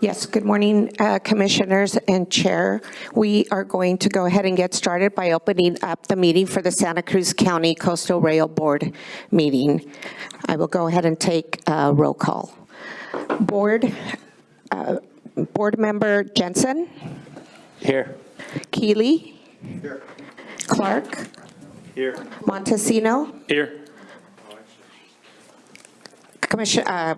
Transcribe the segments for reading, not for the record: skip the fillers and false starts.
Yes, good morning, Commissioners and Chair. We are going to go ahead and get started by opening up the meeting for the Santa Cruz County Coastal Rail Board meeting. I will go ahead and take a roll call. Board Member Jensen? Here. Keeley? Here. Clark? Here. Montesino? Here.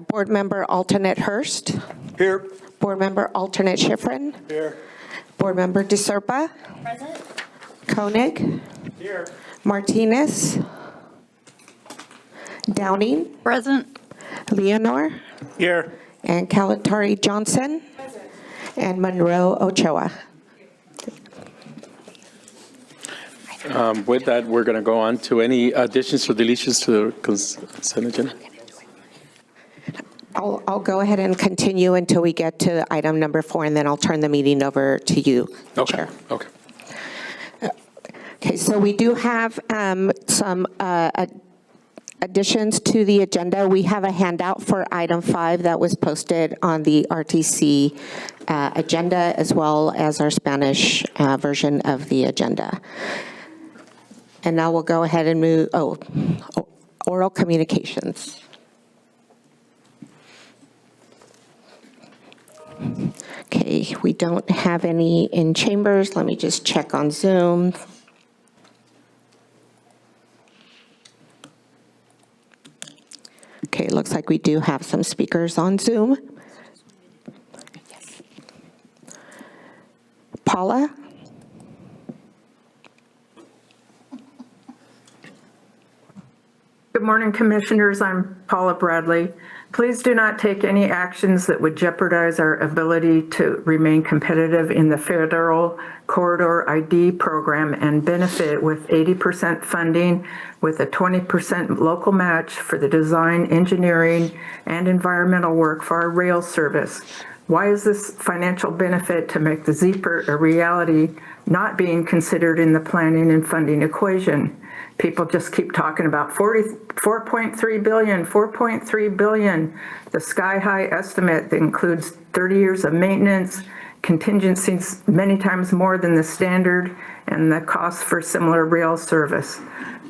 Board Member Alternate Hurst? Here. Board Member Alternate Schifrin? Here. Board Member DeSerpa? Present. Koenig? Here. Martinez? Downing? Present. Leonor? Here. And Calatari Johnson? Present. And Monroe Ochoa. With that, we're going to go on to any additions or deletions to the consent agenda. I'll go ahead and continue until we get to item number 4, and then I'll turn the meeting over to you, Okay. Chair. Okay. Okay, so we do have some additions to the agenda. We have a handout for item 5 that was posted on the RTC agenda, as well as our Spanish version of the agenda. And now we'll go ahead and move, oral communications. Okay, we don't have any in chambers. Let me just check on Zoom. Okay, looks like we do have some speakers on Zoom. Yes. Paula? Good morning, Commissioners. I'm Paula Bradley. Please do not take any actions that would jeopardize our ability to remain competitive in the federal corridor ID program and benefit with 80% funding with a 20% local match for the design, engineering, and environmental work for our rail service. Why is this financial benefit to make the ZPER a reality not being considered in the planning and funding equation? People just keep talking about 4.3 billion, 4.3 billion, the sky-high estimate that includes 30 years of maintenance, contingencies many times more than the standard, and the cost for similar rail service.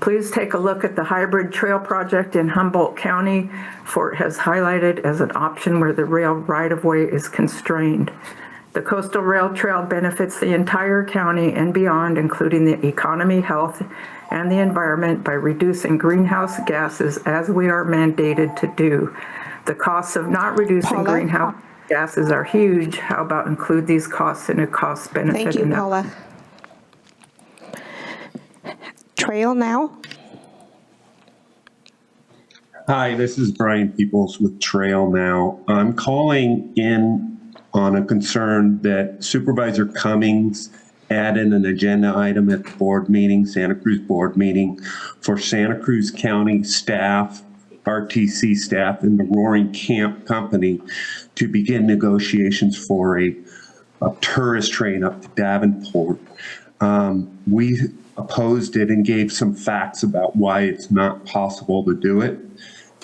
Please take a look at the hybrid trail project in Humboldt County, for it has highlighted as an option where the rail right-of-way is constrained. The Coastal Rail Trail benefits the entire county and beyond, including the economy, health, and the environment by reducing greenhouse gases as we are mandated to do. The costs of not reducing Paula? greenhouse gases are huge. How about include these costs in a cost benefit? Thank you, Paula. Trail now? Hi, this is Brian Peoples with Trail Now. I'm calling in on a concern that Supervisor Cummings added an agenda item at the board meeting, Santa Cruz board meeting, for Santa Cruz County staff, RTC staff, and the Roaring Camp Company to begin negotiations for a tourist train up to Davenport. We opposed it and gave some facts about why it's not possible to do it.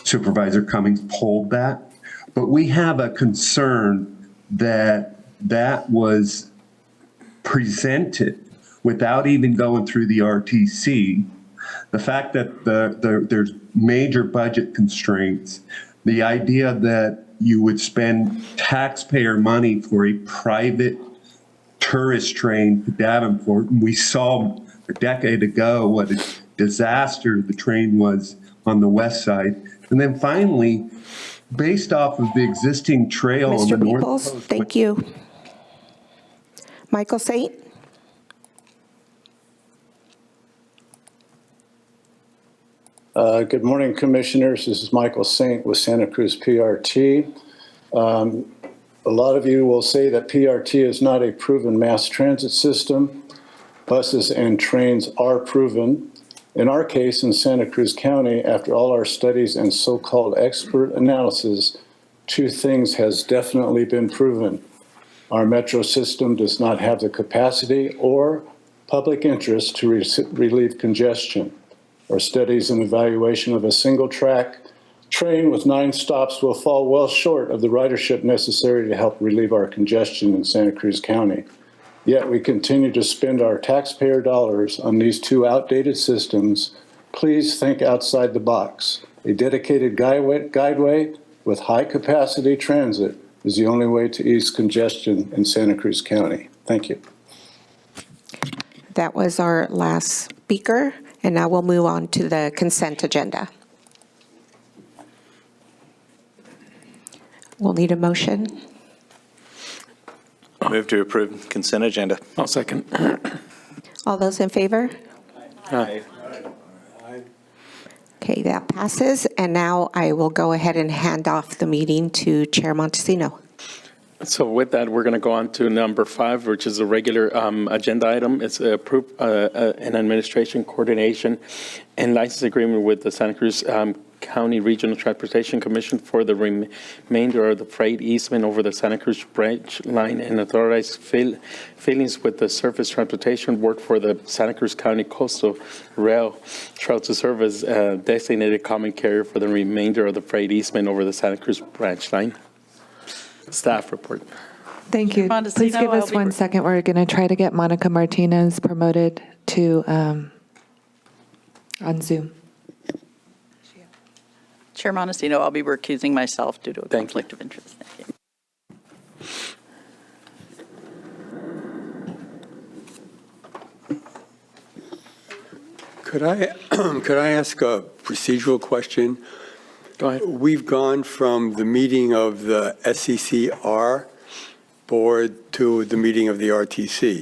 Supervisor Cummings pulled that, but we have a concern that that was presented without even going through the RTC. The fact that there's major budget constraints, the idea that you would spend taxpayer money for a private tourist train to Davenport. And we saw a decade ago what a disaster the train was on the west side. And then finally, based off of the existing trail on the Mr. north Peoples, coast. thank you. Michael Saint? Good morning, Commissioners. This is Michael Saint with Santa Cruz PRT. A lot of you will say that PRT is not a proven mass transit system. Buses and trains are proven. In our case, in Santa Cruz County, after all our studies and so-called expert analysis, two things has definitely been proven. Our metro system does not have the capacity or public interest to relieve congestion. Our studies and evaluation of a single track Train with 9 stops will fall well short of the ridership necessary to help relieve our congestion in Santa Cruz County. Yet we continue to spend our taxpayer dollars on these 2 outdated systems. Please think outside the box. A dedicated guideway with high-capacity transit is the only way to ease congestion in Santa Cruz County. Thank you. That was our last speaker, and now we'll move on to the consent agenda. We'll need a motion. Move to approve consent agenda. I'll second. All those in favor? Aye. Okay, that passes. And now I will go ahead and hand off the meeting to Chair Montesino. So with that, we're going to go on to number 5, which is a regular agenda item. It's approve an administration coordination and license agreement with the Santa Cruz County Regional Transportation Commission for the remainder of the freight easement over the Santa Cruz branch line and authorized filings with the Surface Transportation Board for the Santa Cruz County Coastal Rail Trail to serve as designated common carrier for the remainder of the freight easement over the Santa Cruz branch line. Staff report. Thank you. Montesino, Please give us I'll be 1 second. We're going to try to get Monica Martinez promoted to on Zoom. Chair Montesino, I'll be recusing myself due to a Thank you. conflict of interest. Thank you. Could I ask a procedural question? Go ahead. We've gone from the meeting of the SCCR board to the meeting of the RTC.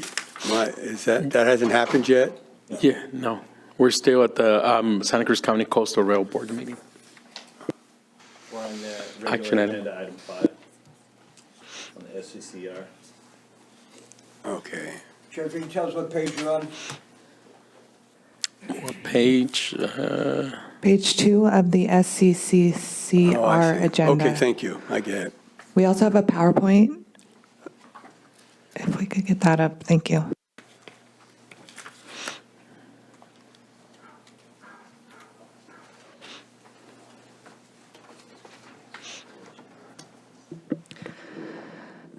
Is that hasn't happened yet? Yeah, no. We're still at the Santa Cruz County Coastal Rail Board meeting. We're on the Action regular item. agenda, item 5, on the SCCR. Okay. Chair, can you tell us what page you're on? What page? Page 2 of the SCCCR Oh, I see. agenda. Okay, thank you. I get it. We also have a PowerPoint. If we could get that up, thank you.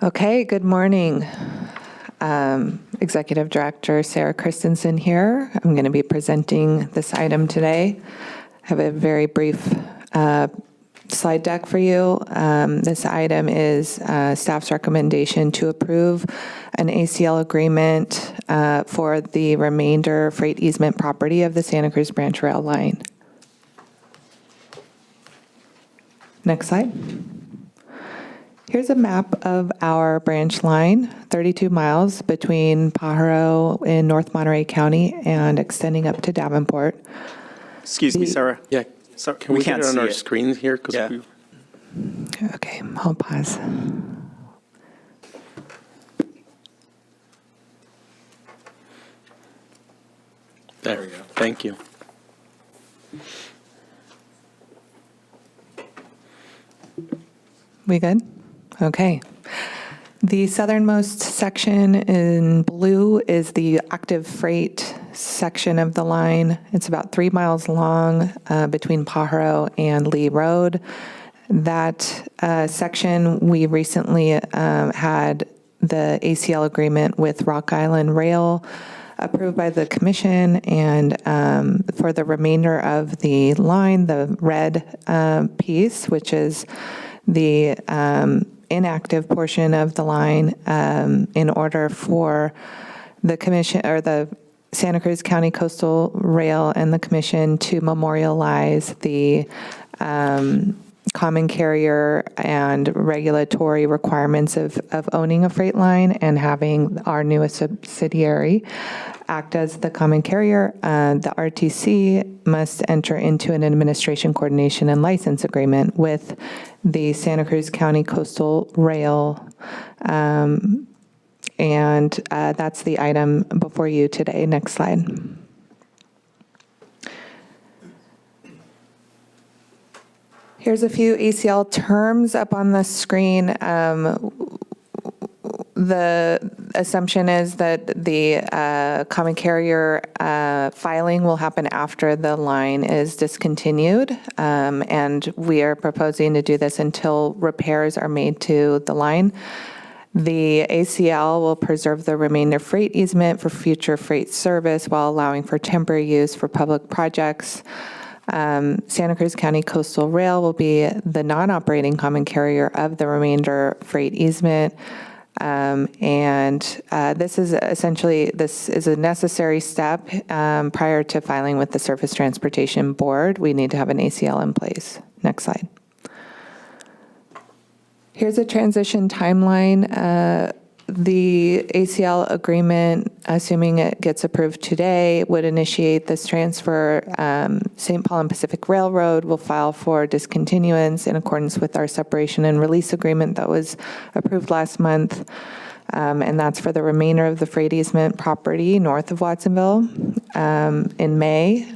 Okay, good morning. Executive Director Sarah Christensen here. I'm going to be presenting this item today. I have a very brief slide deck for you. This item is staff's recommendation to approve an ACL agreement for the remainder freight easement property of the Santa Cruz Branch Rail Line. Next slide. Here's a map of our branch line, 32 miles between Pajaro in North Monterey County and extending up to Davenport. Excuse me, Sarah. Yeah. Sorry, Can we can't get it on see our it. screen here? 'Cause Yeah. Okay, I'll pause. There we go. Thank you. We good? Okay. The southernmost section in blue is the active freight section of the line. It's about 3 miles long between Pajaro and Lee Road. That section, we recently had the ACL agreement with Rock Island Rail approved by the commission, and for the remainder of the line, the red piece, which is the inactive portion of the line, in order for the commission or the Santa Cruz County Coastal Rail and the commission to memorialize the common carrier and regulatory requirements of owning a freight line and having our newest subsidiary act as the common carrier. The RTC must enter into an administration coordination and license agreement with the Santa Cruz County Coastal Rail. And that's the item before you today. Next slide. Here's a few ACL terms up on the screen. The assumption is that the common carrier filing will happen after the line is discontinued, and we are proposing to do this until repairs are made to the line. The ACL will preserve the remainder freight easement for future freight service while allowing for temporary use for public projects. Santa Cruz County Coastal Rail will be the non-operating common carrier of the remainder freight easement. This is a necessary step prior to filing with the Surface Transportation Board. We need to have an ACL in place. Next slide. Here's a transition timeline. The ACL agreement, assuming it gets approved today, would initiate this transfer. St. Paul and Pacific Railroad will file for discontinuance in accordance with our separation and release agreement that was approved last month. And that's for the remainder of the freight easement property north of Watsonville in May.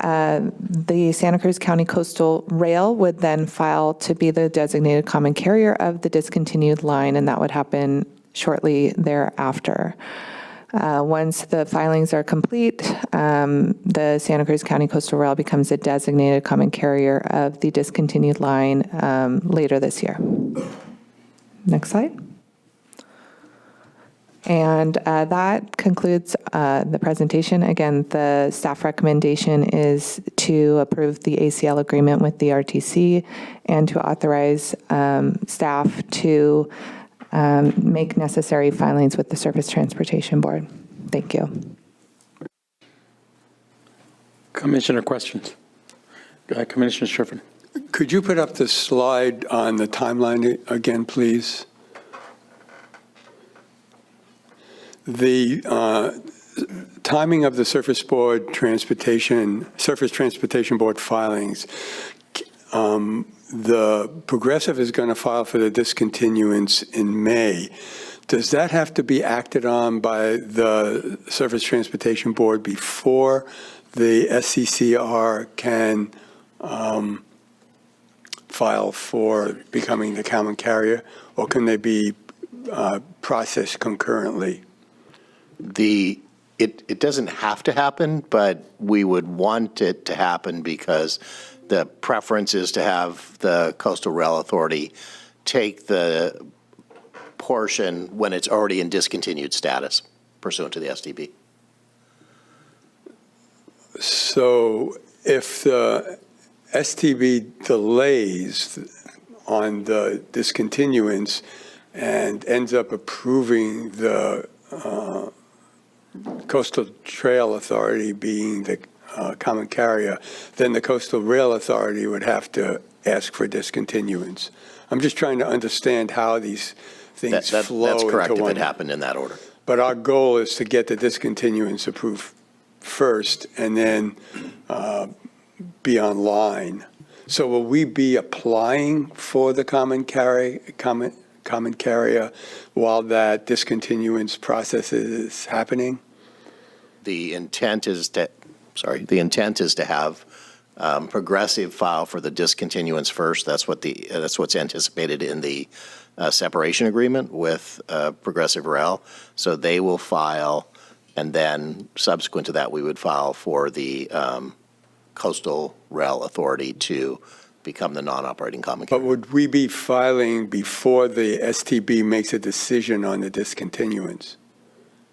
The Santa Cruz County Coastal Rail would then file to be the designated common carrier of the discontinued line, and that would happen shortly thereafter. Once the filings are complete, the Santa Cruz County Coastal Rail becomes a designated common carrier of the discontinued line later this year. Next slide. And that concludes the presentation. Again, the staff recommendation is to approve the ACL agreement with the RTC and to authorize staff to make necessary filings with the Surface Transportation Board. Thank you. Commissioner questions? Commissioner Sherfin. Could you put up the slide on the timeline again, please? The timing of the Surface Transportation Board filings, the Progressive is going to file for the discontinuance in May. Does that have to be acted on by the Surface Transportation Board before the SCCR can file for becoming the common carrier, or can they be processed concurrently? It doesn't have to happen, but we would want it to happen because the preference is to have the Coastal Rail Authority take the portion when it's already in discontinued status pursuant to the STB. So if the STB delays on the discontinuance and ends up approving the Coastal Trail Authority being the common carrier, then the Coastal Rail Authority would have to ask for discontinuance. I'm just trying to understand how these things flow That's correct into if one. it happened in that order. But our goal is to get the discontinuance approved first and then be online. So will we be applying for the common carrier while that discontinuance process is happening? The intent is to have Progressive file for the discontinuance first. That's what's anticipated in the separation agreement with Progressive Rail. So they will file, and then subsequent to that, we would file for the Coastal Rail Authority to become the non-operating common carrier. But would we be filing before the STB makes a decision on the discontinuance?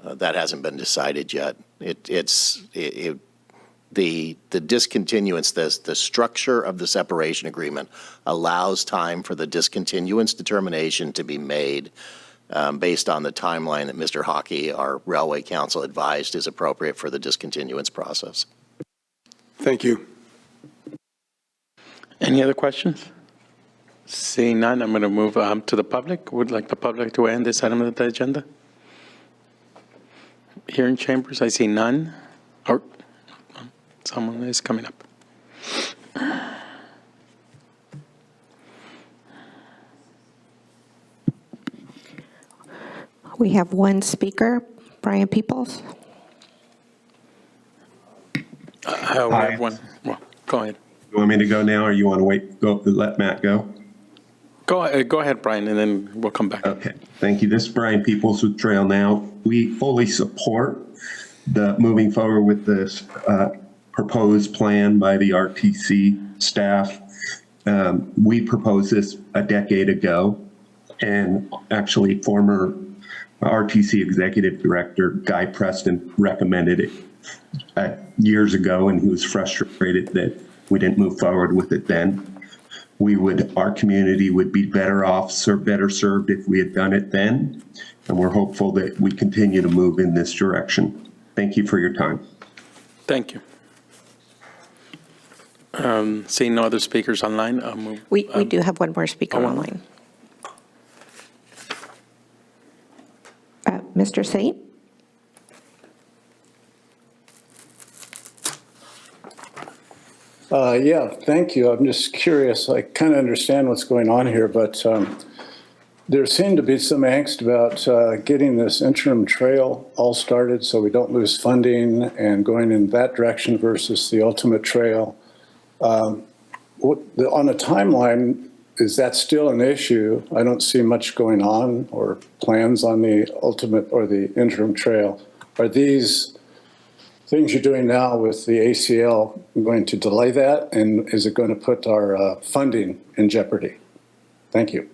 That hasn't been decided yet. The discontinuance, the structure of the separation agreement allows time for the discontinuance determination to be made based on the timeline that Mr. Hockey, our Railway Counsel, advised is appropriate for the discontinuance process. Thank you. Any other questions? Seeing none, I'm going to move to the public. Would like the public to end this item of the agenda? Here in chambers, I see none. Or someone is coming up. We have one speaker, Brian Peoples. We have one. Well, go ahead. You want me to go now, or you want to wait, let Matt go? Go ahead, Brian, and then we'll come back. Okay, thank you. This is Brian Peoples with Trail Now. We fully support the moving forward with this proposed plan by the RTC staff. We proposed this a decade ago, and actually former RTC Executive Director Guy Preston recommended it years ago, and he was frustrated that we didn't move forward with it then. Our community would be better off, better served if we had done it then, and we're hopeful that we continue to move in this direction. Thank you for your time. Thank you. Seeing no other speakers online, I'll move. We do have one more speaker online. Mr. Saint? Yeah, thank you. I'm just curious. I kind of understand what's going on here, but there seemed to be some angst about getting this interim trail all started so we don't lose funding and going in that direction versus the ultimate trail. On a timeline, is that still an issue? I don't see much going on or plans on the ultimate or the interim trail. Are these things you're doing now with the ACL going to delay that? And is it going to put our funding in jeopardy? Thank you.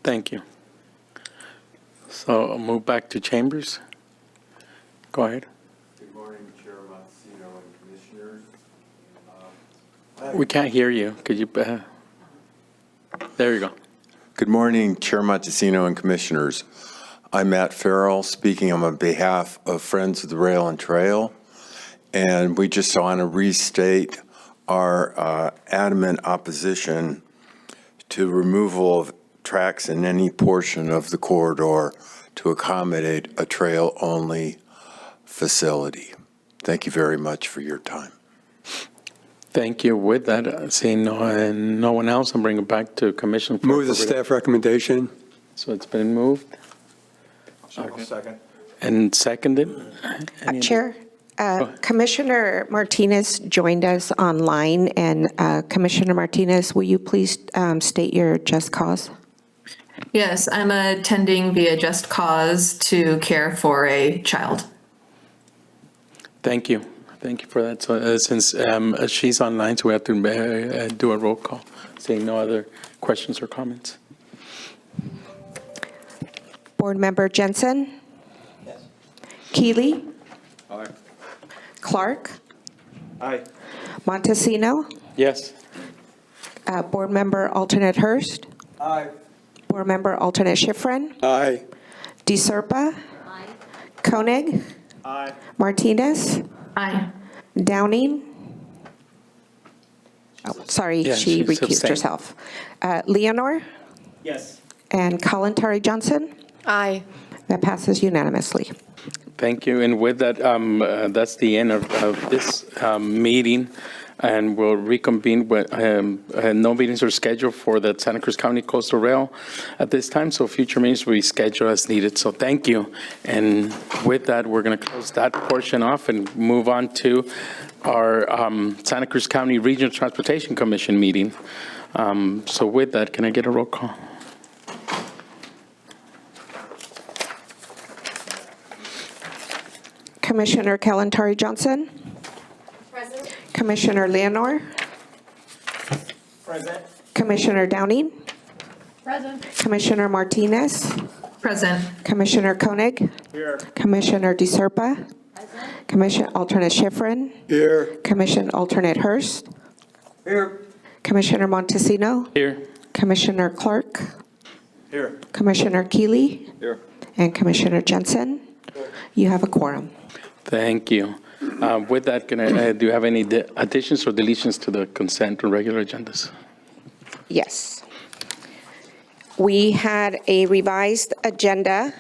Thank you. So I'll move back to Chambers. Go ahead. Good morning, Chair Montesino and Commissioners. We can't hear you. Could you? There you go. Good morning, Chair Montesino and Commissioners. I'm Matt Farrell, speaking on behalf of Friends of the Rail and Trail. And we just want to restate our adamant opposition to removal of tracks in any portion of the corridor to accommodate a trail-only facility. Thank you very much for your time. Thank you. With that, seeing no one else, I'm bringing it back to Commission. Move the staff recommendation. So it's been moved. Second. And seconded. Chair, Commissioner Martinez joined us online, and Commissioner Martinez, will you please state your just cause? Yes, I'm attending via Just Cause to care for a child. Thank you. Thank you for that. So since she's online, so we have to do a roll call. Seeing no other questions or comments. Board Member Jensen? Yes. Keeley? Aye. Clark? Aye. Montesino? Yes. Board Member Alternate Hurst? Aye. Board Member Alternate Schifrin? Aye. DeSerpa? Aye. Koenig? Aye. Martinez? Aye. Downing? Oh, sorry, Yeah, she she's recused abstained. herself. Leonor? Yes. And Kalantari Johnson? Aye. That passes unanimously. Thank you. And with that, that's the end of this meeting. And we'll reconvene when no meetings are scheduled for the Santa Cruz County Coastal Rail at this time. So future meetings will be scheduled as needed. So thank you. And with that, we're going to close that portion off and move on to our Santa Cruz County Regional Transportation Commission meeting. So with that, can I get a roll call? Commissioner Kalantari Johnson? Present. Commissioner Leonor? Present. Commissioner Downing? Present. Commissioner Martinez? Present. Commissioner Koenig? Here. Commissioner DeSerpa? Commission Alternate Schifrin? Here. Commission Alternate Hurst? Here. Commissioner Montesino? Here. Commissioner Clark? Here. Commissioner Keeley? Here. And Commissioner Jensen? You have a quorum. Thank you. With that, do you have any additions or deletions to the consent or regular agendas? Yes. We had a revised agenda.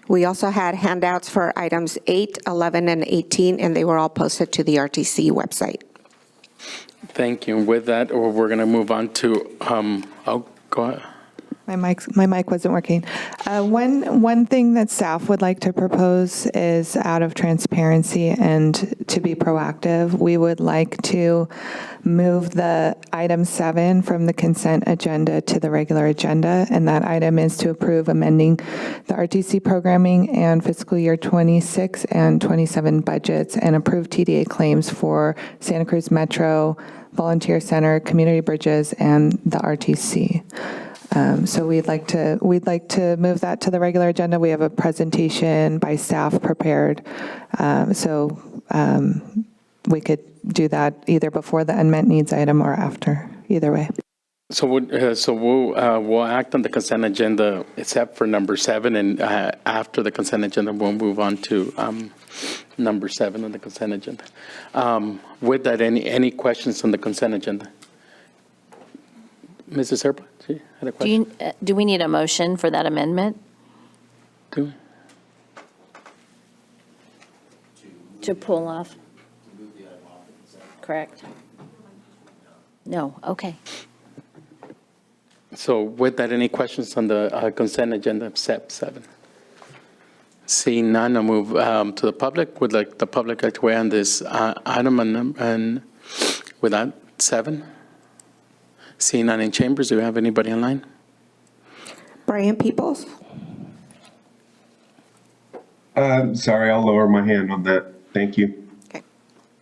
We also had handouts for items 8, 11, and 18, and they were all posted to the RTC website. Thank you. With that, we're going to move on to, go ahead. My mic wasn't working. One thing that staff would like to propose is, out of transparency and to be proactive, we would like to move the item 7 from the consent agenda to the regular agenda, and that item is to approve amending the RTC programming and fiscal year 26 and 27 budgets and approve TDA claims for Santa Cruz Metro, Volunteer Center, Community Bridges, and the RTC. So we'd like to move that to the regular agenda. We have a presentation by staff prepared, so we could do that either before the unmet needs item or after. Either way. So we'll act on the consent agenda except for number 7, and after the consent agenda, we'll move on to number 7 on the consent agenda. With that, any questions on the consent agenda? Mrs. Serpa, she had a question. Do we need a motion for that amendment? Do we? To pull off? Correct. No, okay. So with that, any questions on the consent agenda except 7? Seeing none, I'll move to the public. Would like the public like to weigh on this item and with that, 7? Seeing none in chambers, do we have anybody online? Brian Peoples? Sorry, I'll lower my hand on that. Thank you. Okay.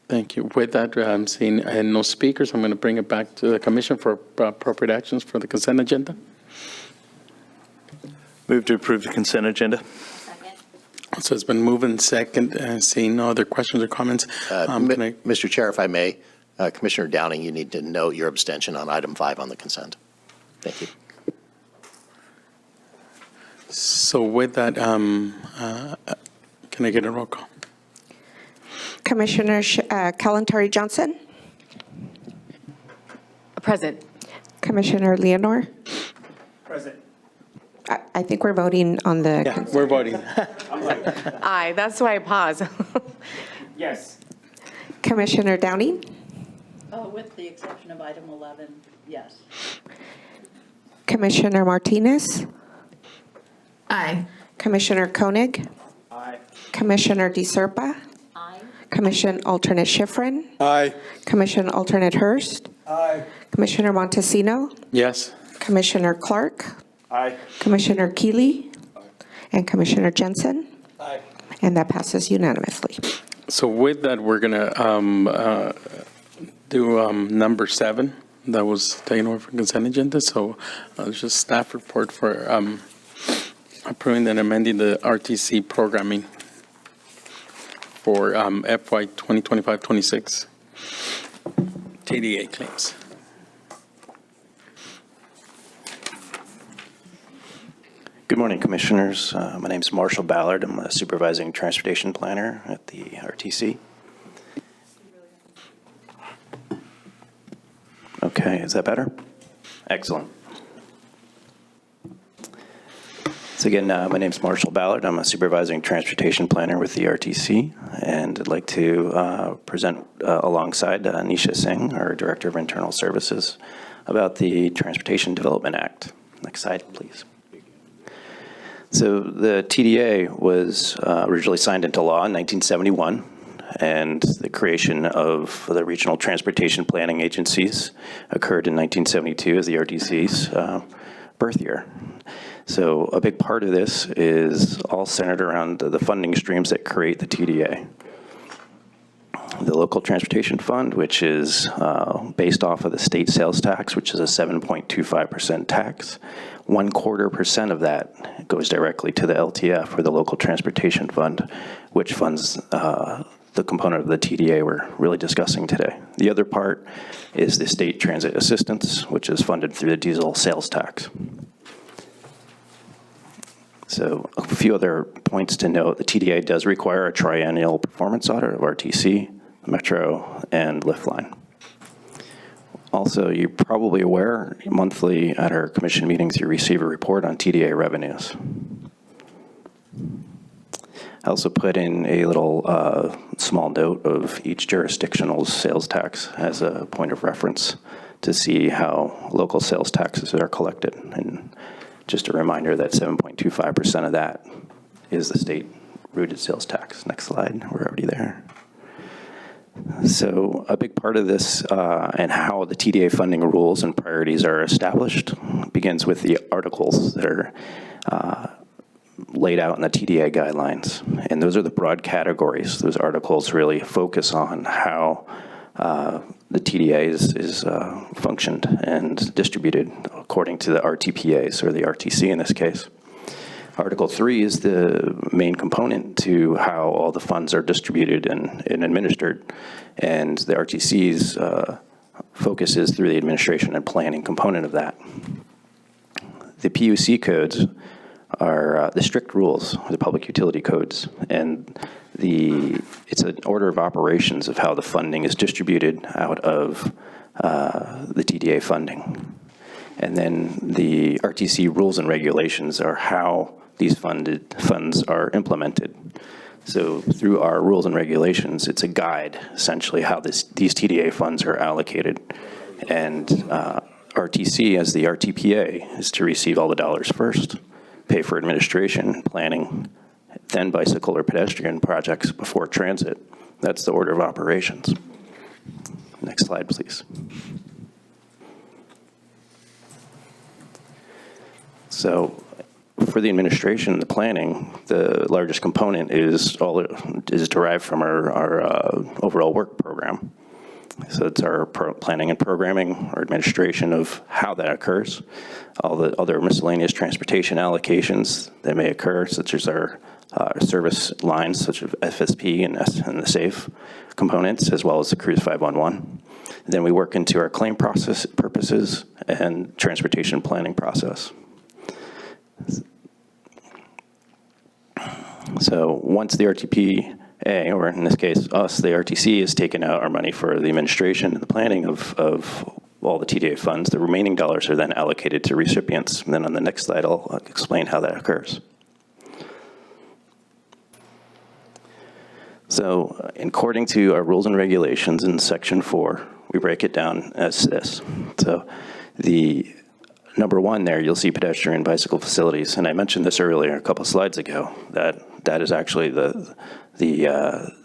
Thank you. With that, I'm seeing no speakers. I'm going to bring it back to the commission for appropriate actions for the consent agenda. Move to approve the consent agenda. So it's been moved and second. Seeing no other questions or comments. Mr. Chair, if I may, Commissioner Downing, you need to note your abstention on item 5 on the consent. Thank you. So with that, can I get a roll call? Commissioner Kalantari Johnson? Present. Commissioner Leonor? Present. I think we're voting on the. Yeah, we're voting. Aye, that's why I pause. Yes. Commissioner Downing? With the exception of item 11, yes. Commissioner Martinez? Aye. Commissioner Koenig? Aye. Commissioner DeSerpa? Aye. Commission Alternate Schifrin? Aye. Commission Alternate Hurst? Aye. Commissioner Montesino? Yes. Commissioner Clark? Aye. Commissioner Keeley? And Commissioner Jensen? Aye. And that passes unanimously. So with that, we're going to do number 7. That was taken over from consent agenda. So it's just staff report for approving and amending the RTC programming for FY 2025-26 TDA claims. Good morning, Commissioners. My name is Marshall Ballard. I'm a Supervising Transportation Planner at the RTC. Okay, is that better? Excellent. So again, my name is Marshall Ballard. I'm a Supervising Transportation Planner with the RTC, and I'd like to present alongside Nisha Singh, our Director of Internal Services, about the Transportation Development Act. Next slide, please. So the TDA was originally signed into law in 1971, and the creation of the regional transportation planning agencies occurred in 1972 as the RTC's birth year. So a big part of this is all centered around the funding streams that create the TDA. The Local Transportation Fund, which is based off of the state sales tax, which is a 7.25% tax. 0.25% of that goes directly to the LTF, or the Local Transportation Fund, which funds the component of the TDA we're really discussing today. The other part is the State Transit Assistance, which is funded through the diesel sales tax. So a few other points to note. The TDA does require a triennial performance audit of RTC, Metro, and Lift Line. Also, you're probably aware, monthly at our commission meetings, you receive a report on TDA revenues. I also put in a little small note of each jurisdictional sales tax as a point of reference to see how local sales taxes are collected. And just a reminder that 7.25% of that is the state-rooted sales tax. Next slide, we're already there. So a big part of this and how the TDA funding rules and priorities are established begins with the articles that are laid out in the TDA guidelines. And those are the broad categories. Those articles really focus on how the TDA is functioned and distributed according to the RTPAs, or the RTC in this case. Article 3 is the main component to how all the funds are distributed and administered, and the RTC's focus is through the administration and planning component of that. The PUC codes are the strict rules, the public utility codes, and it's an order of operations of how the funding is distributed out of the TDA funding. And then the RTC rules and regulations are how these funds are implemented. So through our rules and regulations, it's a guide, essentially, how these TDA funds are allocated. And RTC, as the RTPA, is to receive all the dollars first, pay for administration, planning, then bicycle or pedestrian projects before transit. That's the order of operations. Next slide, please. So for the administration and the planning, the largest component is derived from our overall work program. So it's our planning and programming, our administration of how that occurs, all the other miscellaneous transportation allocations that may occur, such as our service lines, such as FSP and the SAFE components, as well as the Cruz 511. Then we work into our claim process purposes and transportation planning process. So once the RTPA, or in this case us, the RTC, has taken out our money for the administration and the planning of all the TDA funds, the remaining dollars are then allocated to recipients. And then on the next slide, I'll explain how that occurs. So according to our rules and regulations in section 4, we break it down as this. So the number 1 there, you'll see pedestrian bicycle facilities. And I mentioned this earlier, a couple slides ago, that is actually the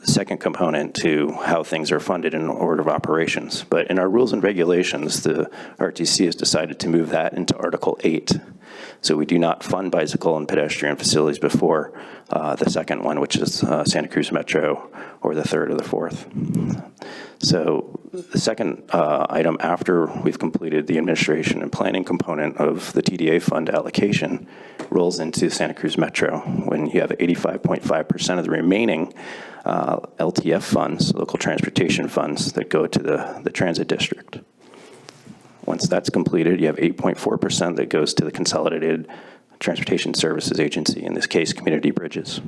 second component to how things are funded in order of operations. But in our rules and regulations, the RTC has decided to move that into Article 8. So we do not fund bicycle and pedestrian facilities before the second one, which is Santa Cruz Metro, or the third or the fourth. So the second item after we've completed the administration and planning component of the TDA fund allocation rolls into Santa Cruz Metro, when you have 85.5% of the remaining LTF funds, local transportation funds, that go to the transit district. Once that's completed, you have 8.4% that goes to the Consolidated Transportation Services Agency, in this case, Community Bridges.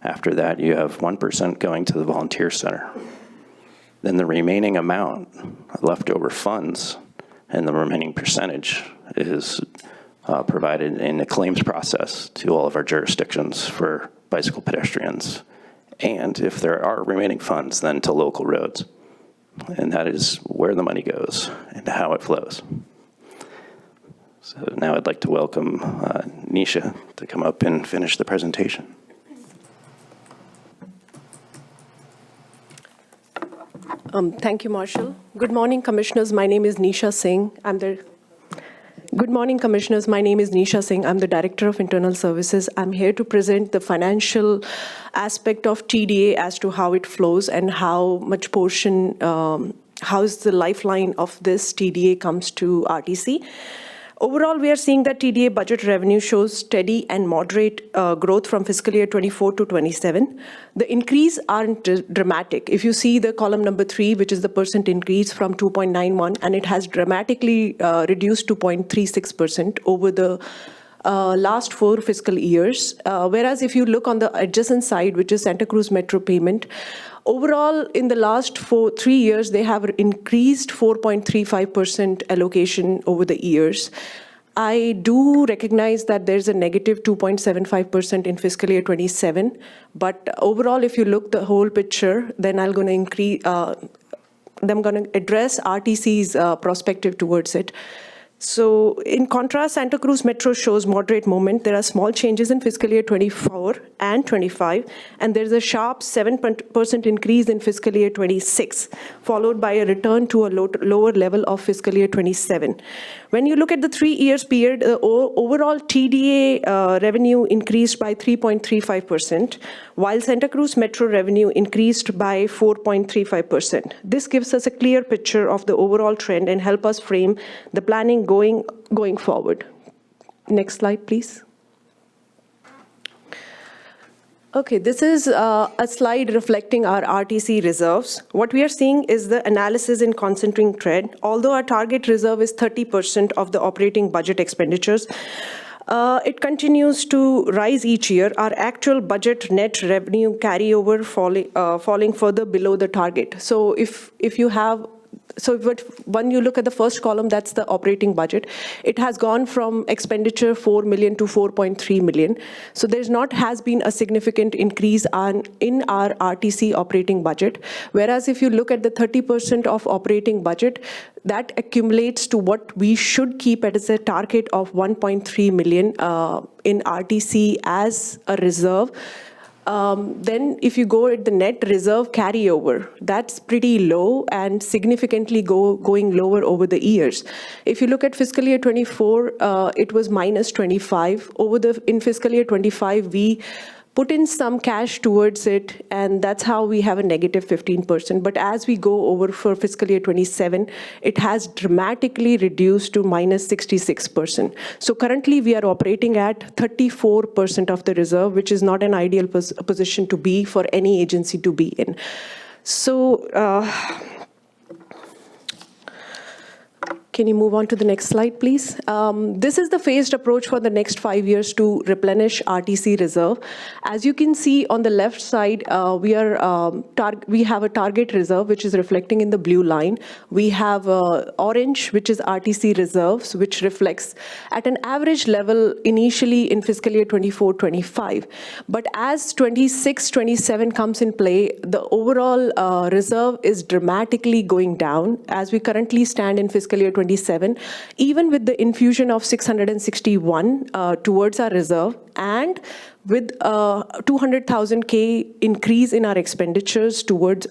After that, you have 1% going to the Volunteer Center. Then the remaining amount of leftover funds and the remaining percentage is provided in the claims process to all of our jurisdictions for bicycle pedestrians. And if there are remaining funds, then to local roads. And that is where the money goes and how it flows. So now I'd like to welcome Nisha to come up and finish the presentation. Thank you, Marshall. Good morning, Commissioners. My name is Nisha Singh. Good morning, Commissioners. My name is Nisha Singh. I'm the Director of Internal Services. I'm here to present the financial aspect of TDA as to how it flows and how much portion, how is the lifeline of this TDA comes to RTC. Overall, we are seeing that TDA budget revenue shows steady and moderate growth from fiscal year 24 to 27. The increase aren't dramatic. If you see the column number 3, which is the percent increase from 2.91, and it has dramatically reduced to 0.36% over the last 4 fiscal years. Whereas if you look on the adjacent side, which is Santa Cruz Metro payment, overall, in the last 3 years, they have increased 4.35% allocation over the years. I do recognize that there's a negative 2.75% in fiscal year 27, but overall, if you look the whole picture, then I'm going to address RTC's perspective towards it. So in contrast, Santa Cruz Metro shows moderate movement. There are small changes in fiscal year 24 and 25, and there's a sharp 7% increase in fiscal year 26, followed by a return to a lower level of fiscal year 27. When you look at the 3 years period, overall TDA revenue increased by 3.35%, while Santa Cruz Metro revenue increased by 4.35%. This gives us a clear picture of the overall trend and help us frame the planning going forward. Next slide, please. Okay, this is a slide reflecting our RTC reserves. What we are seeing is the analysis in concentrating trend. Although our target reserve is 30% of the operating budget expenditures, it continues to rise each year. Our actual budget net revenue carryover falling further below the target. So when you look at the first column, that's the operating budget. It has gone from expenditure 4 million to 4.3 million. So has been a significant increase in our RTC operating budget. Whereas if you look at the 30% of operating budget, that accumulates to what we should keep as a target of 1.3 million in RTC as a reserve. Then if you go at the net reserve carryover, that's pretty low and significantly going lower over the years. If you look at fiscal year 24, it was minus 25. In fiscal year 25, we put in some cash towards it, and that's how we have a negative 15%. But as we go over for fiscal year 27, it has dramatically reduced to minus 66%. So currently we are operating at 34% of the reserve, which is not an ideal position to be for any agency to be in. So can you move on to the next slide, please? This is the phased approach for the next 5 years to replenish RTC reserve. As you can see on the left side, we have a target reserve, which is reflecting in the blue line. We have orange, which is RTC reserves, which reflects at an average level initially in fiscal year 24-25. But as 26-27 comes in play, the overall reserve is dramatically going down. As we currently stand in fiscal year 27, even with the infusion of 661 towards our reserve and with 200,000 K increase in our expenditures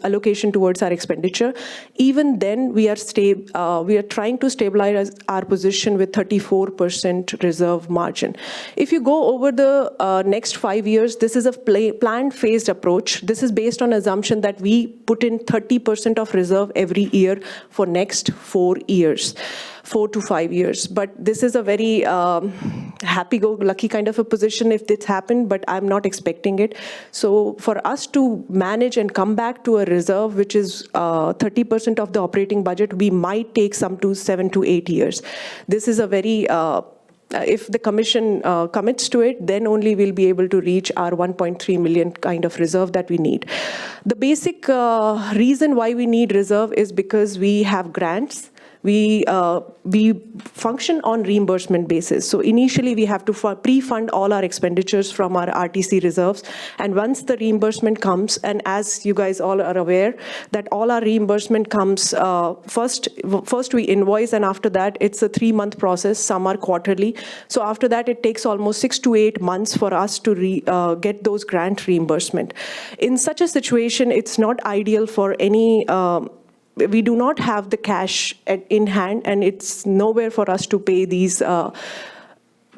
allocation towards our expenditure, even then we are trying to stabilize our position with 34% reserve margin. If you go over the next 5 years, this is a planned phased approach. This is based on assumption that we put in 30% of reserve every year for next 4 years. 4 to 5 years. But this is a very happy-go-lucky kind of a position if this happened, but I'm not expecting it. So for us to manage and come back to a reserve, which is 30% of the operating budget, we might take some to 7 to 8 years. This is a very if the commission commits to it, then only we'll be able to reach our 1.3 million kind of reserve that we need. The basic reason why we need reserve is because we have grants. We function on reimbursement basis. So initially we have to pre-fund all our expenditures from our RTC reserves. And once the reimbursement comes, and as you guys all are aware, that all our reimbursement comes, first we invoice, and after that it's a 3-month process, some are quarterly. So after that it takes almost 6 to 8 months for us to get those grant reimbursement. In such a situation, it's not ideal for any we do not have the cash in hand, and it's nowhere for us to pay these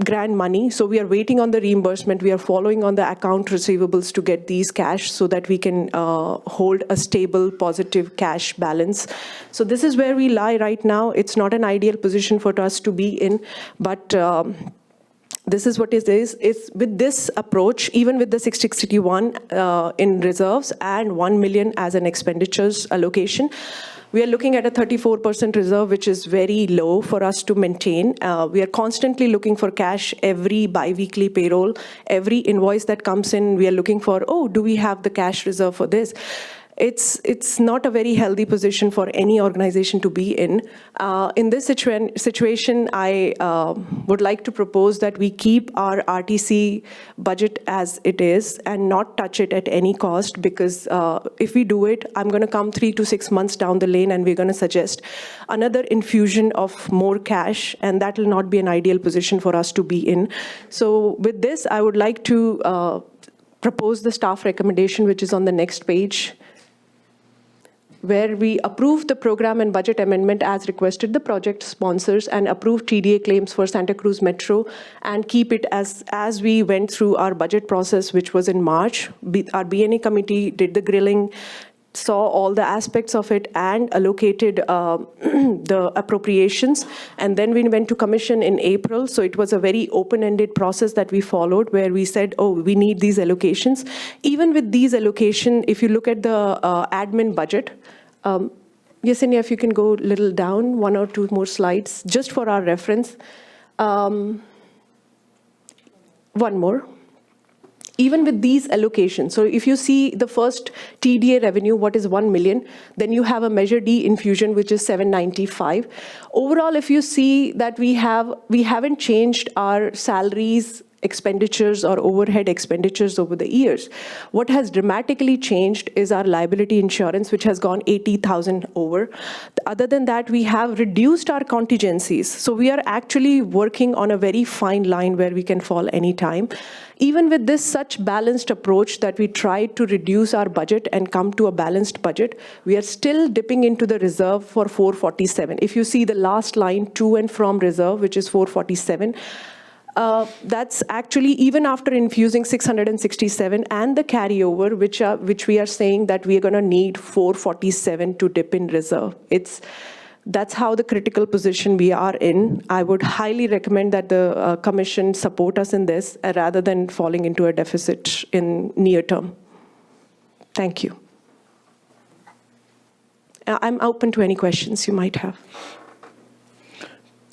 grant money. So we are waiting on the reimbursement. We are following on the account receivables to get these cash so that we can hold a stable, positive cash balance. So this is where we lie right now. It's not an ideal position for us to be in, but this is what it is. It's with this approach, even with the 661 in reserves and 1 million as an expenditures allocation, we are looking at a 34% reserve, which is very low for us to maintain. We are constantly looking for cash every bi-weekly payroll. Every invoice that comes in, we are looking for, do we have the cash reserve for this? it's not a very healthy position for any organization to be in. In this situation, I would like to propose that we keep our RTC budget as it is and not touch it at any cost, because if we do it, I'm going to come 3 to 6 months down the lane and we're going to suggest another infusion of more cash, and that will not be an ideal position for us to be in. So with this, I would like to propose the staff recommendation, which is on the next page, where we approve the program and budget amendment as requested the project sponsors and approve TDA claims for Santa Cruz Metro and keep it as we went through our budget process, which was in March. Our BNA committee did the grilling, saw all the aspects of it and allocated the appropriations. And then we went to commission in April. So it was a very open-ended process that we followed, where we said, oh, we need these allocations. Even with these allocations, if you look at the admin budget, Yesenia, if you can go a little down, 1 or 2 more slides, just for our reference. One more. Even with these allocations, so if you see the first TDA revenue, what is 1 million, then you have a Measure D infusion, which is 795. Overall, if you see that we haven't changed our salaries, expenditures or overhead expenditures over the years. What has dramatically changed is our liability insurance, which has gone 80,000 over. Other than that, we have reduced our contingencies. So we are actually working on a very fine line where we can fall anytime. Even with this such balanced approach that we tried to reduce our budget and come to a balanced budget, we are still dipping into the reserve for 447. If you see the last line, to and from reserve, which is 447, that's actually even after infusing 667 and the carryover, which we are saying that we are going to need 447 to dip in reserve. That's how the critical position we are in. I would highly recommend that the commission support us in this rather than falling into a deficit in near term. Thank you. I'm open to any questions you might have.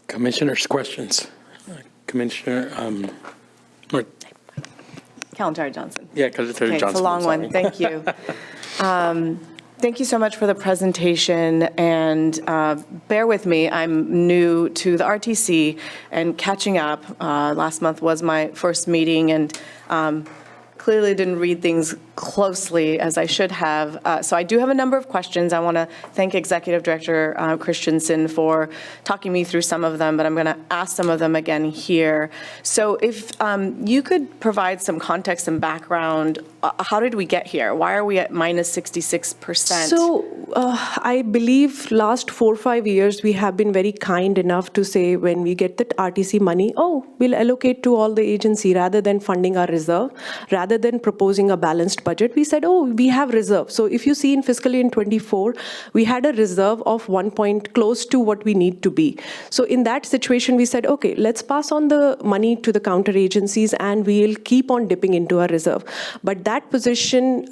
Commissioners, questions? Commissioner, Kalentari Johnson. Yeah, Kalentari Okay, Johnson. it's a long one. Thank you. Thank you so much for the presentation, and bear with me, I'm new to the RTC and catching up. Last month was my first meeting, and clearly didn't read things closely as I should have. So I do have a number of questions. I want to thank Executive Director Christensen for talking me through some of them, but I'm going to ask some of them again here. So if you could provide some context and background, how did we get here? Why are we at minus 66%? So I believe last 4 or 5 years, we have been very kind enough to say when we get the RTC money, oh, we'll allocate to all the agency rather than funding our reserve, rather than proposing a balanced budget. We said, oh, we have reserve. So if you see in fiscal year 24, we had a reserve of 1 point close to what we need to be. So in that situation, we said, okay, let's pass on the money to the counter agencies and we'll keep on dipping into our reserve. But that position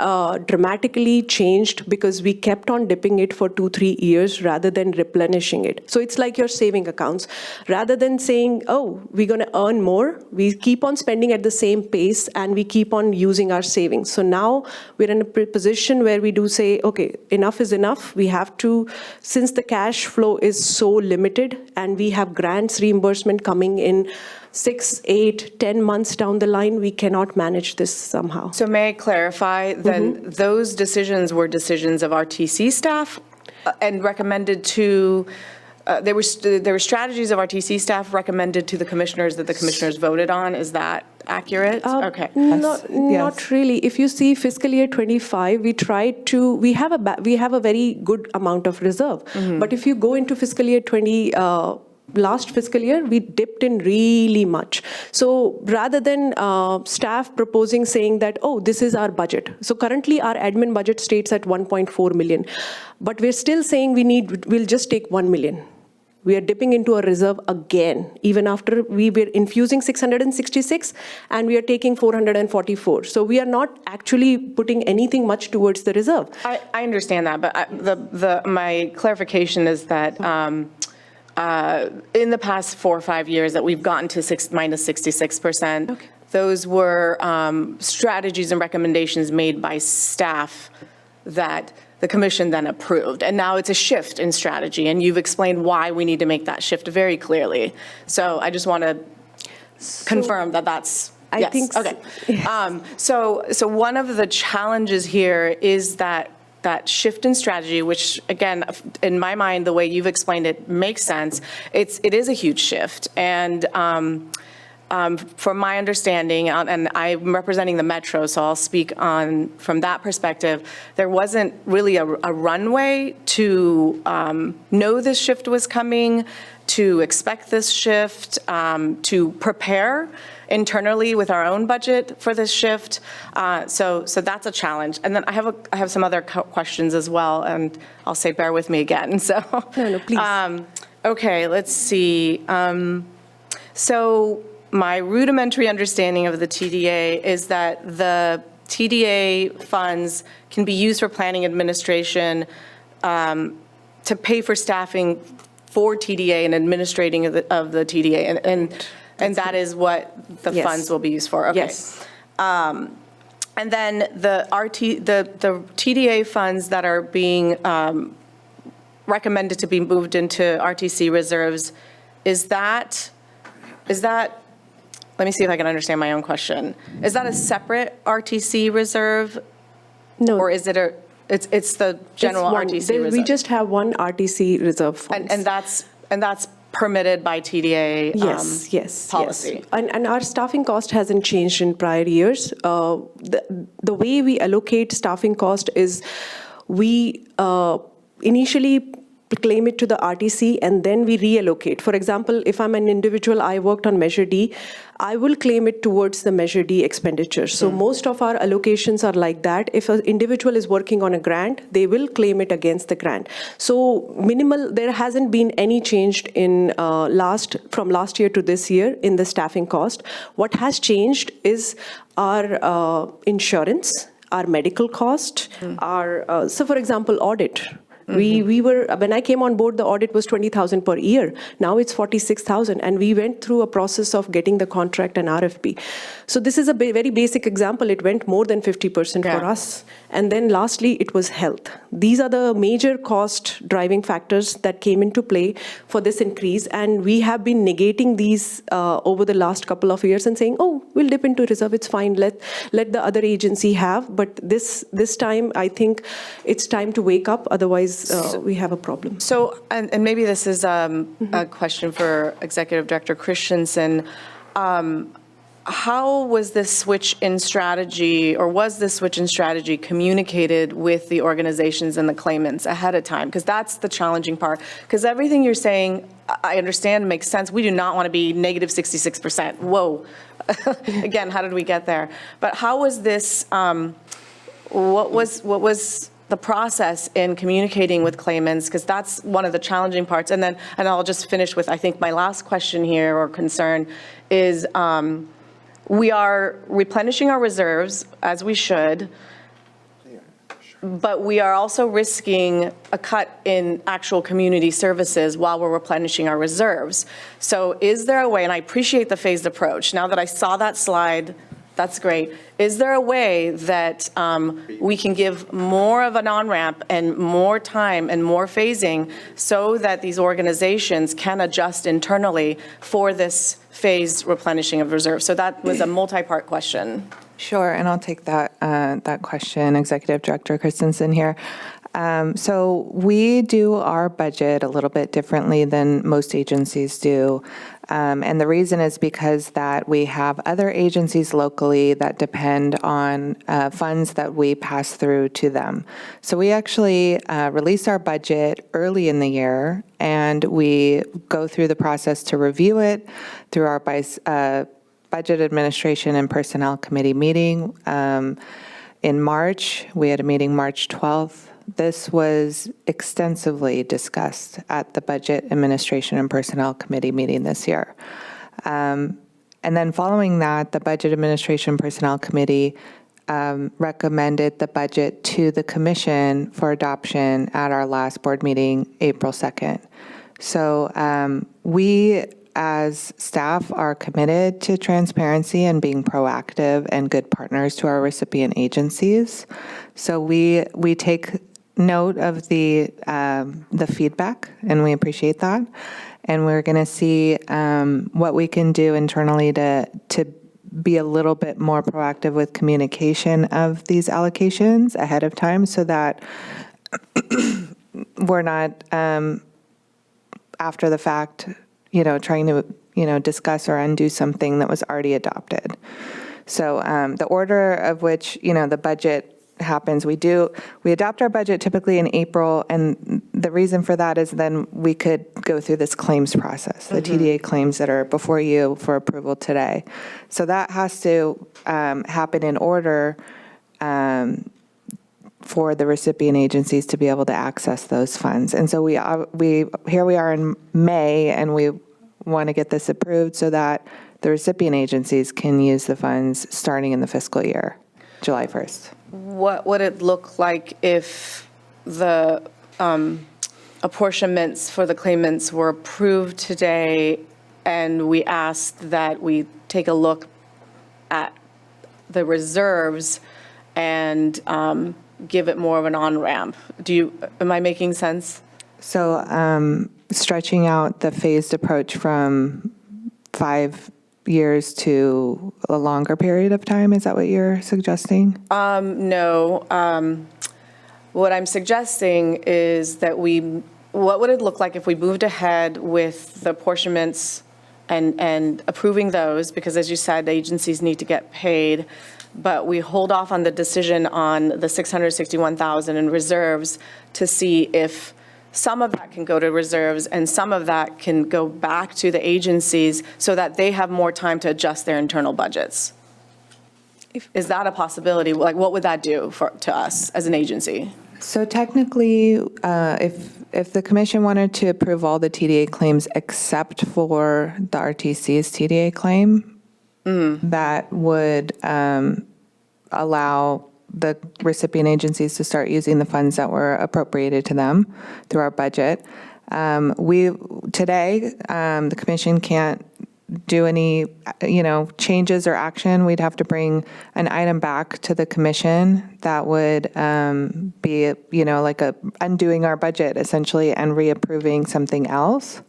dramatically changed because we kept on dipping it for 2-3 years rather than replenishing it. So it's like your saving accounts. Rather than saying, oh, we're going to earn more, we keep on spending at the same pace and we keep on using our savings. So now we're in a position where we do say, okay, enough is enough. We have to, since the cash flow is so limited and we have grants reimbursement coming in 6, 8, 10 months down the line, we cannot manage this somehow. So may I clarify, then those decisions were decisions of RTC staff and recommended to, there were strategies of RTC staff recommended to the commissioners that the commissioners voted on. Is that accurate? Okay. Not really. If you see fiscal year 25, we have a very good amount of reserve. But if you go into fiscal year 20, last fiscal year, we dipped in really much. So rather than staff proposing saying that, oh, this is our budget. So currently our admin budget states at 1.4 million, but we're still saying we'll just take 1 million. We are dipping into a reserve again, even after we were infusing 666 and we are taking 444. So we are not actually putting anything much towards the reserve. I understand that, but my clarification is that in the past 4 or 5 years that we've gotten to minus 66%, those were strategies and recommendations made by staff that the commission then approved. And now it's a shift in strategy, and you've explained why we need to make that shift very clearly. So I just want to confirm that that's, I yes, think so, okay. yes. So one of the challenges here is that shift in strategy, which again, in my mind, the way you've explained it makes sense. It is a huge shift. And from my understanding, and I'm representing the Metro, so I'll speak on from that perspective, there wasn't really a runway to know this shift was coming, to expect this shift, to prepare internally with our own budget for this shift. So that's a challenge. And then I have some other questions as well, and I'll say bear with me again. So No, please. Okay, let's see. So my rudimentary understanding of the TDA is that the TDA funds can be used for planning administration to pay for staffing for TDA and administrating of the TDA, and that is what the Yes. funds will be used for. Okay. Yes. And then the TDA funds that are being recommended to be moved into RTC reserves, is that, let me see if I can understand my own question. Is that a separate RTC reserve? No. Or is it it's the general It's one. RTC reserve? We just have one RTC reserve fund. And that's permitted by TDA yes, policy? Yes. And our staffing cost hasn't changed in prior years. The way we allocate staffing cost is we initially claim it to the RTC and then we reallocate. For example, if I'm an individual, I worked on Measure D, I will claim it towards the Measure D expenditure. So most of our allocations are like that. If an individual is working on a grant, they will claim it against the grant. So there hasn't been any change in from last year to this year in the staffing cost. What has changed is our insurance, our medical cost, so for example, audit. We were, when I came on board, the audit was 20,000 per year. Now it's 46,000, and we went through a process of getting the contract and RFP. So this is a very basic example. It went more than 50% for us. And then lastly, it was health. These are the major cost driving factors that came into play for this increase. And we have been negating these over the last couple of years and saying, oh, we'll dip into reserve, it's fine, let the other agency have. But this time, I think it's time to wake up, otherwise we have a problem. So, and maybe this is a question for Executive Director Christensen. How was this switch in strategy, or was this switch in strategy communicated with the organizations and the claimants ahead of time? Because that's the challenging part. Because everything you're saying, I understand, makes sense. We do not want to be negative 66%. Whoa. Again, how did we get there? But how was this, what was the process in communicating with claimants? Because that's one of the challenging parts. And I'll just finish with, I think my last question here, or concern, is we are replenishing our reserves, as we should, but we are also risking a cut in actual community services while we're replenishing our reserves. So is there a way, and I appreciate the phased approach, now that I saw that slide, that's great. Is there a way that we can give more of an on-ramp and more time and more phasing so that these organizations can adjust internally for this phased replenishing of reserves? So that was a multi-part question. Sure, and I'll take that question, Executive Director Christensen here. So we do our budget a little bit differently than most agencies do. And the reason is because that we have other agencies locally that depend on funds that we pass through to them. So we actually release our budget early in the year, and we go through the process to review it through our Budget Administration and Personnel Committee meeting. In March, we had a meeting March 12th. This was extensively discussed at the Budget Administration and Personnel Committee meeting this year. And then following that, the Budget Administration Personnel Committee recommended the budget to the Commission for adoption at our last board meeting, April 2nd. So we as staff, are committed to transparency and being proactive and good partners to our recipient agencies. So we take note of the feedback, and we appreciate that. And we're going to see what we can do internally to be a little bit more proactive with communication of these allocations ahead of time, so that we're not after the fact, trying to, discuss or undo something that was already adopted. So the order of which, the budget happens, we adopt our budget typically in April, and the reason for that is then we could go through this claims process, the TDA claims that are before you for approval today. So that has to happen in order for the recipient agencies to be able to access those funds. And so here we are in May, and we want to get this approved so that the recipient agencies can use the funds starting in the fiscal year, July 1st. What would it look like if the apportionments for the claimants were approved today and we asked that we take a look at the reserves and give it more of an on-ramp? Am I making sense? So stretching out the phased approach from 5 years to a longer period of time, is that what you're suggesting? No. What I'm suggesting is that what would it look like if we moved ahead with the apportionments and approving those, because as you said, agencies need to get paid, but we hold off on the decision on the $661,000 in reserves to see if some of that can go to reserves and some of that can go back to the agencies so that they have more time to adjust their internal budgets. Is that a possibility? Like, what would that do to us as an agency? So technically, if the commission wanted to approve all the TDA claims except for the RTC's TDA claim, that would allow the recipient agencies to start using the funds that were appropriated to them through our budget. Today, the commission can't do any, changes or action. We'd have to bring an item back to the commission that would be, like undoing our budget essentially and reapproving something else.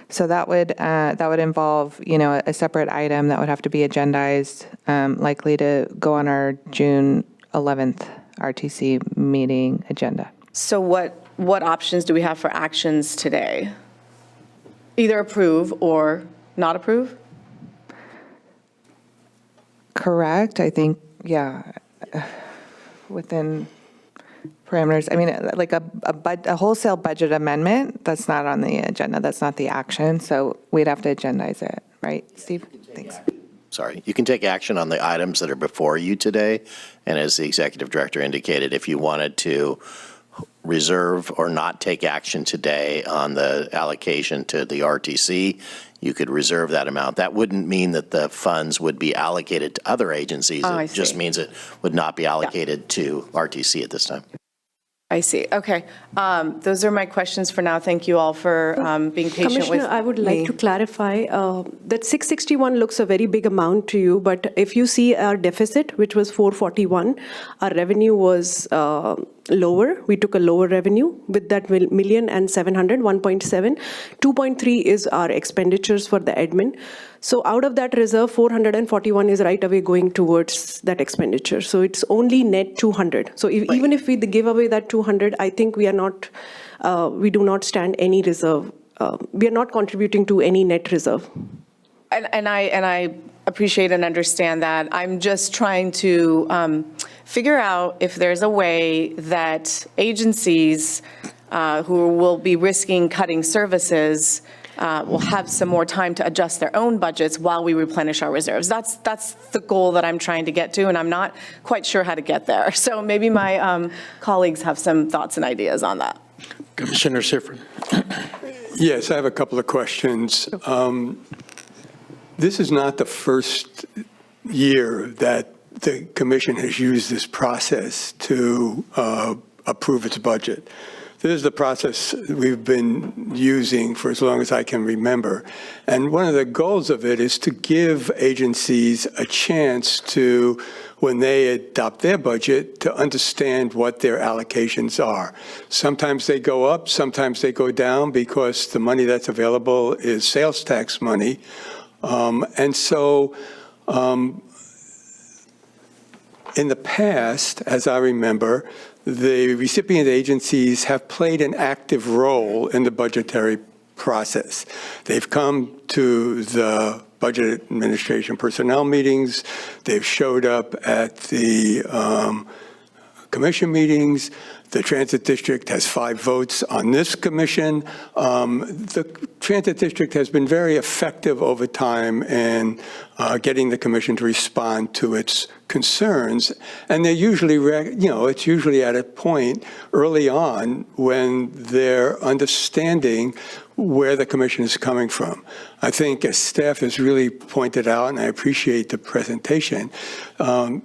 So that would involve, a separate item that would have to be agendized, likely to go on our June 11th RTC meeting agenda. So what options do we have for actions today? Either approve or not approve? Correct. I think, within parameters. I mean, like a wholesale budget amendment, that's not on the agenda. That's not the action. So we'd have to agendize it, right, Steve? Thanks. Sorry, you can take action on the items that are before you today. And as the executive director indicated, if you wanted to reserve or not take action today on the allocation to the RTC, you could reserve that amount. That wouldn't mean that the funds would be allocated to other agencies. It just means it would not be allocated to RTC at this time. I see. Okay. Those are my questions for now. Thank you all for being patient with me. Commissioner, I would like to clarify that 661 looks a very big amount to you, but if you see our deficit, which was 441, our revenue was lower. We took a lower revenue with that million and 700, 1.7. 2.3 is our expenditures for the admin. So out of that reserve, 441 is right away going towards that expenditure. So it's only net 200. So even if we give away that 200, I think we do not stand any reserve. We are not contributing to any net reserve. And I appreciate and understand that. I'm just trying to figure out if there's a way that agencies who will be risking cutting services will have some more time to adjust their own budgets while we replenish our reserves. That's the goal that I'm trying to get to, and I'm not quite sure how to get there. So maybe my colleagues have some thoughts and ideas on that. Commissioner Schifrin. Yes, I have a couple of questions. This is not the first year that the commission has used this process to approve its budget. this is the process we've been using for as long as I can remember. And one of the goals of it is to give agencies a chance to, when they adopt their budget, to understand what their allocations are. Sometimes they go up, sometimes they go down because the money that's available is sales tax money. In the past, as I remember, the recipient agencies have played an active role in the budgetary process. They've come to the budget administration personnel meetings. They've showed up at the commission meetings. The Transit District has 5 votes on this commission. The Transit District has been very effective over time in getting the commission to respond to its concerns. And they're usually, it's usually at a point early on when they're understanding where the commission is coming from. I think, as staff has really pointed out, and I appreciate the presentation,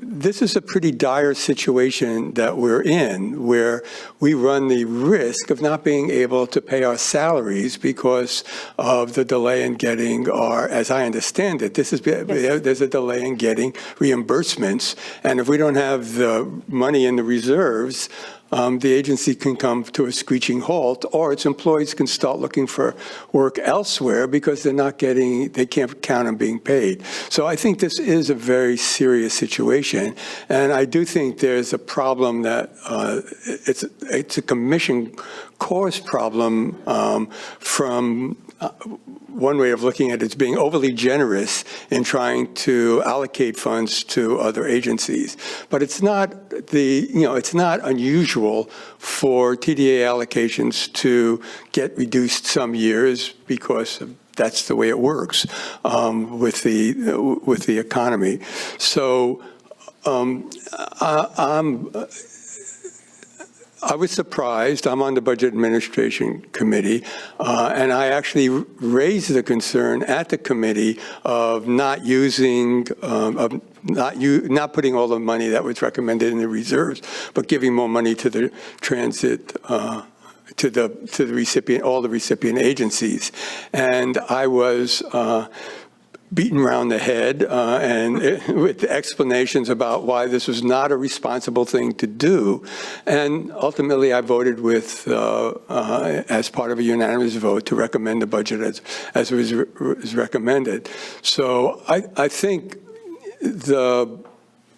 this is a pretty dire situation that we're in, where we run the risk of not being able to pay our salaries because of the delay in getting our, as I understand it, there's a delay in getting reimbursements. And if we don't have the money in the reserves, the agency can come to a screeching halt, or its employees can start looking for work elsewhere because they can't count on being paid. So I think this is a very serious situation, and I do think there's a problem that it's a commission caused problem from one way of looking at it is being overly generous in trying to allocate funds to other agencies. But it's not it's not unusual for TDA allocations to get reduced some years because that's the way it works with the economy. So I was surprised. I'm on the Budget Administration Committee, and I actually raised the concern at the committee of not using, not putting all the money that was recommended in the reserves, but giving more money to the transit, to the recipient, all the recipient agencies. And I was beaten around the head with explanations about why this was not a responsible thing to do. And ultimately, I voted with, as part of a unanimous vote, to recommend the budget as was recommended. So I think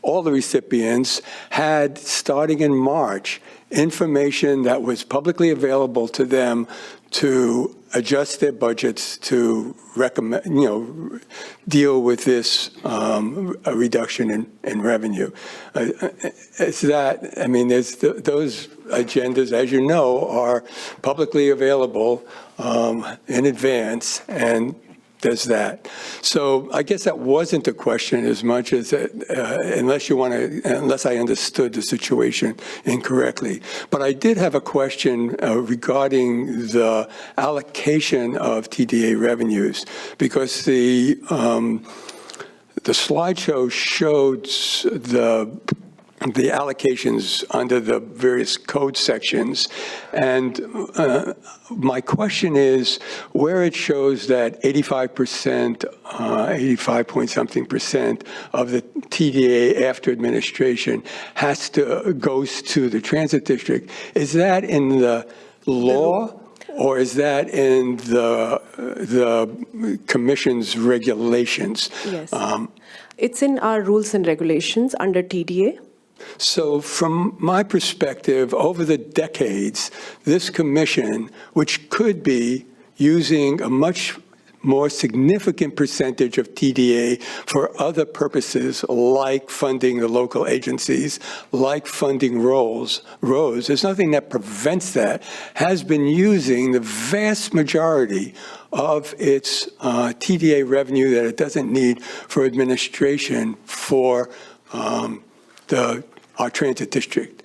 all the recipients had, starting in March, information that was publicly available to them to adjust their budgets to recommend, deal with this a reduction in revenue. It's that, I mean, there's those agendas, as you know, are publicly available in advance, and there's that. So I guess that wasn't a question as much as that, unless I understood the situation incorrectly. But I did have a question regarding the allocation of TDA revenues, because the slideshow showed the allocations under the various code sections. And my question is, where it shows that 85%, 85 point something percent of the TDA after administration goes to the transit district, is that in the law? Or is that in the commission's regulations? Yes. It's in our rules and regulations under TDA. So from my perspective, over the decades, this commission, which could be using a much more significant percentage of TDA for other purposes, like funding the local agencies, like funding roads, there's nothing that prevents that, has been using the vast majority of its TDA revenue that it doesn't need for administration for our transit district,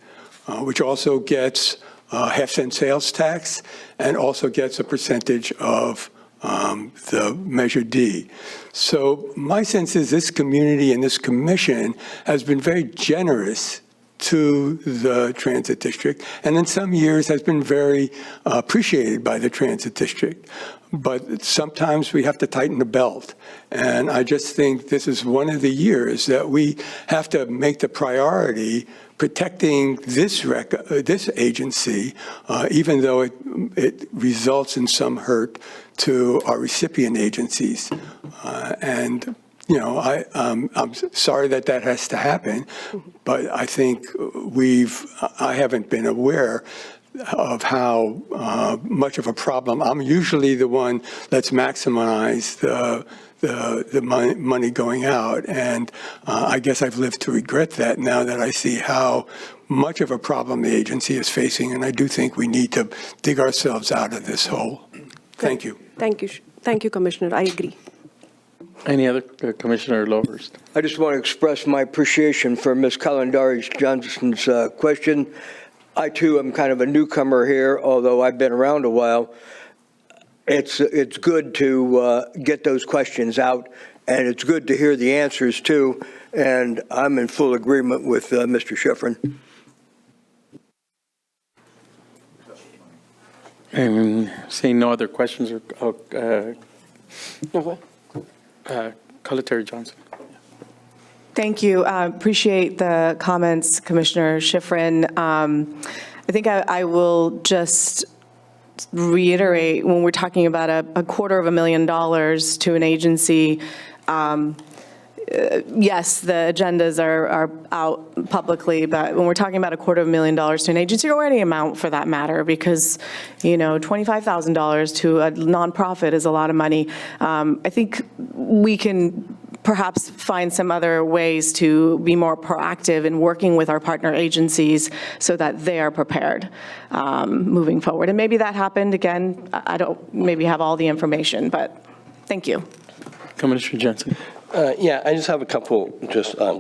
which also gets half-cent sales tax and also gets a percentage of the Measure D. So my sense is this community and this commission has been very generous to the transit district, and in some years has been very appreciated by the transit district. But sometimes we have to tighten the belt. And I just think this is one of the years that we have to make the priority protecting this agency, even though it results in some hurt to our recipient agencies. And you know, I'm sorry that has to happen, but I think I haven't been aware of how much of a problem. I'm usually the one that's maximized the money going out, and I guess I've lived to regret that now that I see how much of a problem the agency is facing, and I do think we need to dig ourselves out of this hole. Thank you. Thank you. Thank you, Commissioner. I agree. Any other Commissioner Lovers? I just want to express my appreciation for Ms. Calendari-Johnson's question. I, too, am kind of a newcomer here, although I've been around a while. It's good to get those questions out, and it's good to hear the answers, too, and I'm in full agreement with Mr. Schifrin. Seeing no other questions, Secretary Johnson. Thank you. Appreciate the comments, Commissioner Schifrin. I think I will just reiterate, when we're talking about a $250,000 to an agency, yes, the agendas are out publicly, but when we're talking about $250,000 to an agency, or any amount for that matter, because, you know, $25,000 to a nonprofit is a lot of money. I think we can perhaps find some other ways to be more proactive in working with our partner agencies so that they are prepared moving forward. And maybe that happened. Again, I don't maybe have all the information, but thank you. Commissioner Jensen. Yeah, I just have a couple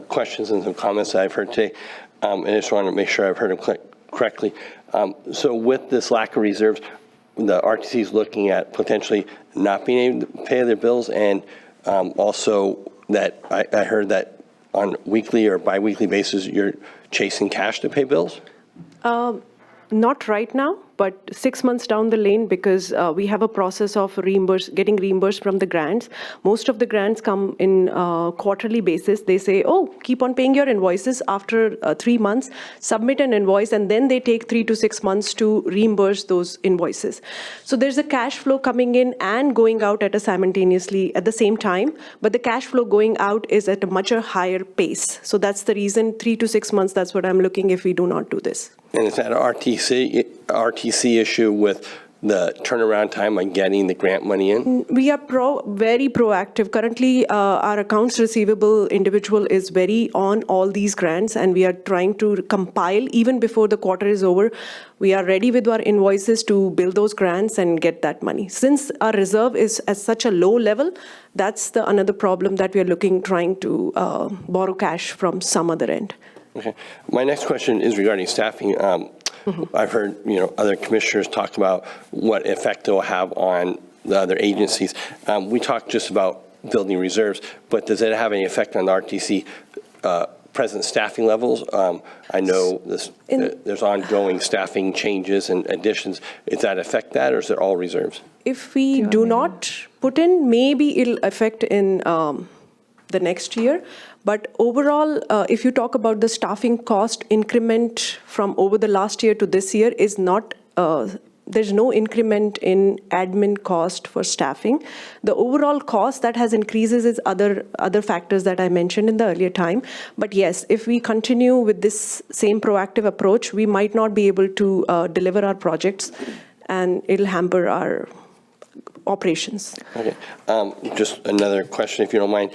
questions and some comments that I've heard today. And I just want to make sure I've heard them correctly. So with this lack of reserves, the RTC is looking at potentially not being able to pay their bills, and also that I heard that on weekly or biweekly basis, you're chasing cash to pay bills? Not right now, but 6 months down the lane, because we have a process of getting reimbursed from the grants. Most of the grants come in quarterly basis. They say, oh, keep on paying your invoices after 3 months, submit an invoice, and then they take 3 to 6 months to reimburse those invoices. So there's a cash flow coming in and going out at the same time, but the cash flow going out is at a much higher pace. So that's the reason, 3 to 6 months, that's what I'm looking if we do not do this. And is that an RTC issue with the turnaround time on getting the grant money in? We are very proactive. Currently, our accounts receivable individual is very on all these grants, and we are trying to compile even before the quarter is over. We are ready with our invoices to bill those grants and get that money. Since our reserve is at such a low level, that's another problem that we are trying to borrow cash from some other end. Okay. My next question is regarding staffing. I've heard other commissioners talk about what effect it will have on the other agencies. We talked just about building reserves, but does it have any effect on the RTC present staffing levels? I know there's ongoing staffing changes and additions. Does that affect that, or is it all reserves? If we do not put in, maybe it'll affect in the next year. But overall, if you talk about the staffing cost increment from over the last year to this year, is not, there's no increment in admin cost for staffing. The overall cost that has increases is other factors that I mentioned in the earlier time. But yes, if we continue with this same proactive approach, we might not be able to deliver our projects, and it'll hamper our operations. Okay. Just another question, if you don't mind.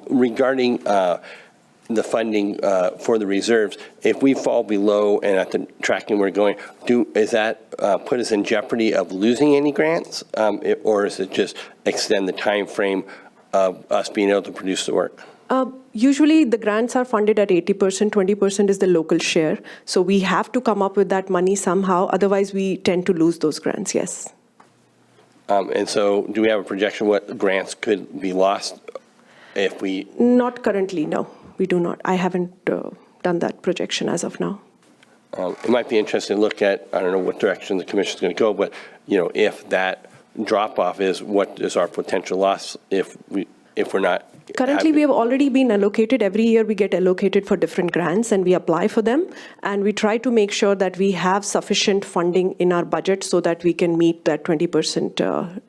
Regarding the funding for the reserves, if we fall below and at the tracking we're going, is that put us in jeopardy of losing any grants, or is it just extend the time frame of us being able to produce the work? Usually the grants are funded at 80%, 20% is the local share. So we have to come up with that money somehow, otherwise we tend to lose those grants, yes. And so do we have a projection what grants could be lost if we? Not currently, no, we do not. I haven't done that projection as of now. It might be interesting to look at, I don't know what direction the commission is going to go, but, if that drop-off is, what is our potential loss if we're not? Currently, we have already been allocated. Every year, we get allocated for different grants, and we apply for them. And we try to make sure that we have sufficient funding in our budget so that we can meet that 20%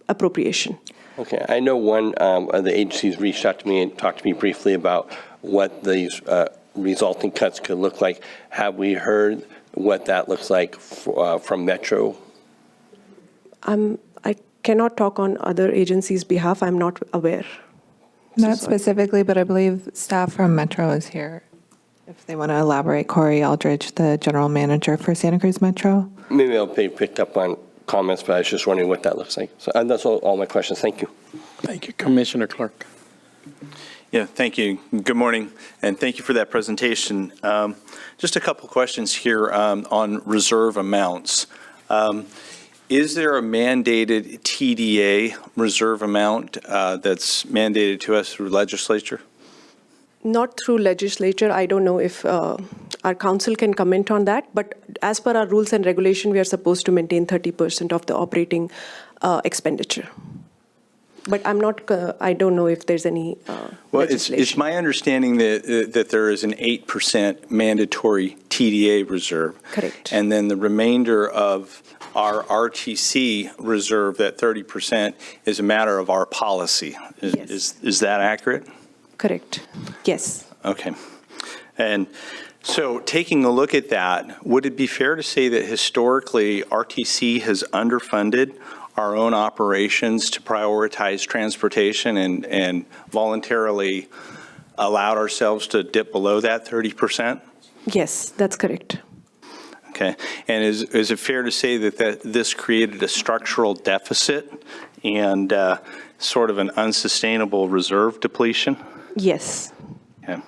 appropriation. Okay, I know one of the agencies reached out to me and talked to me briefly about what these resulting cuts could look like. Have we heard what that looks like from Metro? I cannot talk on other agencies' behalf. I'm not aware. Not specifically, but I believe staff from Metro is here. If they want to elaborate, Corey Aldridge, the general manager for Santa Cruz Metro. Maybe I'll be picked up on comments, but I was just wondering what that looks like. So that's all my questions. Thank you. Thank you, Commissioner Clark. Yeah, thank you. Good morning, and thank you for that presentation. Just a couple questions here on reserve amounts. Is there a mandated TDA reserve amount that's mandated to us through legislature? Not through legislature. I don't know if our council can comment on that, but as per our rules and regulation, we are supposed to maintain 30% of the operating expenditure. But I'm not, I don't know if there's any legislation. It's my understanding that there is an 8% mandatory TDA reserve. Correct. And then the remainder of our RTC reserve, that 30%, is a matter of our policy. Is that accurate? Correct. Yes. Okay. And so taking a look at that, would it be fair to say that historically RTC has underfunded our own operations to prioritize transportation and voluntarily allowed ourselves to dip below that 30%? Yes, that's correct. Okay. And is it fair to say that this created a structural deficit and sort of an unsustainable reserve depletion? Yes. Okay.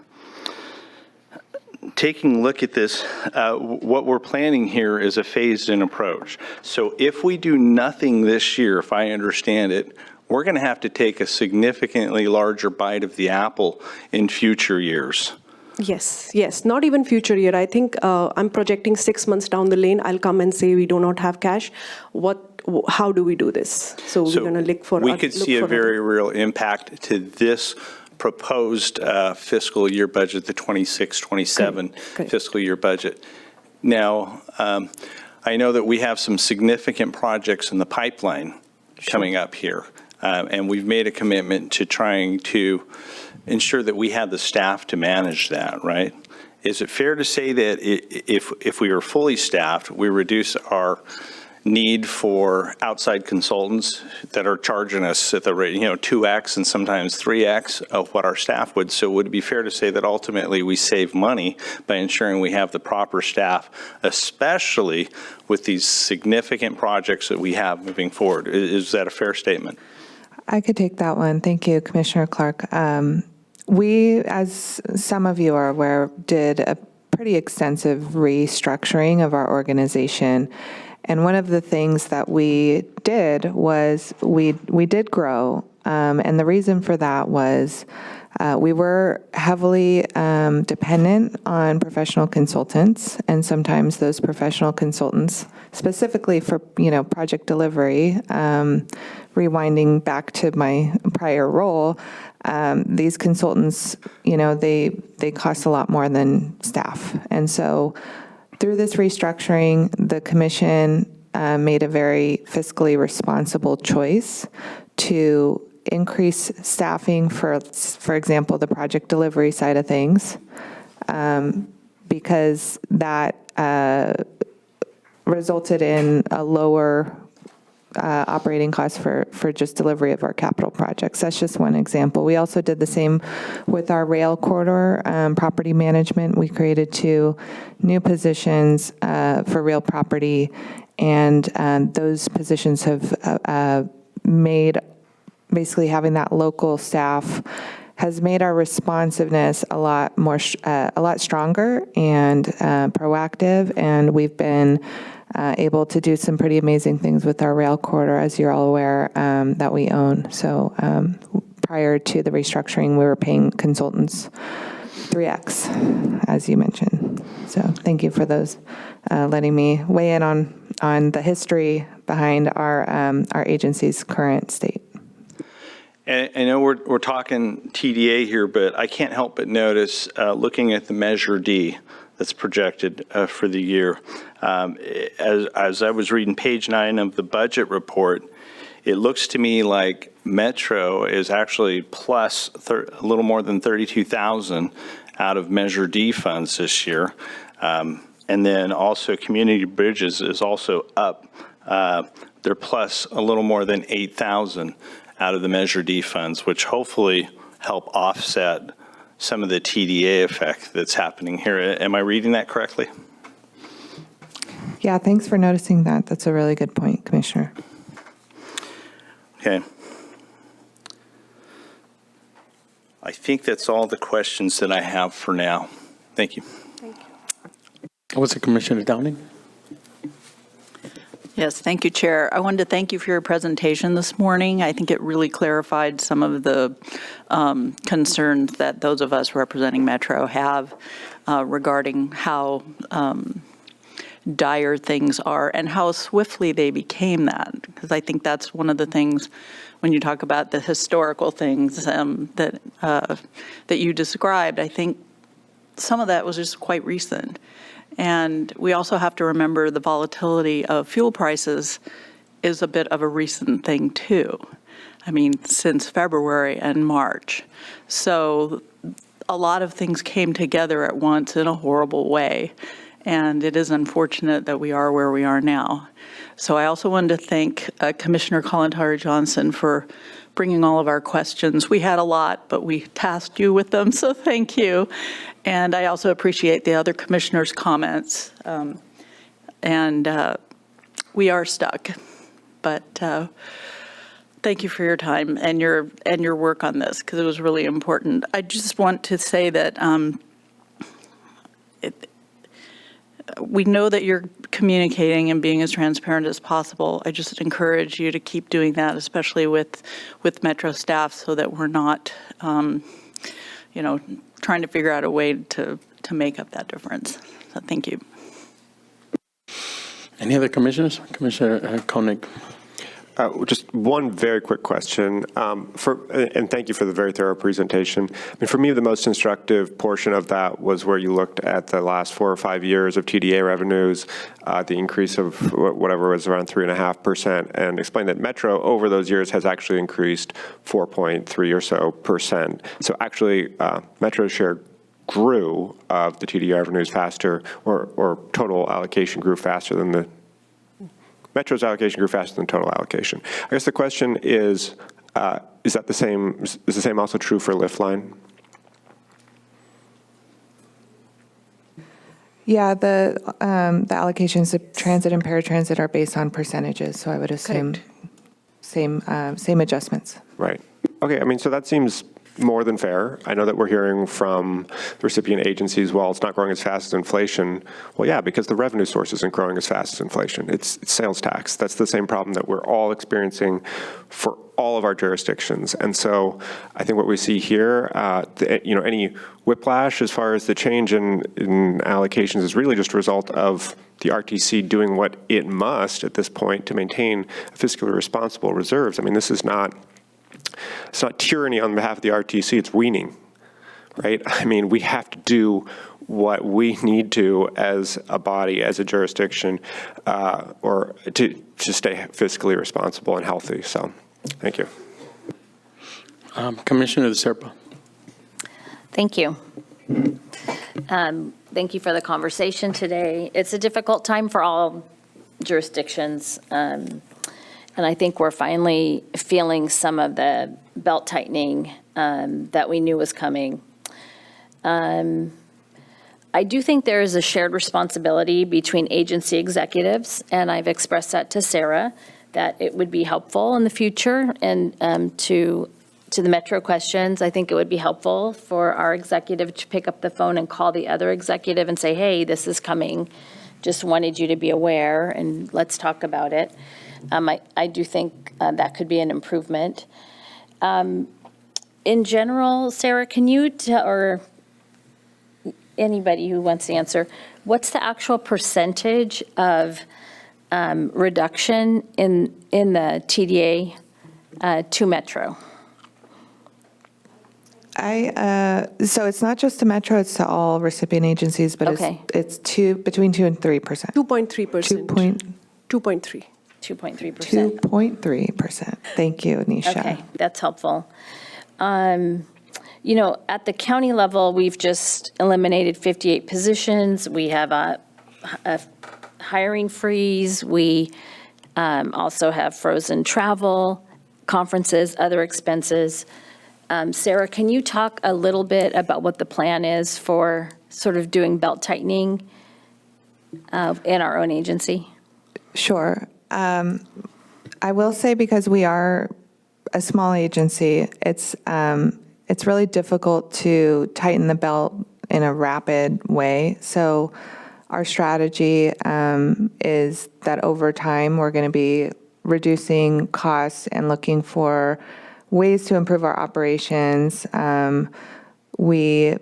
Taking a look at this, what we're planning here is a phased-in approach. So if we do nothing this year, if I understand it, we're going to have to take a significantly larger bite of the apple in future years. Yes. Not even future year. I think I'm projecting 6 months down the lane. I'll come and say we do not have cash. How do we do this? So we're going to look for. We could see a very real impact to this proposed fiscal year budget, the 26-27 fiscal year budget. Now, I know that we have some significant projects in the pipeline coming up here, and we've made a commitment to trying to ensure that we have the staff to manage that, right? Is it fair to say that if we were fully staffed, we reduce our need for outside consultants that are charging us at the rate, 2x and sometimes 3x of what our staff would? So would it be fair to say that ultimately we save money by ensuring we have the proper staff, especially with these significant projects that we have moving forward? Is that a fair statement? I could take that one. Thank you, Commissioner Clark. We, as some of you are aware, did a pretty extensive restructuring of our organization. And one of the things that we did was we did grow. And the reason for that was we were heavily dependent on professional consultants. And sometimes those professional consultants, specifically for, project delivery, rewinding back to my prior role, these consultants, they cost a lot more than staff. And so through this restructuring, the commission made a very fiscally responsible choice to increase staffing for example, the project delivery side of things, because that resulted in a lower operating costs for just delivery of our capital projects. That's just one example. We also did the same with our rail corridor property management. We created 2 new positions for real property, and those positions have made, basically having that local staff has made our responsiveness a lot stronger and proactive, and we've been able to do some pretty amazing things with our rail corridor, as you're all aware, that we own. So prior to the restructuring, we were paying consultants 3X, as you mentioned. So thank you for those, letting me weigh in on the history behind our agency's current state. And I know we're talking TDA here, but I can't help but notice, looking at the Measure D that's projected for the year, as I was reading page 9 of the budget report, it looks to me like Metro is actually plus a little more than 32,000 out of Measure D funds this year. And then also Community Bridges is also up. They're plus a little more than 8,000 out of the Measure D funds, which hopefully help offset some of the TDA effect that's happening here. Am I reading that correctly? Yeah, thanks for noticing that. That's a really good point, Commissioner. Okay. I think that's all the questions that I have for now. Thank you. Thank you. Was it Commissioner Downing? Yes, thank you, Chair. I wanted to thank you for your presentation this morning. I think it really clarified some of the concerns that those of us representing Metro have regarding how dire things are and how swiftly they became that. Because I think that's one of the things when you talk about the historical things that you described. I think some of that was just quite recent. And we also have to remember the volatility of fuel prices is a bit of a recent thing too. I mean, since February and March. So a lot of things came together at once in a horrible way. And it is unfortunate that we are where we are now. So I also wanted to thank Commissioner Kalantari-Johnson for bringing all of our questions. We had a lot, but we tasked you with them, so thank you. And I also appreciate the other commissioners' comments. We are stuck, but thank you for your time and your work on this, because it was really important. I just want to say that we know that you're communicating and being as transparent as possible. I just encourage you to keep doing that, especially with Metro staff, so that we're not, trying to figure out a way to make up that difference. So thank you. Any other commissioners? Commissioner Koenig. Just one very quick question, and thank you for the very thorough presentation. I mean, for me, the most instructive portion of that was where you looked at the last 4 or 5 years of TDA revenues, the increase of whatever was around 3.5%, and explained that Metro over those years has actually increased 4.3 or so %. So actually, Metro's share grew of the TDA revenues faster, or total allocation grew faster than the Metro's allocation grew faster than total allocation. I guess the question is that the same? Is the same also true for Liftline? Yeah, the allocations of transit and paratransit are based on percentages, so I would assume same adjustments. Right. Okay. I mean, so that seems more than fair. I know that we're hearing from the recipient agencies, well, it's not growing as fast as inflation. Well, yeah, because the revenue source isn't growing as fast as inflation. It's sales tax. That's the same problem that we're all experiencing for all of our jurisdictions. And so I think what we see here, any whiplash as far as the change in allocations is really just a result of the RTC doing what it must at this point to maintain fiscally responsible reserves. I mean, this is not, it's not tyranny on behalf of the RTC, it's weaning, right? I mean, we have to do what we need to as a body, as a jurisdiction, or to stay fiscally responsible and healthy. So, thank you. Commissioner Serpa. Thank you. Thank you for the conversation today. It's a difficult time for all jurisdictions. And I think we're finally feeling some of the belt tightening that we knew was coming. I do think there is a shared responsibility between agency executives, and I've expressed that to Sarah, that it would be helpful in the future. And to the Metro questions, I think it would be helpful for our executive to pick up the phone and call the other executive and say, hey, this is coming. Just wanted you to be aware, and let's talk about it. I do think that could be an improvement. In general, Sarah, can you anybody who wants to answer, what's the actual percentage of reduction in the TDA to Metro? So it's not just to Metro, it's to all recipient agencies, but Okay. it's between 2 and 3%. 2.3%. 2.3. 2.3%. 2.3%. Thank you, Nisha. Okay, that's helpful. You know, at the county level, we've just eliminated 58 positions. We have a hiring freeze. We also have frozen travel, conferences, other expenses. Sarah, can you talk a little bit about what the plan is for sort of doing belt tightening in our own agency? Sure. I will say, because we are a small agency, it's really difficult to tighten the belt in a rapid way. So our strategy is that over time, we're going to be reducing costs and looking for ways to improve our operations. We,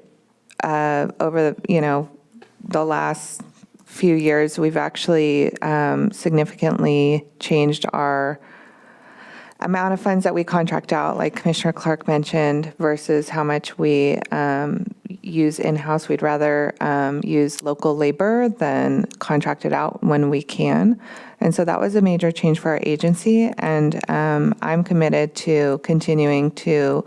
over the last few years, we've actually significantly changed our amount of funds that we contract out, like Commissioner Clark mentioned, versus how much we use in-house. We'd rather use local labor than contract it out when we can. And so that was a major change for our agency. And I'm committed to continuing to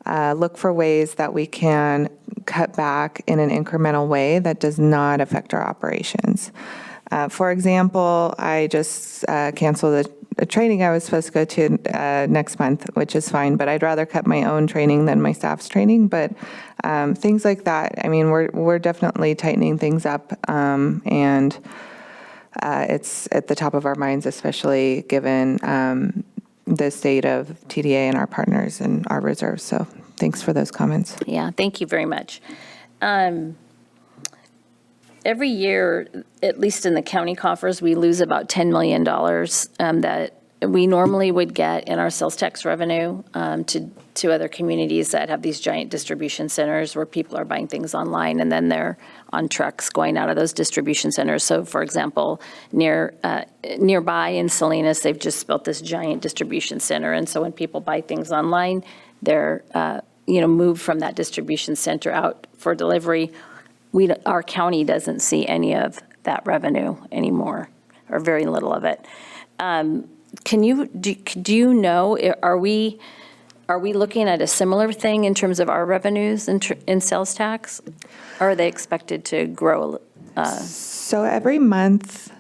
look for ways that we can cut back in an incremental way that does not affect our operations. For example, I just canceled a training I was supposed to go to next month, which is fine, but I'd rather cut my own training than my staff's training. But things like that, I mean, we're definitely tightening things up, and it's at the top of our minds, especially given the state of TDA and our partners and our reserves. So thanks for those comments. Yeah, thank you very much. Every year, at least in the county coffers, we lose about $10 million that we normally would get in our sales tax revenue to other communities that have these giant distribution centers where people are buying things online and then they're on trucks going out of those distribution centers. So, for example, nearby in Salinas, they've just built this giant distribution center, and so when people buy things online, they're moved from that distribution center out for delivery. Our county doesn't see any of that revenue anymore, or very little of it. Do you know, are we looking at a similar thing in terms of our revenues in sales tax? Or are they expected to grow? So every month,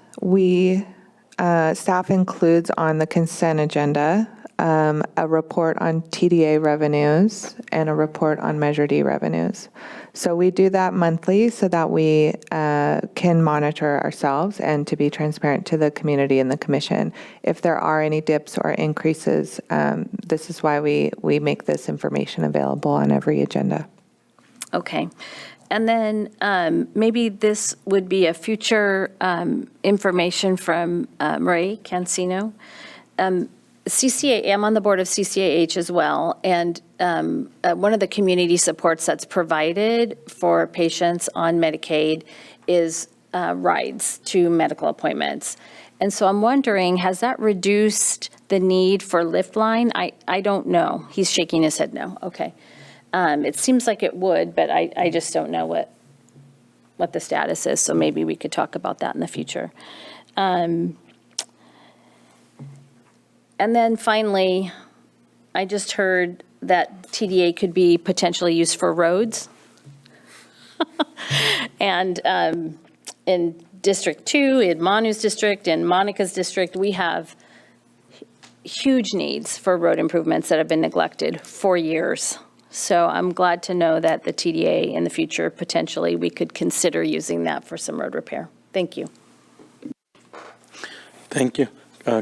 staff includes on the consent agenda a report on TDA revenues and a report on Measure D revenues. So we do that monthly so that we can monitor ourselves and to be transparent to the community and the commission. If there are any dips or increases, this is why we make this information available on every agenda. Okay. And then maybe this would be a future information from Ray Cancino. I'm on the board of CCAH as well, and one of the community supports that's provided for patients on Medicaid is rides to medical appointments. And so I'm wondering, has that reduced the need for Lift Line? I don't know. He's shaking his head no. Okay. It seems like it would, but I just don't know what the status is, so maybe we could talk about that in the future. And then finally, I just heard that TDA could be potentially used for roads. And in District 2, in Manu's district, in Monica's district, we have huge needs for road improvements that have been neglected for years. So I'm glad to know that the TDA in the future, potentially, we could consider using that for some road repair. Thank you. Thank you.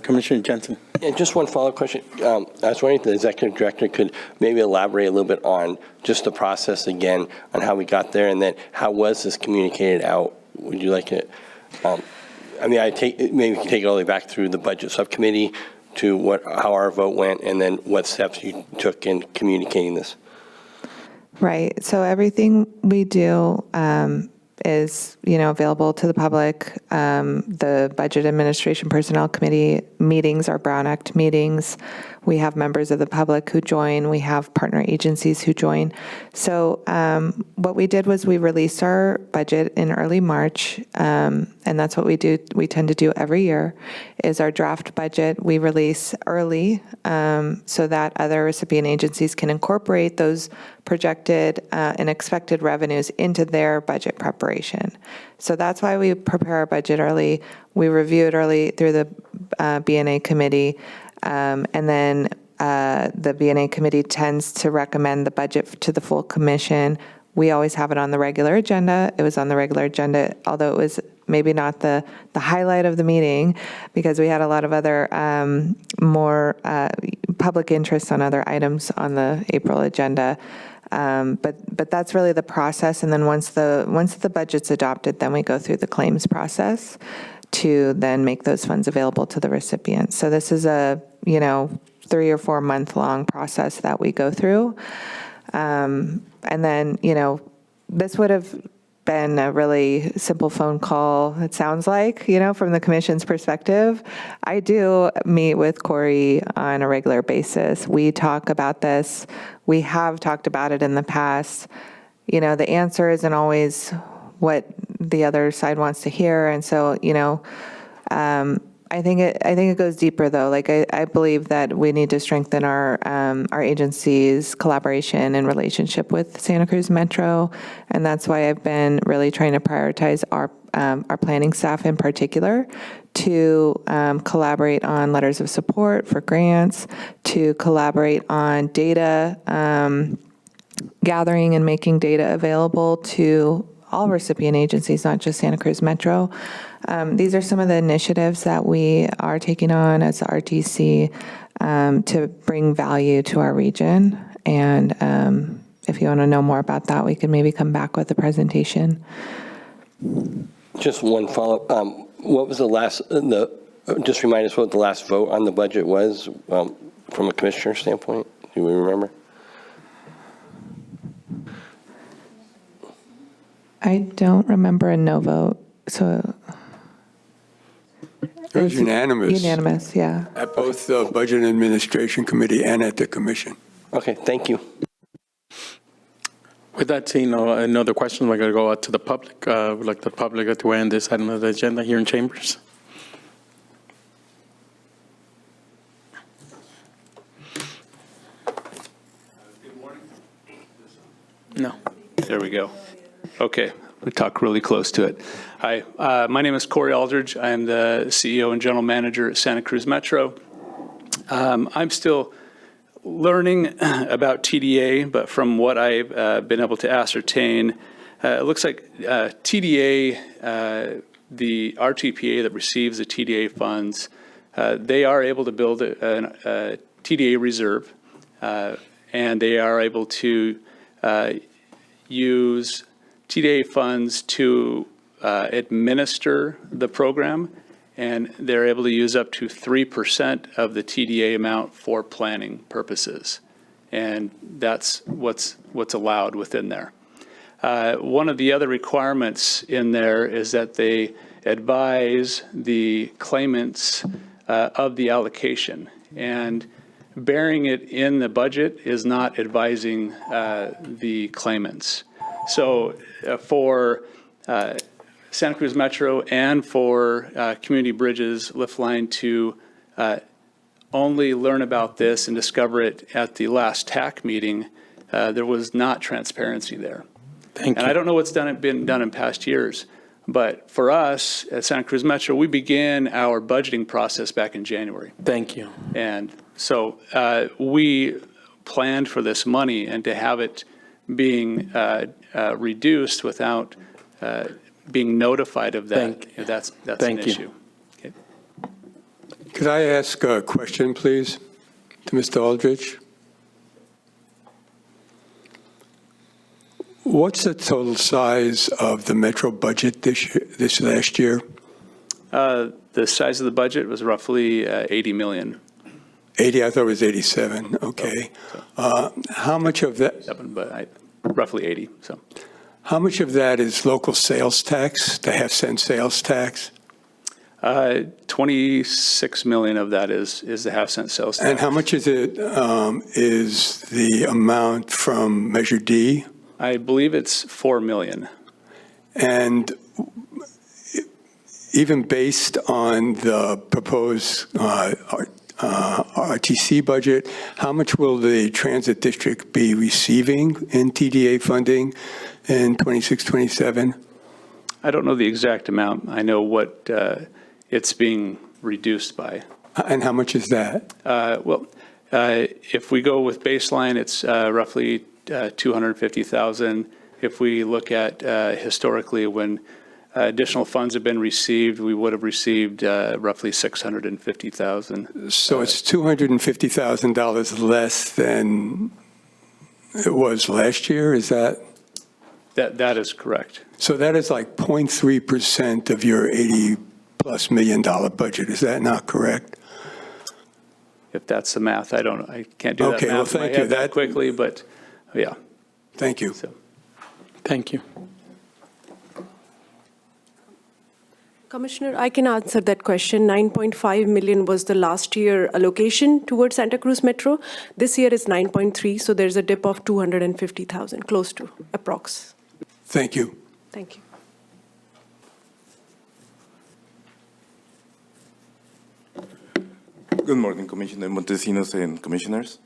Commissioner Jensen. And just one follow-up question. I was wondering if the executive director could maybe elaborate a little bit on just the process again, on how we got there, and then how was this communicated out? Would you like it? Maybe we can take it all the way back through the budget subcommittee to how our vote went, and then what steps you took in communicating this. Right. So everything we do is, available to the public. The Budget Administration Personnel Committee meetings are Brown Act meetings. We have members of the public who join. We have partner agencies who join. So what we did was we released our budget in early March, and that's what we do. We tend to do every year, is our draft budget we release early so that other recipient agencies can incorporate those projected and expected revenues into their budget preparation. So that's why we prepare our budget early. We review it early through the B&A committee, and then the B&A committee tends to recommend the budget to the full commission. We always have it on the regular agenda. It was on the regular agenda, although it was maybe not the highlight of the meeting because we had a lot of other more public interest on other items on the April agenda. But that's really the process. And then once the budget's adopted, then we go through the claims process to then make those funds available to the recipients. So this is a 3 or 4 month long process that we go through. And then, this would have been a really simple phone call, it sounds like, from the commission's perspective. I do meet with Corey on a regular basis. We talk about this. We have talked about it in the past. The answer isn't always what the other side wants to hear. And so, I think it goes deeper though. Like I believe that we need to strengthen our agency's collaboration and relationship with Santa Cruz Metro, and that's why I've been really trying to prioritize our planning staff in particular to collaborate on letters of support for grants, to collaborate on data gathering and making data available to all recipient agencies, not just Santa Cruz Metro. These are some of the initiatives that we are taking on as the RTC to bring value to our region. And if you want to know more about that, we can maybe come back with a presentation. Just one follow-up. What was just remind us what the last vote on the budget was from a commissioner standpoint? Do we remember? I don't remember a no vote, so. It was unanimous. Unanimous, yeah. At both the Budget Administration Committee and at the Commission. Okay, thank you. With that, seeing no other questions, we're going to go out to the public. We'd like the public to weigh in this item of the agenda here in chambers. No. There we go. Okay, we talk really close to it. Hi, my name is Corey Aldridge. I am the CEO and General Manager at Santa Cruz Metro. I'm still learning about TDA, but from what I've been able to ascertain, it looks like TDA, the RTPA that receives the TDA funds, they are able to build a TDA reserve, and they are able to use TDA funds to administer the program, and they're able to use up to 3% of the TDA amount for planning purposes. And that's what's allowed within there. One of the other requirements in there is that they advise the claimants of the allocation. And bearing it in the budget is not advising the claimants. So for Santa Cruz Metro and for Community Bridges Lift Line to only learn about this and discover it at the last TAC meeting, there was not transparency there. Thank you. And I don't know what's been done in past years, but for us at Santa Cruz Metro, we began our budgeting process back in January. Thank you. And so we planned for this money, and to have it being reduced without being notified of that, that's an issue. Okay. Could I ask a question, please, to Mr. Aldridge? What's the total size of the Metro budget this last year? The size of the budget was roughly 80 million. 80, I thought it was 87, okay. How much of that? 7, but roughly 80, so. How much of that is local sales tax, the half-cent sales tax? 26 million of that is the half-cent sales tax. And how much is it, is the amount from Measure D? I believe it's 4 million. And even based on the proposed RTC budget, how much will the transit district be receiving in TDA funding in 26-27? I don't know the exact amount. I know what it's being reduced by. And how much is that? If we go with baseline, it's roughly 250,000. If we look at historically when additional funds have been received, we would have received roughly 650,000. So it's $250,000 less than it was last year, is that? That is correct. So that is like 0.3% of your $80+ million budget, is that not correct? If that's the math, I can't do that Okay, well, math in my thank you. head that quickly, but yeah. Thank you. Thank you. Commissioner, I can answer that question. 9.5 million was the last year allocation towards Santa Cruz Metro. This year is 9.3, so there's a dip of 250,000, close to, approx. Thank you. Thank you. Good morning, Commissioner Montesinos and Commissioners.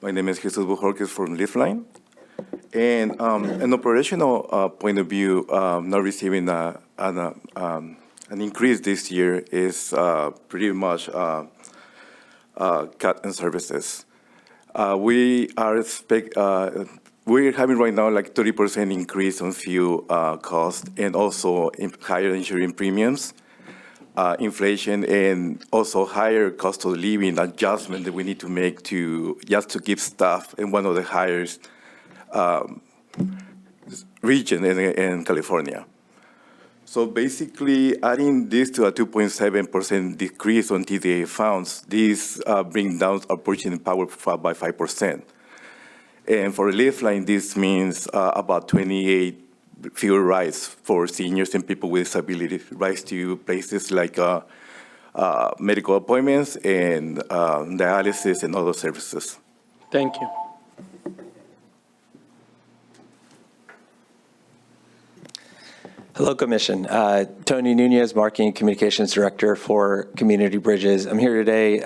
My name is Jesus Bujorquez from Lifeline. And an operational point of view, not receiving an increase this year is pretty much cut in services. We're having right now like 30% increase on fuel cost and also higher insurance premiums, inflation, and also higher cost of living adjustment that we need to make just to keep staff in one of the highest region in California. So basically, adding this to a 2.7% decrease on TDA funds, this brings down our purchasing power by 5%. And for Lifeline, this means about 28 fewer rides for seniors and people with disabilities, rides to places like medical appointments and dialysis and other services. Thank you. Hello, Commission. Tony Nunez, Marketing and Communications Director for Community Bridges. I'm here today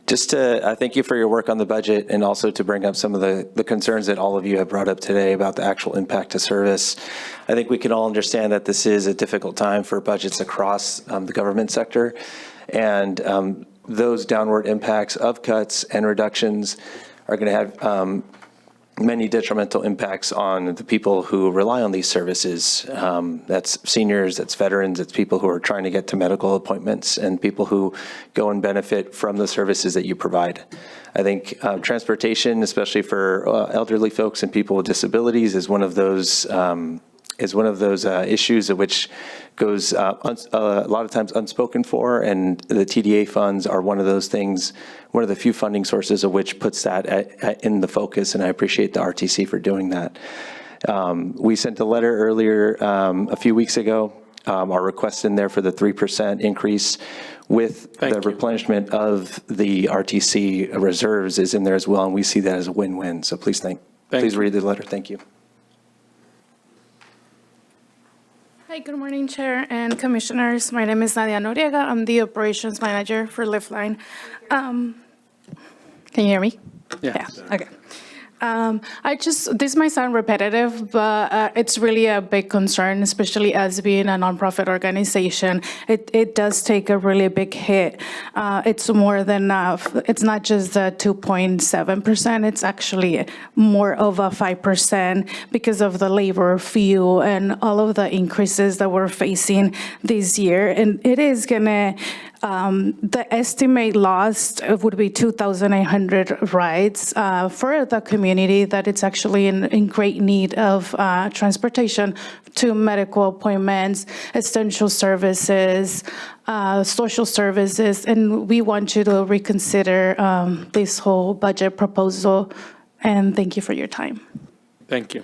just to thank you for your work on the budget and also to bring up some of the concerns that all of you have brought up today about the actual impact to service. I think we can all understand that this is a difficult time for budgets across the government sector, and those downward impacts of cuts and reductions are going to have many detrimental impacts on the people who rely on these services. That's seniors, that's veterans, that's people who are trying to get to medical appointments, and people who go and benefit from the services that you provide. I think transportation, especially for elderly folks and people with disabilities, is one of those issues of which goes a lot of times unspoken for, and the TDA funds are one of those things, one of the few funding sources of which puts that in the focus, and I appreciate the RTC for doing that. We sent a letter earlier a few weeks ago, our request in there for the 3% increase with the replenishment of the RTC reserves is in there as well, and we see that as a win-win, so please read the letter. Thank you. Hi, good morning, Chair and Commissioners. My name is Nadia Noriega. I'm the Operations Manager for Lifeline. Can you hear me? Yeah. Okay. This might sound repetitive, but it's really a big concern, especially as being a nonprofit organization. It does take a really big hit. It's more than, it's not just the 2.7%, it's actually more of a 5% because of the labor, fuel, and all of the increases that we're facing this year. And it is gonna, the estimate lost would be 2,800 rides for the community that it's actually in great need of transportation to medical appointments, essential services, social services, and we want you to reconsider this whole budget proposal, and thank you for your time. Thank you.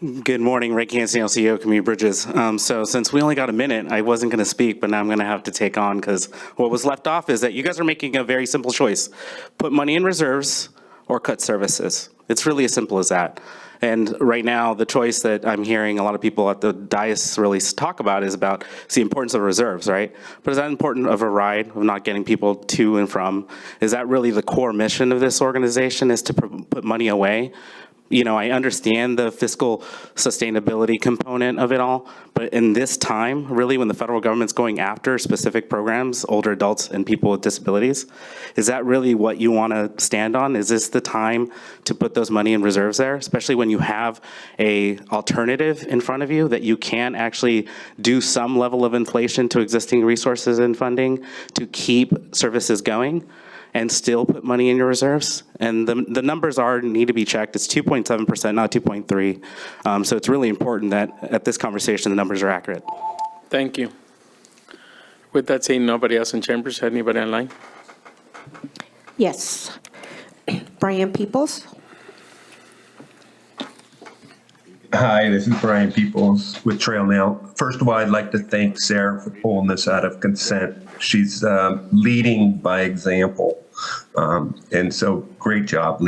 Good morning, Ray Canciano, CEO, Community Bridges. So since we only got a minute, I wasn't going to speak, but now I'm going to have to take on because what was left off is that you guys are making a very simple choice. Put money in reserves or cut services. It's really as simple as that. And right now, the choice that I'm hearing a lot of people at the dais really talk about is the importance of reserves, right? But is that important of a ride, of not getting people to and from? Is that really the core mission of this organization, is to put money away? You know, I understand the fiscal sustainability component of it all, but in this time, really, when the federal government's going after specific programs, older adults and people with disabilities, is that really what you want to stand on? Is this the time to put those money in reserves there, especially when you have a alternative in front of you that you can actually do some level of inflation to existing resources and funding to keep services going and still put money in your reserves? And the numbers need to be checked. It's 2.7%, not 2.3. So it's really important that at this conversation, the numbers are accurate. Thank you. With that, saying nobody else in chambers, anybody online? Yes. Brian Peoples? Hi, this is Brian Peoples with Trail Now. First of all, I'd like to thank Sarah for pulling this out of consent. She's leading by example. And so great job,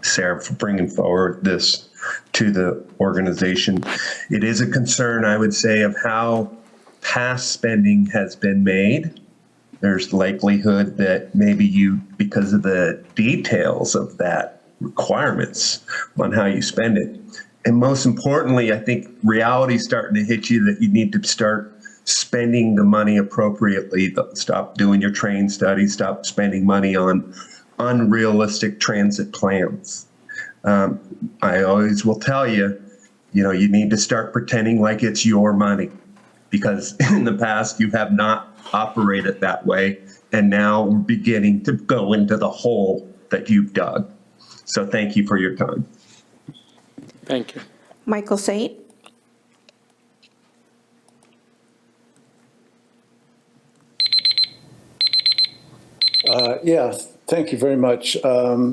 Sarah, for bringing forward this to the organization. It is a concern, I would say, of how past spending has been made. There's likelihood that maybe you, because of the details of that requirements on how you spend it. And most importantly, I think reality's starting to hit you that you need to start spending the money appropriately. Stop doing your train studies, stop spending money on unrealistic transit plans. I always will tell you, you need to start pretending like it's your money, because in the past you have not operated that way, and now we're beginning to go into the hole that you've dug. So thank you for your time. Thank you. Michael Saint? Yeah, thank you very much. I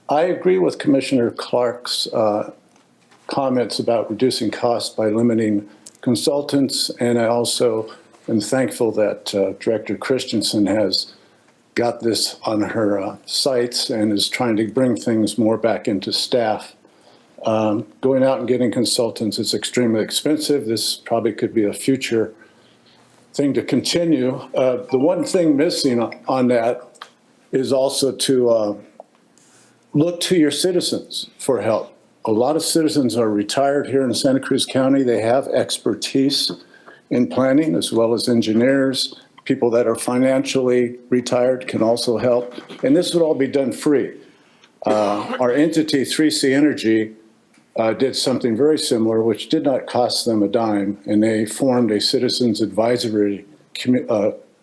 agree with Commissioner Clark's comments about reducing costs by limiting consultants, and I also am thankful that Director Christensen has got this on her sites and is trying to bring things more back into staff. Going out and getting consultants is extremely expensive. This probably could be a future thing to continue. The one thing missing on that is also to look to your citizens for help. A lot of citizens are retired here in Santa Cruz County. They have expertise in planning as well as engineers. People that are financially retired can also help. And this would all be done free. Our entity, 3C Energy, did something very similar, which did not cost them a dime, and they formed a Citizens Advisory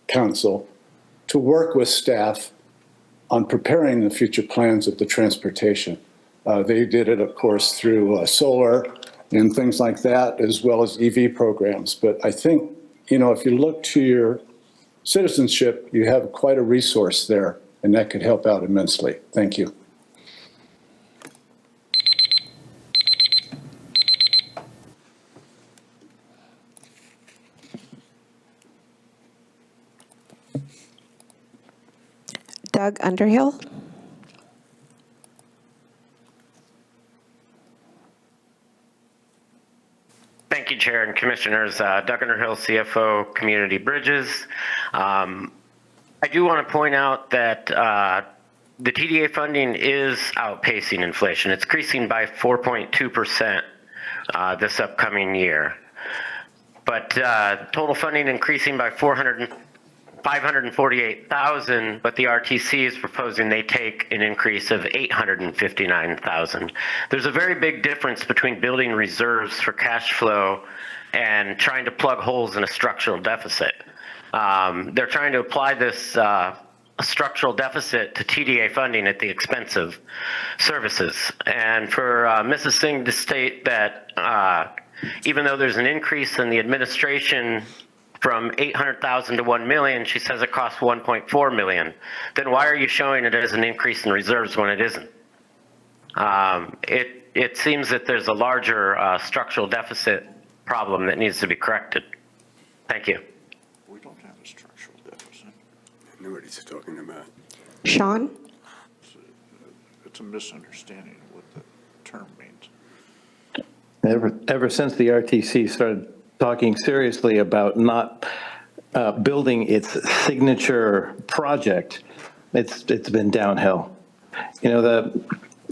Council to work with staff on preparing the future plans of the transportation. They did it, of course, through solar and things like that, as well as EV programs. But I think, if you look to your citizenship, you have quite a resource there, and that could help out immensely. Thank you. Doug Underhill? Thank you, Chair and Commissioners. Doug Underhill, CFO, Community Bridges. I do want to point out that the TDA funding is outpacing inflation. It's increasing by 4.2% this upcoming year. But total funding increasing by $548,000, but the RTC is proposing they take an increase of $859,000. There's a very big difference between building reserves for cash flow and trying to plug holes in a structural deficit. They're trying to apply this structural deficit to TDA funding at the expense of services. And for Mrs. Singh to state that even though there's an increase in the administration from $800,000 to $1 million, she says it costs $1.4 million. Then why are you showing it as an increase in reserves when it isn't? it seems that there's a larger structural deficit problem that needs to be corrected. Thank you. We don't have a structural deficit. I know what he's talking about. Sean? It's a misunderstanding of what the term means. Ever since the RTC started talking seriously about not building its signature project, it's been downhill. You know,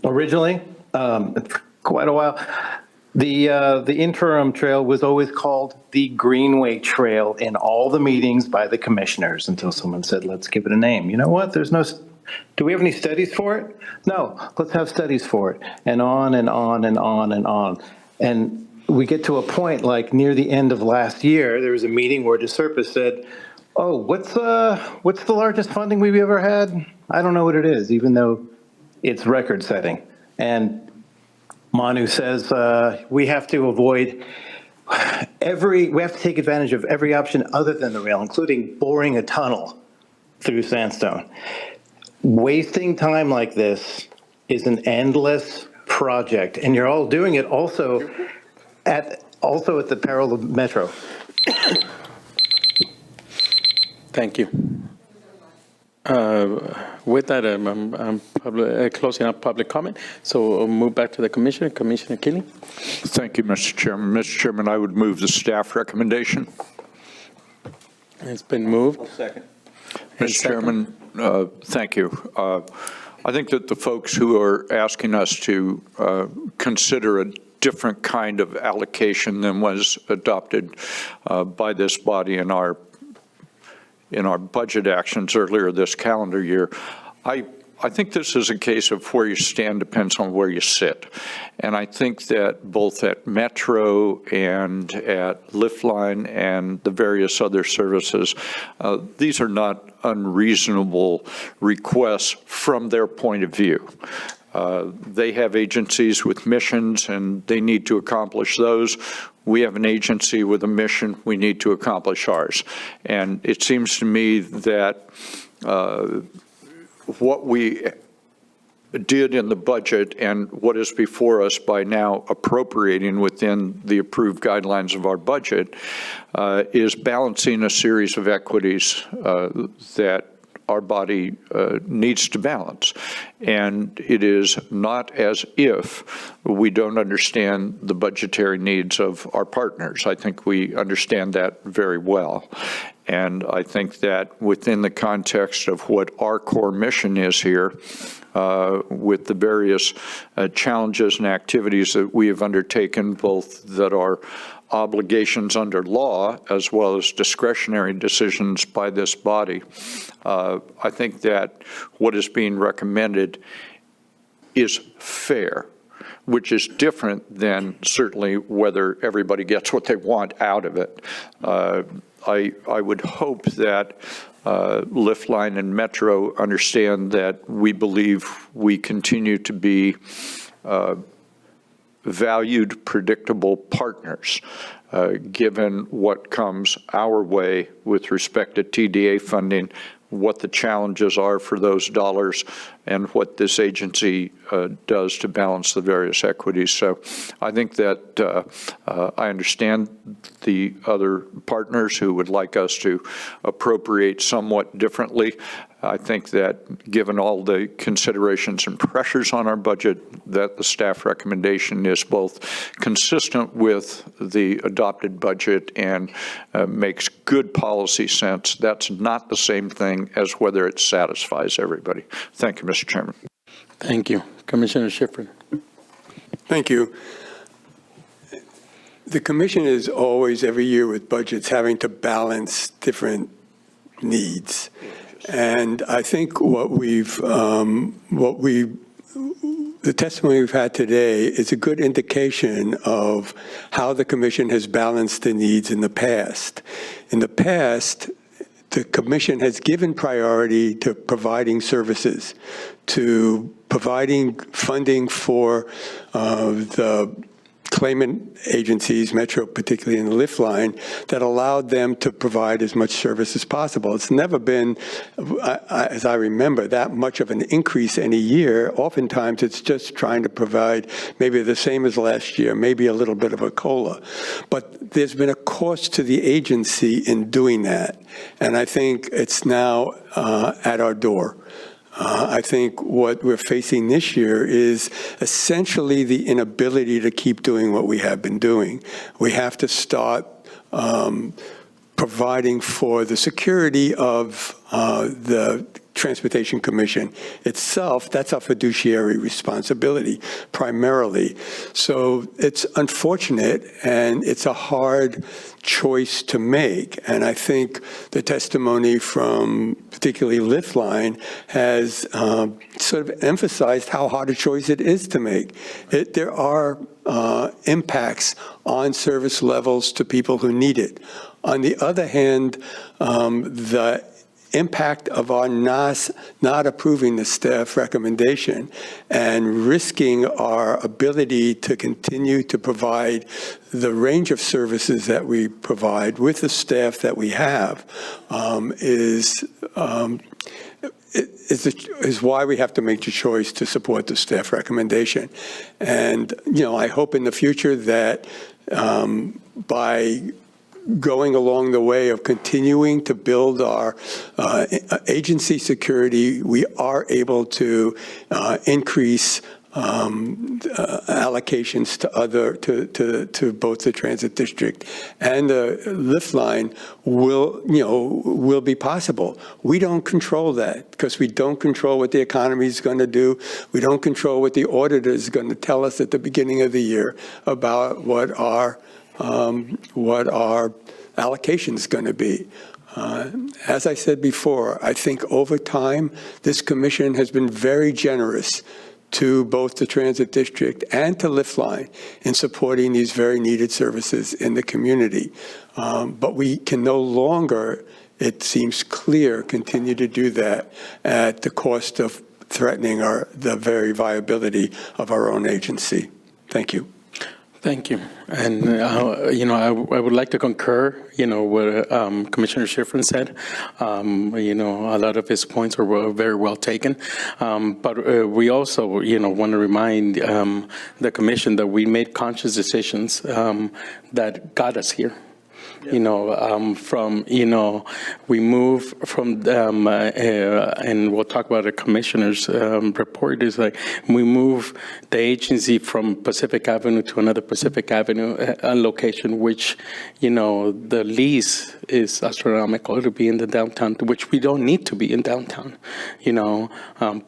originally, quite a while, the interim trail was always called the Greenway Trail in all the meetings by the commissioners until someone said, let's give it a name. You know what? Do we have any studies for it? No, let's have studies for it. And on and on and on and on. And we get to a point like near the end of last year, there was a meeting where DeSerpa said, oh, what's the largest funding we've ever had? I don't know what it is, even though it's record setting. And Manu says we have to avoid we have to take advantage of every option other than the rail, including boring a tunnel through sandstone. Wasting time like this is an endless project, and you're all doing it also at the peril of Metro. Thank you. With that, I'm closing up public comment. So we'll move back to the Commissioner. Commissioner Keeling. Thank you, Mr. Chairman. Mr. Chairman, I would move the staff recommendation. It's been moved. Second. Mr. Chairman, thank you. I think that the folks who are asking us to consider a different kind of allocation than was adopted by this body in our budget actions earlier this calendar year, I think this is a case of where you stand depends on where you sit. And I think that both at Metro and at Liftline and the various other services, these are not unreasonable requests from their point of view. They have agencies with missions and they need to accomplish those. We have an agency with a mission, we need to accomplish ours. And it seems to me that what we did in the budget and what is before us by now appropriating within the approved guidelines of our budget is balancing a series of equities that our body needs to balance. And it is not as if we don't understand the budgetary needs of our partners. I think we understand that very well. And I think that within the context of what our core mission is here, with the various challenges and activities that we have undertaken, both that are obligations under law as well as discretionary decisions by this body, I think that what is being recommended is fair, which is different than certainly whether everybody gets what they want out of it. I would hope that Liftline and Metro understand that we believe we continue to be valued, predictable partners, given what comes our way with respect to TDA funding, what the challenges are for those dollars, and what this agency does to balance the various equities. So I think that I understand the other partners who would like us to appropriate somewhat differently. I think that given all the considerations and pressures on our budget, that the staff recommendation is both consistent with the adopted budget and makes good policy sense. That's not the same thing as whether it satisfies everybody. Thank you, Mr. Chairman. Thank you. Commissioner Schifrin. Thank you. The commission is always, every year with budgets, having to balance different needs. And I think the testimony we've had today is a good indication of how the commission has balanced the needs in the past. In the past, the commission has given priority to providing services, to providing funding for the claimant agencies, Metro particularly in the lift line, that allowed them to provide as much service as possible. It's never been, as I remember, that much of an increase in a year. Oftentimes it's just trying to provide maybe the same as last year, maybe a little bit of a COLA. But there's been a cost to the agency in doing that. And I think it's now at our door. I think what we're facing this year is essentially the inability to keep doing what we have been doing. We have to start providing for the security of the Transportation Commission itself. That's our fiduciary responsibility primarily. So it's unfortunate and it's a hard choice to make. And I think the testimony from particularly Liftline has sort of emphasized how hard a choice it is to make. There are impacts on service levels to people who need it. On the other hand, the impact of our not approving the staff recommendation and risking our ability to continue to provide the range of services that we provide with the staff that we have is why we have to make the choice to support the staff recommendation. And, I hope in the future that by going along the way of continuing to build our agency security, we are able to increase allocations to both the transit district and the lift line will be possible. We don't control that because we don't control what the economy is going to do. We don't control what the auditor is going to tell us at the beginning of the year about what our allocation is going to be. As I said before, I think over time, this commission has been very generous to both the transit district and to Liftline in supporting these very needed services in the community. But we can no longer, it seems clear, continue to do that at the cost of threatening the very viability of our own agency. Thank you. Thank you. And, I would like to concur, what Commissioner Schifrin said. A lot of his points were very well taken. But we also, want to remind the commission that we made conscious decisions that got us here. We move from, and we'll talk about the commissioner's report, is like we move the agency from Pacific Avenue to another Pacific Avenue location, which, the lease is astronomical to be in the downtown, which we don't need to be in downtown.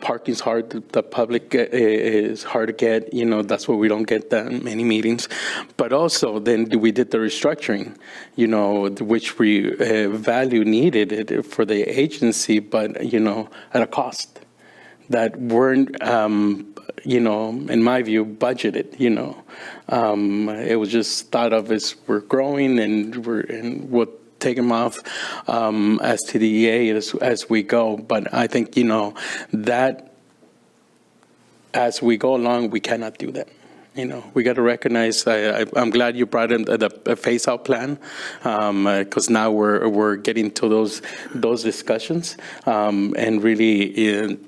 Parking's hard, the public is hard to get, that's why we don't get that many meetings. But also then we did the restructuring, which we value needed for the agency, but, at a cost that weren't, in my view, budgeted, It was just thought of as we're growing and we'll take them off as TDEA as we go. But I think, that as we go along, we cannot do that. We got to recognize, I'm glad you brought in the phase-out plan, because now we're getting to those discussions and really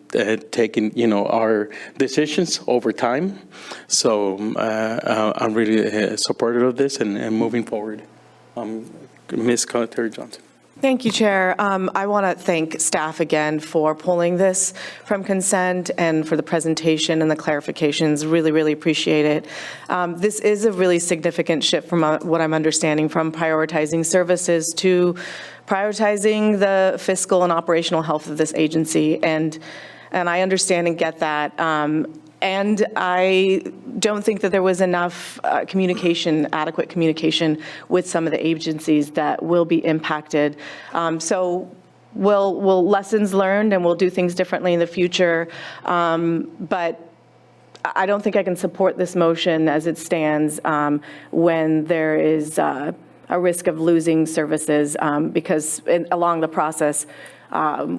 taking, our decisions over time. So I'm really supportive of this and moving forward. Ms. Terry Johnson. Thank you, Chair. I want to thank staff again for pulling this from consent and for the presentation and the clarifications. Really, really appreciate it. This is a really significant shift from what I'm understanding from prioritizing services to prioritizing the fiscal and operational health of this agency. And I understand and get that. And I don't think that there was enough adequate communication with some of the agencies that will be impacted. So we'll lessons learned and we'll do things differently in the future. But I don't think I can support this motion as it stands when there is a risk of losing services because along the process,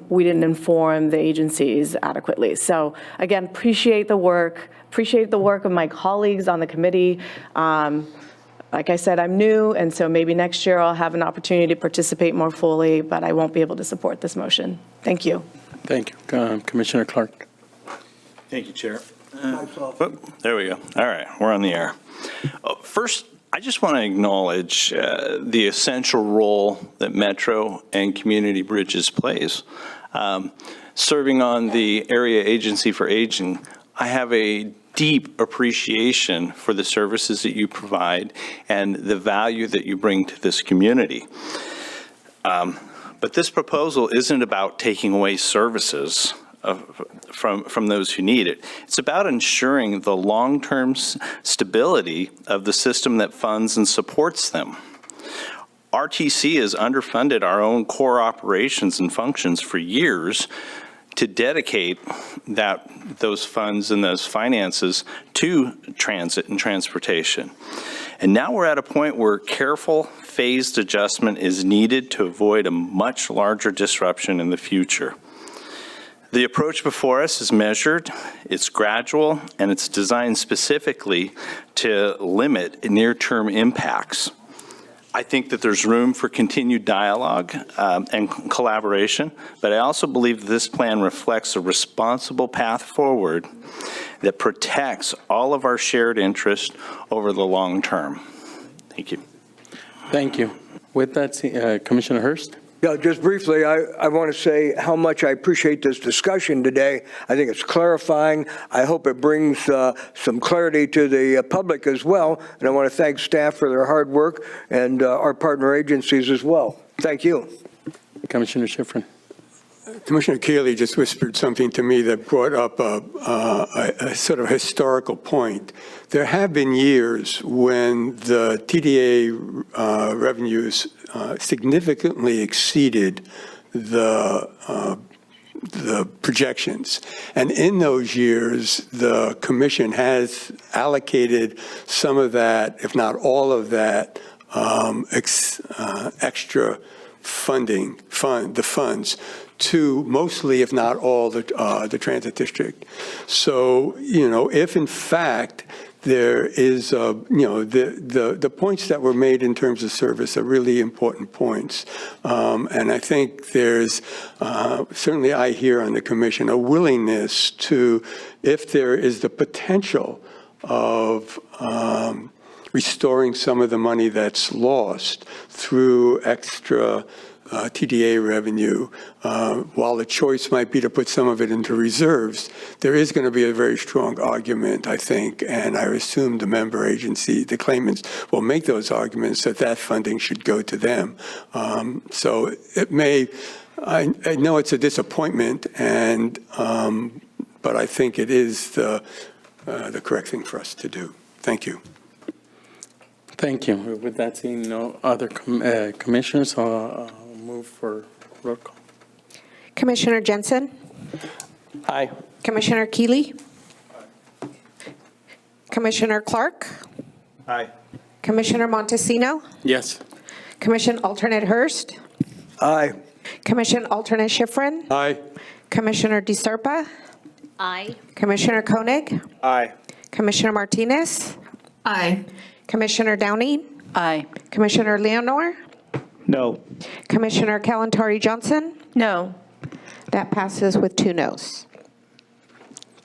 we didn't inform the agencies adequately. So again, appreciate the work, appreciate the work of my colleagues on the committee. Like I said, I'm new, and so maybe next year I'll have an opportunity to participate more fully, but I won't be able to support this motion. Thank you. Thank you. Commissioner Clark. Thank you, Chair. There we go. All right, we're on the air. First, I just want to acknowledge the essential role that Metro and Community Bridges plays. Serving on the Area Agency for Aging, I have a deep appreciation for the services that you provide and the value that you bring to this community. But this proposal isn't about taking away services from those who need it. It's about ensuring the long-term stability of the system that funds and supports them. RTC has underfunded our own core operations and functions for years to dedicate those funds and those finances to transit and transportation. And now we're at a point where careful, phased adjustment is needed to avoid a much larger disruption in the future. The approach before us is measured, it's gradual, and it's designed specifically to limit near-term impacts. I think that there's room for continued dialogue and collaboration, but I also believe this plan reflects a responsible path forward that protects all of our shared interests over the long term. Thank you. Thank you. With that, Commissioner Hurst. Yeah, just briefly, I want to say how much I appreciate this discussion today. I think it's clarifying. I hope it brings some clarity to the public as well. And I want to thank staff for their hard work and our partner agencies as well. Thank you. Commissioner Schifrin. Commissioner Keeley just whispered something to me that brought up a sort of historical point. There have been years when the TDA revenues significantly exceeded the projections. And in those years, the commission has allocated some of that, if not all of that, extra the funds to mostly, if not all, the transit district. So, if in fact there is, the points that were made in terms of service are really important points. And I think there's, certainly I hear on the commission, a willingness to, if there is the potential of restoring some of the money that's lost through extra TDA revenue, while the choice might be to put some of it into reserves, there is going to be a very strong argument, I think, and I assume the member agency, the claimants, will make those arguments that funding should go to them. So it may, I know it's a disappointment, and but I think it is the correct thing for us to do. Thank you. Thank you. With that, seeing no other commissioners, I'll move for roll call. Commissioner Jensen? Aye. Commissioner Keeley? Aye. Commissioner Clark? Aye. Commissioner Montesino? Yes. Commission Alternate Hurst? Aye. Commission Alternate Schifrin? Aye. Commissioner DeSerpa? Aye. Commissioner Koenig? Aye. Commissioner Martinez? Aye. Commissioner Downey? Aye. Commissioner Leonor? No. Commissioner Kalantari Johnson? No. That passes with 2 noes.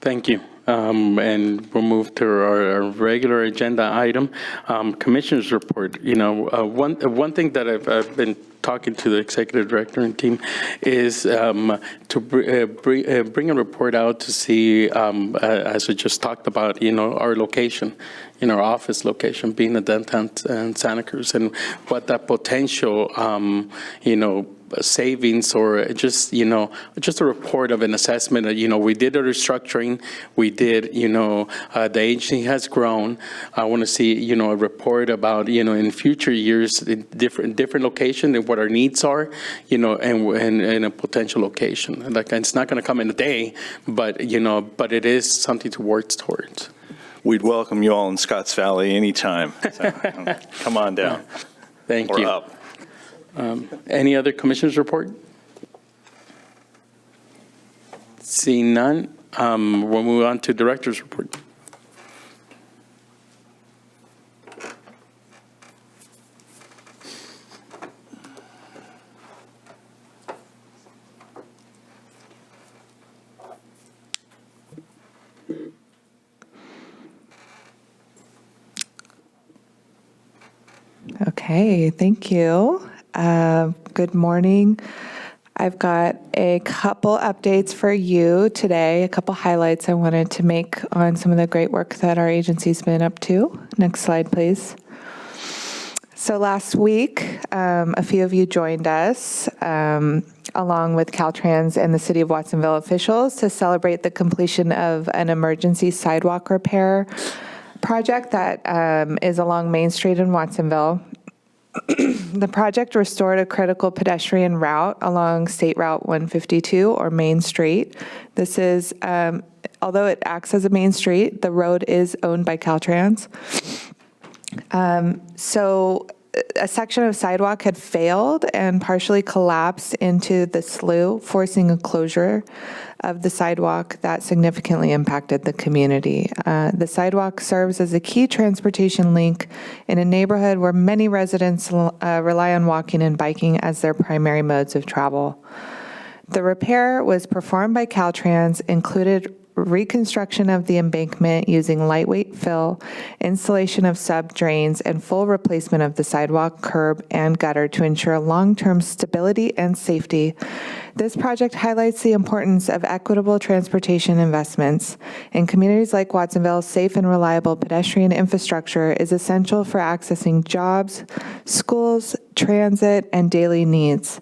Thank you. And we'll move to our regular agenda item, Commissioner's report. One thing that I've been talking to the executive director and team is to bring a report out to see, as we just talked about, our location, our office location being in downtown Santa Cruz, and what that potential, savings, or just a report of an assessment. We did a restructuring. We did, the agency has grown. I want to see, a report about, in future years, different location and what our needs are, and a potential location. Like, it's not going to come in a day, but it is something to work towards. We'd welcome you all in Scotts Valley anytime. So, come on down. Thank or you. Up. Any other commissioners report? Seeing none, we'll move on to director's report. Okay, thank you. Good morning. I've got a couple updates for you today, a couple highlights I wanted to make on some of the great work that our agency's been up to. Next slide, please. So last week, a few of you joined us, along with Caltrans and the City of Watsonville officials, to celebrate the completion of an emergency sidewalk repair project that is along Main Street in Watsonville. The project restored a critical pedestrian route along State Route 152 or Main Street. This is, although it acts as a main street, the road is owned by Caltrans. So a section of sidewalk had failed and partially collapsed into the slough, forcing a closure of the sidewalk that significantly impacted the community. The sidewalk serves as a key transportation link in a neighborhood where many residents rely on walking and biking as their primary modes of travel. The repair was performed by Caltrans, included reconstruction of the embankment using lightweight fill, installation of sub-drains, and full replacement of the sidewalk, curb, and gutter to ensure long-term stability and safety. This project highlights the importance of equitable transportation investments. In communities like Watsonville, safe and reliable pedestrian infrastructure is essential for accessing jobs, schools, transit, and daily needs.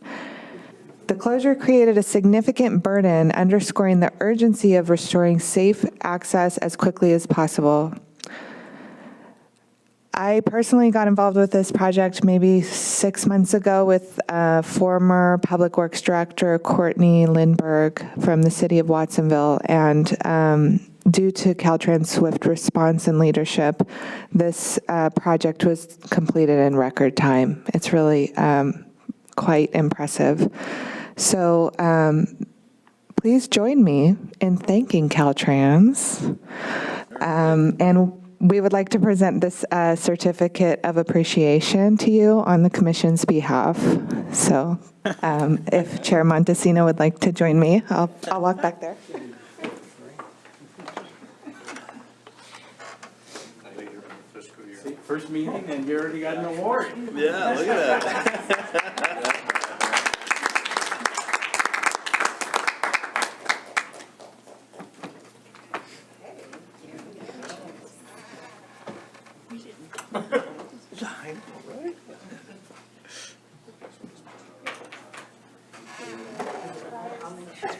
The closure created a significant burden, underscoring the urgency of restoring safe access as quickly as possible. I personally got involved with this project maybe 6 months ago with former Public Works Director Courtney Lindberg from the City of Watsonville, and due to Caltrans' swift response and leadership, this project was completed in record time. It's really quite impressive. So please join me in thanking Caltrans. And we would like to present this certificate of appreciation to you on the Commission's behalf. So if Chair Montesino would like to join me, I'll walk back there. First meeting and you already got an award. Yeah, look at that.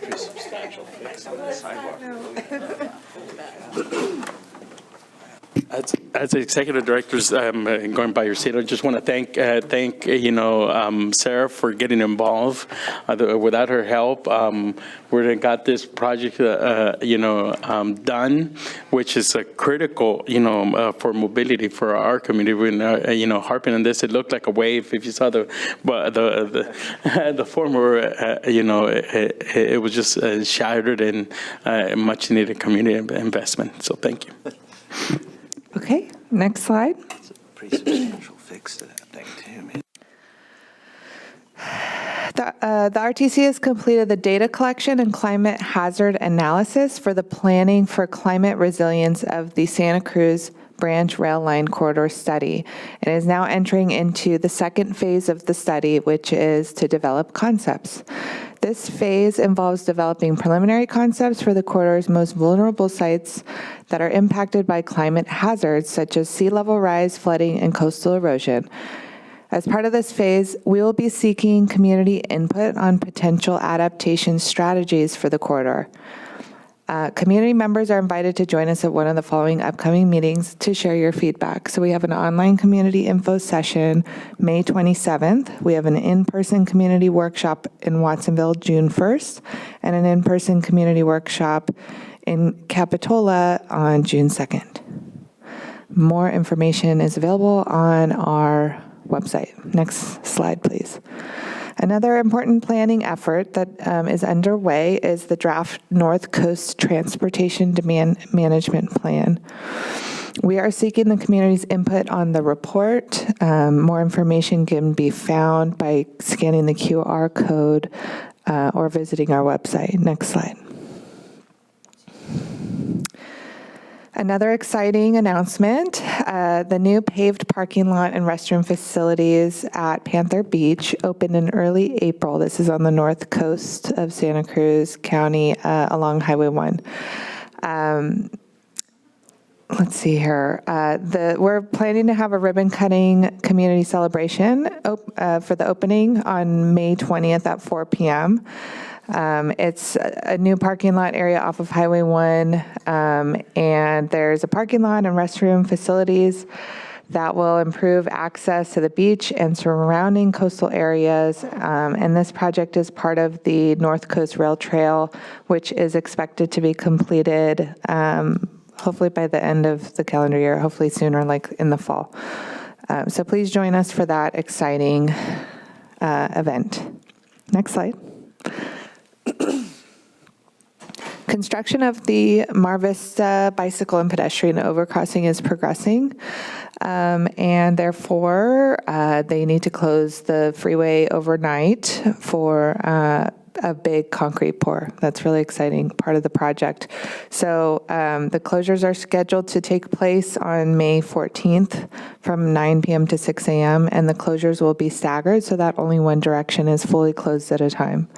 Pretty substantial fix on the sidewalk. As executive directors, going by your seat, I just want to thank Sarah for getting involved. Without her help, we would have got this project, done, which is critical, for mobility for our community. When harping on this, it looked like a wave. If you saw the former, it was just shattered and much needed community investment. So thank you. Okay, next slide. It's a pretty substantial fix to that thing too, man. The RTC has completed the data collection and climate hazard analysis for the planning for climate resilience of the Santa Cruz Branch Rail Line Corridor Study, and is now entering into the second phase of the study, which is to develop concepts. This phase involves developing preliminary concepts for the corridor's most vulnerable sites that are impacted by climate hazards such as sea level rise, flooding, and coastal erosion. As part of this phase, we will be seeking community input on potential adaptation strategies for the corridor. Community members are invited to join us at one of the following upcoming meetings to share your feedback. So we have an online community info session May 27th. We have an in-person community workshop in Watsonville June 1st, and an in-person community workshop in Capitola on June 2nd. More information is available on our website. Next slide, please. Another important planning effort that is underway is the draft North Coast Transportation Demand Management Plan. We are seeking the community's input on the report. More information can be found by scanning the QR code or visiting our website. Next slide. Another exciting announcement, the new paved parking lot and restroom facilities at Panther Beach opened in early April. This is on the north coast of Santa Cruz County along Highway 1. Let's see here. We're planning to have a ribbon cutting community celebration for the opening on May 20th at 4 p.m. It's a new parking lot area off of Highway 1, and there's a parking lot and restroom facilities that will improve access to the beach and surrounding coastal areas. And this project is part of the North Coast Rail Trail, which is expected to be completed hopefully by the end of the calendar year, hopefully sooner, like in the fall. So please join us for that exciting event. Next slide. Construction of the Mar Vista bicycle and pedestrian overcrossing is progressing, and therefore they need to close the freeway overnight for a big concrete pour. That's really exciting part of the project. So the closures are scheduled to take place on May 14th from 9 p.m. to 6 a.m., and the closures will be staggered so that only one direction is fully closed at a time.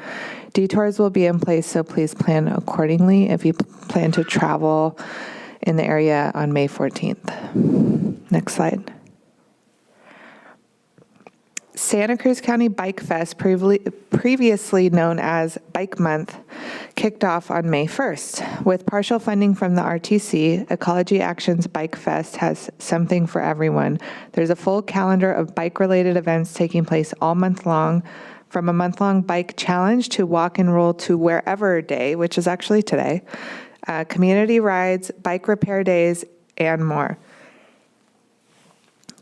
Detours will be in place, so please plan accordingly if you plan to travel in the area on May 14th. Next slide. Santa Cruz County Bike Fest, previously known as Bike Month, kicked off on May 1st. With partial funding from the RTC, Ecology Action's Bike Fest has something for everyone. There's a full calendar of bike-related events taking place all month long, from a month-long bike challenge to walk and roll to wherever day, which is actually today, community rides, bike repair days, and more.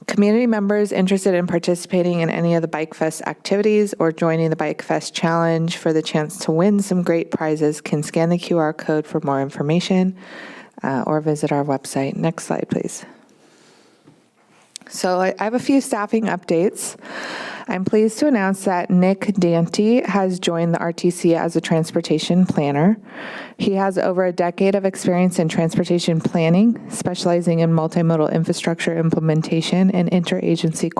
Community members interested in participating in any of the Bike Fest activities or joining the Bike Fest challenge for the chance to win some great prizes can scan the QR code for more information or visit our website. Next slide, please. So I have a few staffing updates. I'm pleased to announce that Nick Dante has joined the RTC as a transportation planner. He has over a decade of experience in transportation planning, specializing in multimodal infrastructure implementation and interagency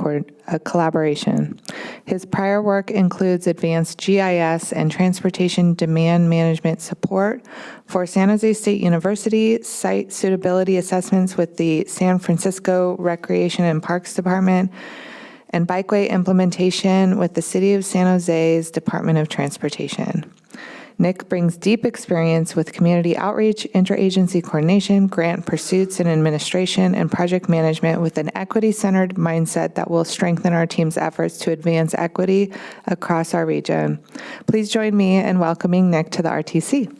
collaboration. His prior work includes advanced GIS and transportation demand management support for San Jose State University, site suitability assessments with the San Francisco Recreation and Parks Department, and bikeway implementation with the City of San Jose's Department of Transportation. Nick brings deep experience with community outreach, interagency coordination, grant pursuits and administration, and project management with an equity-centered mindset that will strengthen our team's efforts to advance equity across our region. Please join me in welcoming Nick to the RTC.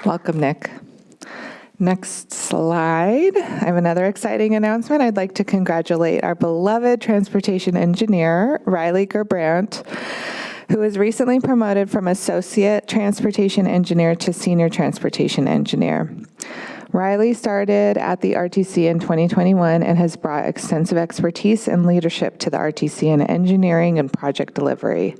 Welcome, Nick. Next slide. I have another exciting announcement. I'd like to congratulate our beloved transportation engineer, Riley Gerbrandt, who was recently promoted from associate transportation engineer to senior transportation engineer. Riley started at the RTC in 2021 and has brought extensive expertise and leadership to the RTC in engineering and project delivery.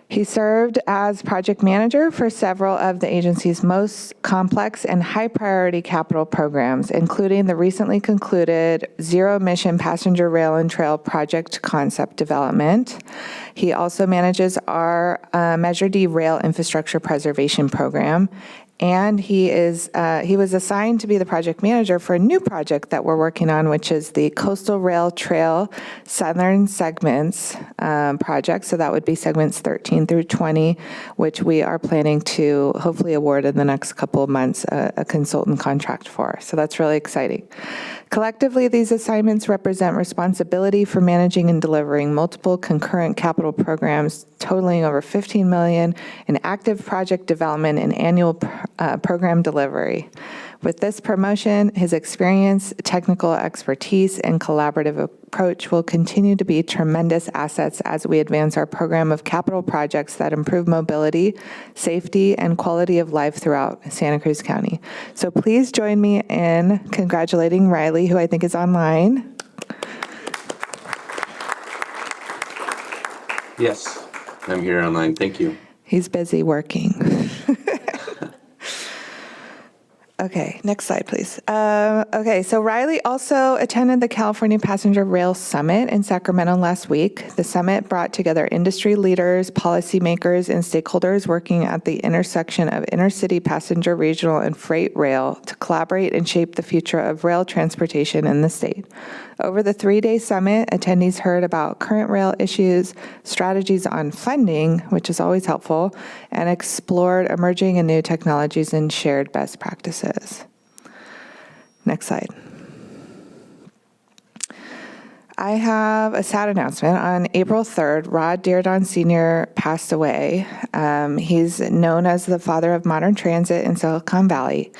He served as project manager for several of the agency's most complex and high-priority capital programs, including the recently concluded zero-emission passenger rail and trail project concept development. He also manages our Measure D rail infrastructure preservation program, and he was assigned to be the project manager for a new project that we're working on, which is the Coastal Rail Trail Southern Segments project. So that would be segments 13 through 20, which we are planning to hopefully award in the next couple of months a consultant contract for. So that's really exciting. Collectively, these assignments represent responsibility for managing and delivering multiple concurrent capital programs totaling over $15 million in active project development and annual program delivery. With this promotion, his experience, technical expertise, and collaborative approach will continue to be tremendous assets as we advance our program of capital projects that improve mobility, safety, and quality of life throughout Santa Cruz County. So please join me in congratulating Riley, who I think is online. Yes, I'm here online. Thank you. He's busy working. Okay, next slide, please. Okay, so Riley also attended the California Passenger Rail Summit in Sacramento last week. The summit brought together industry leaders, policymakers, and stakeholders working at the intersection of intercity passenger, regional, and freight rail to collaborate and shape the future of rail transportation in the state. Over the 3-day summit, attendees heard about current rail issues, strategies on funding, which is always helpful, and explored emerging and new technologies and shared best practices. Next slide. I have a sad announcement. On April 3rd, Rod Dearden Sr. passed away. He's known as the father of modern transit in Silicon Valley.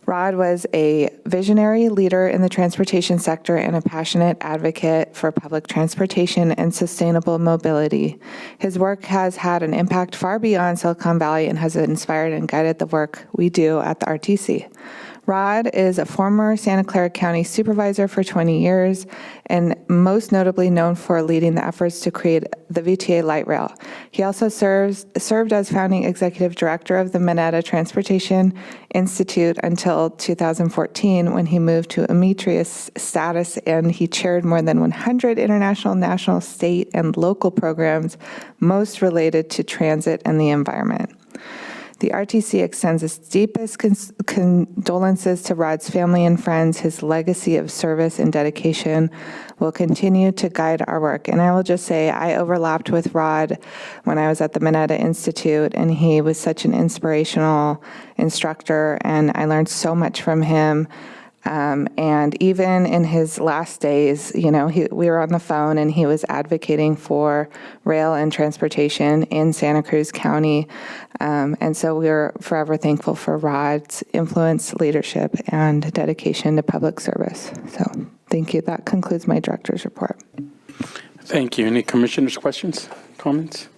Rod was a visionary leader in the transportation sector and a passionate advocate for public transportation and sustainable mobility. His work has had an impact far beyond Silicon Valley and has inspired and guided the work we do at the RTC. Rod is a former Santa Clara County supervisor for 20 years and most notably known for leading the efforts to create the VTA Light Rail. He also served as founding executive director of the Mineta Transportation Institute until 2014 when he moved to emeritus status, and he chaired more than 100 international, national, state, and local programs, most related to transit and the environment. The RTC extends its deepest condolences to Rod's family and friends. His legacy of service and dedication will continue to guide our work. And I will just say, I overlapped with Rod when I was at the Mineta Institute, and he was such an inspirational instructor, and I learned so much from him. And even in his last days, you know, we were on the phone and he was advocating for rail and transportation in Santa Cruz County. And so we're forever thankful for Rod's influence, leadership, and dedication to public service. So thank you. That concludes my director's report. Thank you. Any commissioners' questions, comments?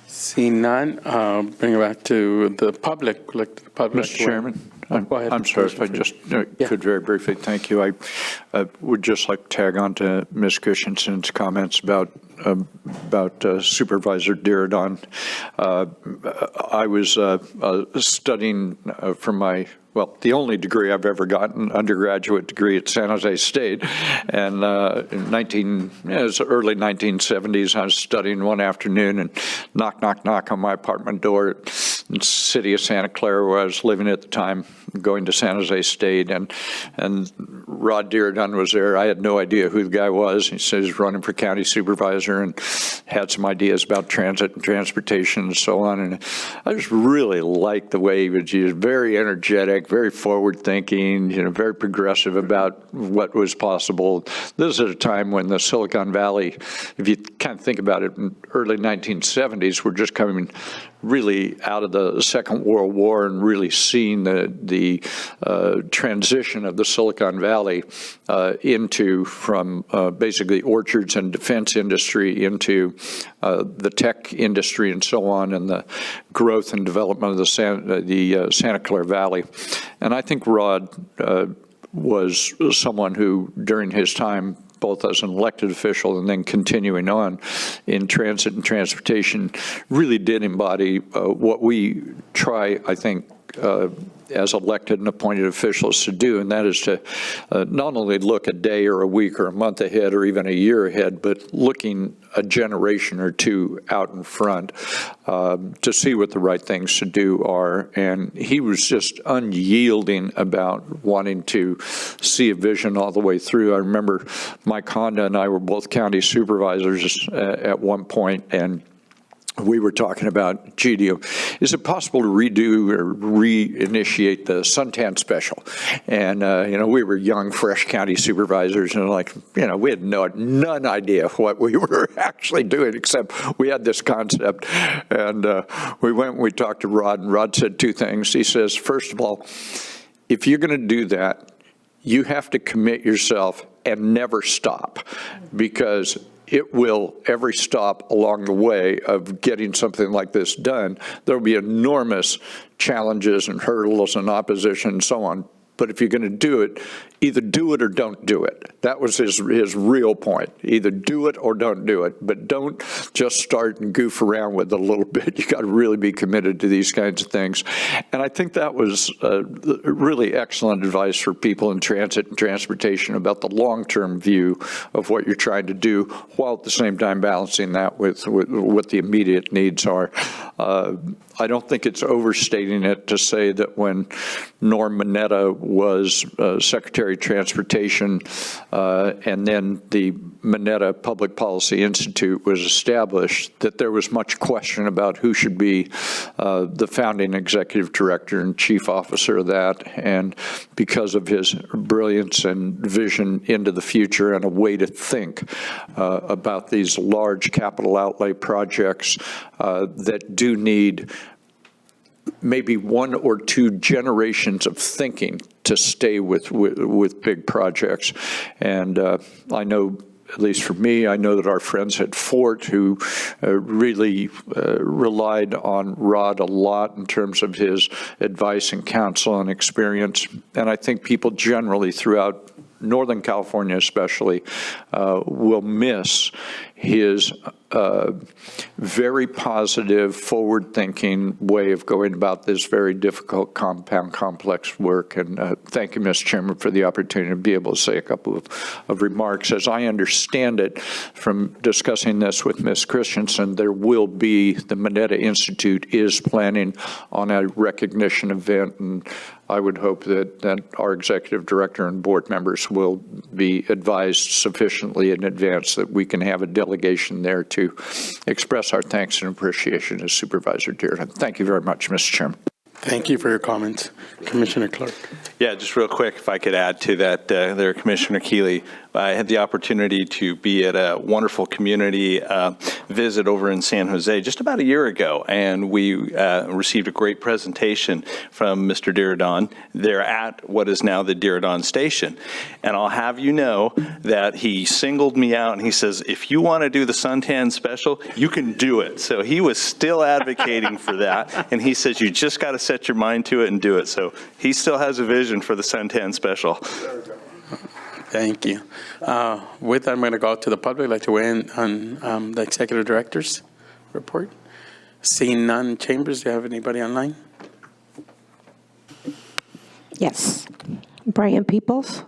Seeing none, bring it back to the public. Mr. Chairman, I'm sorry if I just could very briefly. Thank you. I would just like to tag on to Ms. Christensen's comments about Supervisor Dearden. I was studying for my the only degree I've ever gotten, undergraduate degree at San Jose State. And in it was early 1970s, I was studying one afternoon and knock on my apartment door in the city of Santa Clara, where I was living at the time, going to San Jose State. And Rod Dearden was there. I had no idea who the guy was. He said he was running for county supervisor and had some ideas about transit and transportation and so on. And I just really liked the way he was very energetic, very forward-thinking, very progressive about what was possible. This is at a time when the Silicon Valley, if you kind of think about it, in early 1970s, we're just coming really out of the Second World War and really seeing the transition of the Silicon Valley from basically orchards and defense industry into the tech industry and so on, and the growth and development of the Santa Clara Valley. And I think Rod was someone who, during his time, both as an elected official and then continuing on in transit and transportation, really did embody what we try, I think, as elected and appointed officials to do, and that is to not only look a day or a week or a month ahead or even a year ahead, but looking a generation or two out in front to see what the right things to do are. And he was just unyielding about wanting to see a vision all the way through. I remember Mike Honda and I were both county supervisors at one point, and we were talking about, is it possible to redo or reinitiate the suntan special? And, we were young, fresh county supervisors, and we had none idea what we were actually doing, except we had this concept. And we went and we talked to Rod, and Rod said two things. He says, first of all, if you're going to do that, you have to commit yourself and never stop, because it will, every stop along the way of getting something like this done, there will be enormous challenges and hurdles and opposition and so on. But if you're going to do it, either do it or don't do it. That was his real point. Either do it or don't do it. But don't just start and goof around with it a little bit. You got to really be committed to these kinds of things. And I think that was really excellent advice for people in transit and transportation about the long-term view of what you're trying to do, while at the same time balancing that with what the immediate needs are. I don't think it's overstating it to say that when Norm Mineta was Secretary of Transportation and then the Mineta Public Policy Institute was established, that there was much question about who should be the founding executive director and chief officer of that. And because of his brilliance and vision into the future and a way to think about these large capital outlay projects that do need maybe one or two generations of thinking to stay with big projects. And I know, at least for me, I know that our friends at Fort, who really relied on Rod a lot in terms of his advice and counsel and experience. And I think people generally throughout Northern California especially, will miss his very positive, forward-thinking way of going about this very difficult, compound, complex work. And thank you, Mr. Chairman, for the opportunity to be able to say a couple of remarks. As I understand it from discussing this with Ms. Christensen, there will be, the Mineta Institute is planning on a recognition event, and I would hope that our executive director and board members will be advised sufficiently in advance that we can have a delegation there to express our thanks and appreciation to Supervisor Dearden. Thank you very much, Mr. Chairman. Thank you for your comments. Commissioner Clark. Yeah, just real quick, if I could add to that, there, Commissioner Keeley, I had the opportunity to be at a wonderful community visit over in San Jose just about a year ago, and we received a great presentation from Mr. Dearden there at what is now the Dearden Station. And I'll have you know that he singled me out, and he says, if you want to do the suntan special, you can do it. So he was still advocating for that, and he says, you just got to set your mind to it and do it. So he still has a vision for the suntan special. Thank you. With that, I'm going to go out to the public. I'd like to weigh in on the executive director's report. Seeing none, Chambers, do you have anybody online? Yes. Brian Peoples.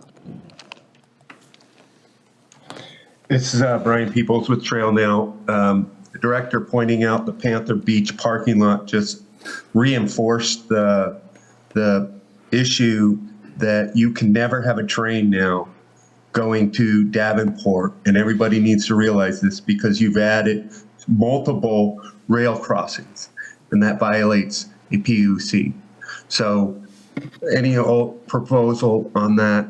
This is Brian Peoples with Trail Now. The director pointing out the Panther Beach parking lot just reinforced the issue that you can never have a train now going to Davenport, and everybody needs to realize this because you've added multiple rail crossings, and that violates a PUC. So any proposal on that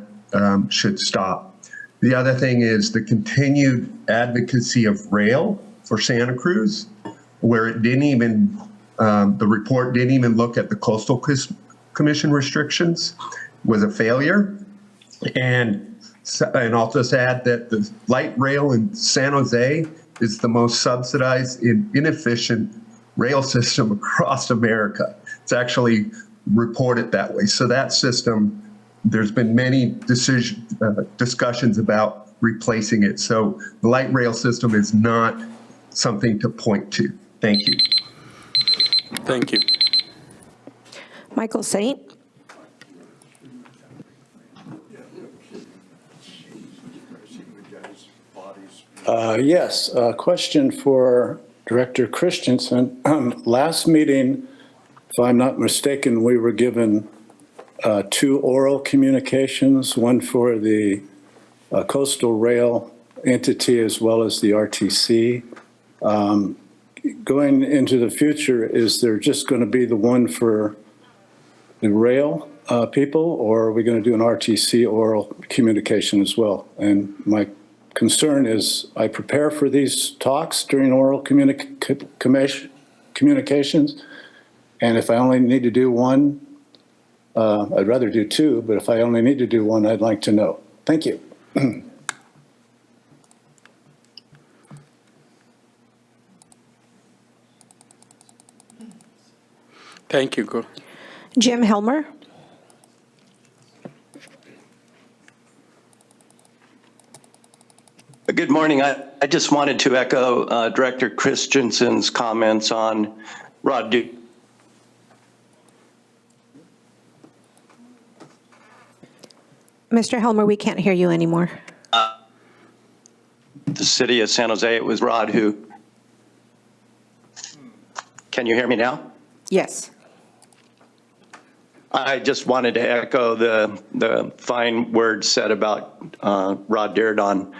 should stop. The other thing is the continued advocacy of rail for Santa Cruz, where it didn't even, the report didn't even look at the Coastal Commission restrictions, was a failure. And I'll just add that the light rail in San Jose is the most subsidized and inefficient rail system across America. It's actually reported that way. So that system, there's been many discussions about replacing it. So the light rail system is not something to point to. Thank you. Thank you. Michael Saint. Yes, a question for Director Christensen. Last meeting, if I'm not mistaken, we were given 2 oral communications, one for the coastal rail entity as well as the RTC. Going into the future, is there just going to be the one for the rail people, or are we going to do an RTC oral communication as well? And my concern is I prepare for these talks during oral communications, and if I only need to do one, I'd rather do 2, but if I only need to do one, I'd like to know. Thank you. Thank you. Go. Jim Helmer. Good morning. I just wanted to echo Director Christensen's comments on Rod Duke. Mr. Helmer, we can't hear you anymore. The city of San Jose, it was Rod who. Can you hear me now? Yes. I just wanted to echo the fine words said about Rod Diridon.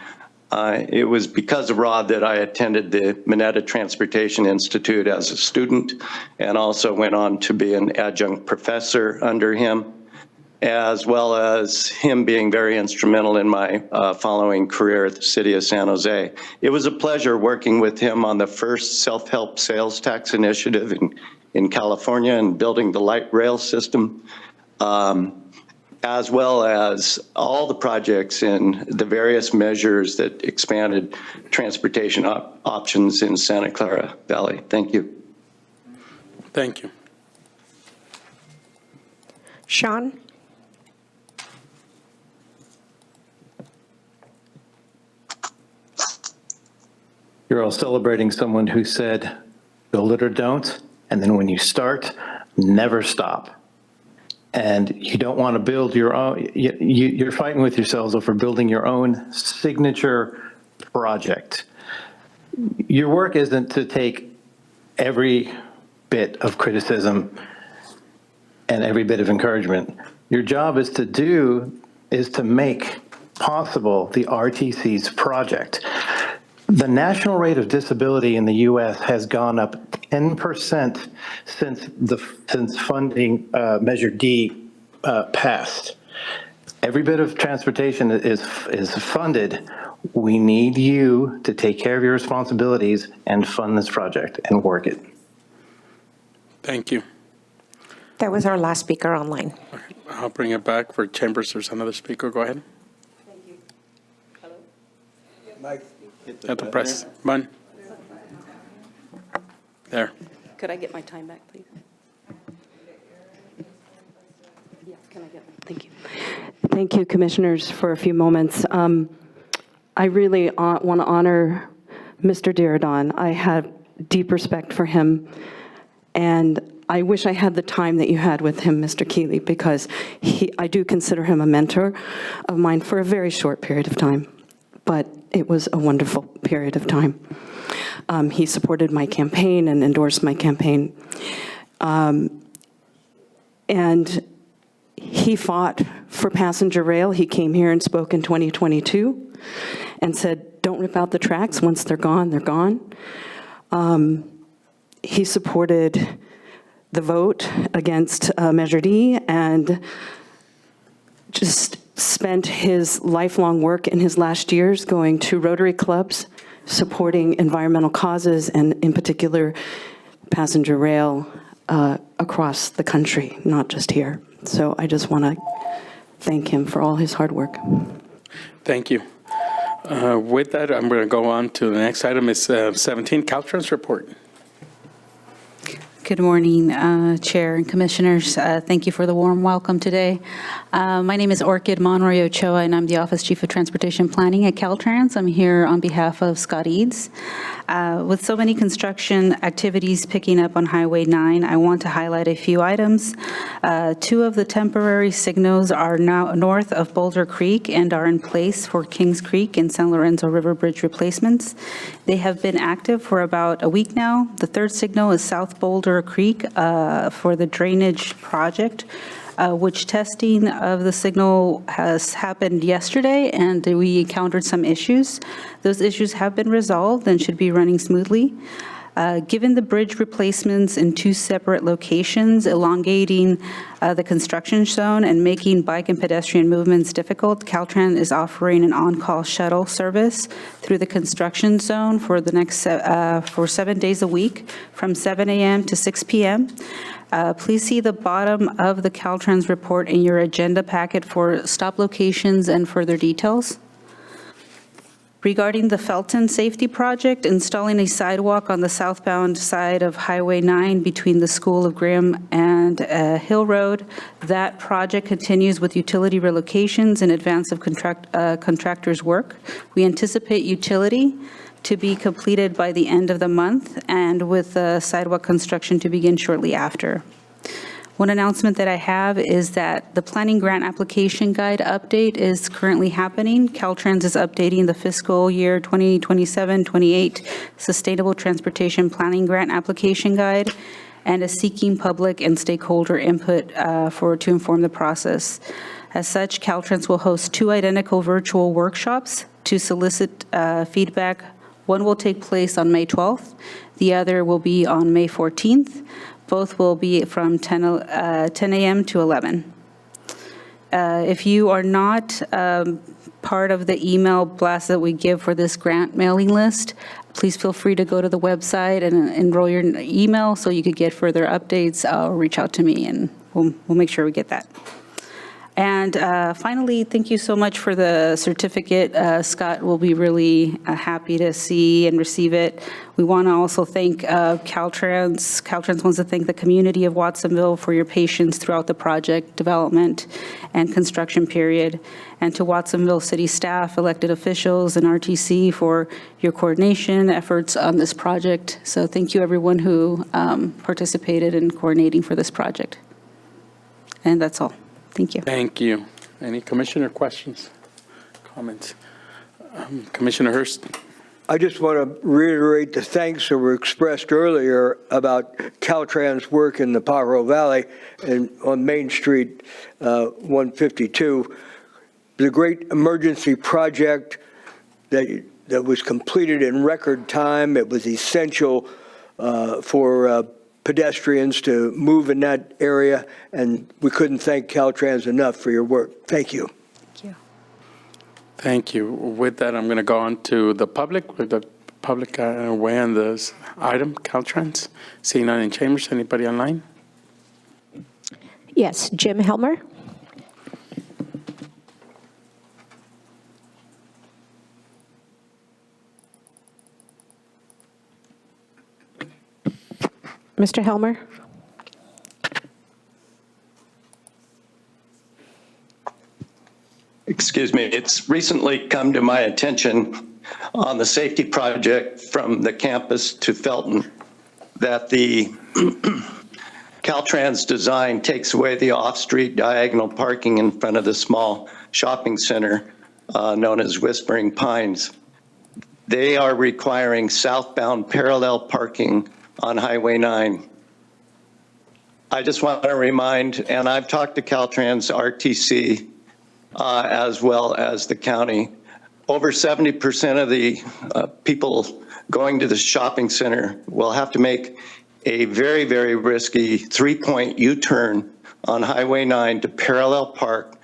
It was because of Rod that I attended the Mineta Transportation Institute as a student and also went on to be an adjunct professor under him, as well as him being very instrumental in my following career at the city of San Jose. It was a pleasure working with him on the first self-help sales tax initiative in California and building the light rail system, as well as all the projects and the various measures that expanded transportation options in Santa Clara Valley. Thank you. Thank you. Sean? You're all celebrating someone who said, build it or don't, and then when you start, never stop. And you don't want to build your own, you're fighting with yourselves over building your own signature project. Your work isn't to take every bit of criticism and every bit of encouragement. Your job is to make possible the RTC's project. The national rate of disability in the U.S. has gone up 10% since funding Measure D passed. Every bit of transportation is funded. We need you to take care of your responsibilities and fund this project and work it. Thank you. That was our last speaker online. I'll bring it back for chambers. There's another speaker. Go ahead. Thank you. Hello? Mike. At the press. Bun. There. Could I get my time back, please? Yes, can I get it? Thank you. Thank you, commissioners, for a few moments. I really want to honor Mr. Diridon. I have deep respect for him, and I wish I had the time that you had with him, Mr. Keeley, because I do consider him a mentor of mine for a very short period of time, but it was a wonderful period of time. He supported my campaign and endorsed my campaign. And he fought for passenger rail. He came here and spoke in 2022 and said, don't rip out the tracks. Once they're gone, they're gone. He supported the vote against Measure D and just spent his lifelong work in his last years going to Rotary clubs, supporting environmental causes, and in particular, passenger rail across the country, not just here. So I just want to thank him for all his hard work. Thank you. With that, I'm going to go on to the next item. It's 17, Caltrans report. Good morning, Chair and Commissioners. Thank you for the warm welcome today. My name is Orchid Monroy Ochoa, and I'm the Office Chief of Transportation Planning at Caltrans. I'm here on behalf of Scott Eads. With so many construction activities picking up on Highway 9, I want to highlight a few items. 2 of the temporary signals are now north of Boulder Creek and are in place for Kings Creek and San Lorenzo River Bridge replacements. They have been active for about a week now. The 3rd signal is South Boulder Creek for the drainage project, which testing of the signal has happened yesterday, and we encountered some issues. Those issues have been resolved and should be running smoothly. Given the bridge replacements in 2 separate locations, elongating the construction zone and making bike and pedestrian movements difficult, Caltrans is offering an on-call shuttle service through the construction zone for the next for 7 days a week from 7 a.m. to 6 p.m. Please see the bottom of the Caltrans report in your agenda packet for stop locations and further details. Regarding the Felton Safety Project, installing a sidewalk on the southbound side of Highway 9 between the School of Graham and and Hill Road. That project continues with utility relocations in advance of contractor's work. We anticipate utility to be completed by the end of the month, and with sidewalk construction to begin shortly after. One announcement that I have is that the planning grant application guide update is currently happening. Caltrans is updating the fiscal year 2027-28 Sustainable Transportation Planning Grant Application Guide and is seeking public and stakeholder input to inform the process. As such, Caltrans will host 2 identical virtual workshops to solicit feedback. One will take place on May 12th. The other will be on May 14th. Both will be from 10 a.m. to 11. If you are not part of the email blast that we give for this grant mailing list, please feel free to go to the website and enroll your email so you could get further updates or reach out to me, and we'll make sure we get that. And finally, thank you so much for the certificate. Scott will be really happy to see and receive it. We want to also thank Caltrans. Caltrans wants to thank the community of Watsonville for your patience throughout the project development and construction period, and to Watsonville City staff, elected officials, and RTC for your coordination efforts on this project. So thank you, everyone who participated in coordinating for this project. And that's all. Thank you. Thank you. Any commissioner questions, comments? Commissioner Hurst? I just want to reiterate the thanks that were expressed earlier about Caltrans' work in the Pajaro Valley and on Main Street 152. The great emergency project that was completed in record time. It was essential for pedestrians to move in that area, and we couldn't thank Caltrans enough for your work. Thank you. Thank you. Thank you. With that, I'm going to go on to the public. With the public weigh on this item, Caltrans. Seeing none in chambers. Anybody online? Yes, Jim Helmer. Mr. Helmer? Excuse me, it's recently come to my attention on the safety project from the campus to Felton that the Caltrans design takes away the off-street diagonal parking in front of the small shopping center known as Whispering Pines. They are requiring southbound parallel parking on Highway 9. I just want to remind, and I've talked to Caltrans RTC as well as the county, over 70% of the people going to the shopping center will have to make a very, very risky 3-point U-turn on Highway 9 to parallel park,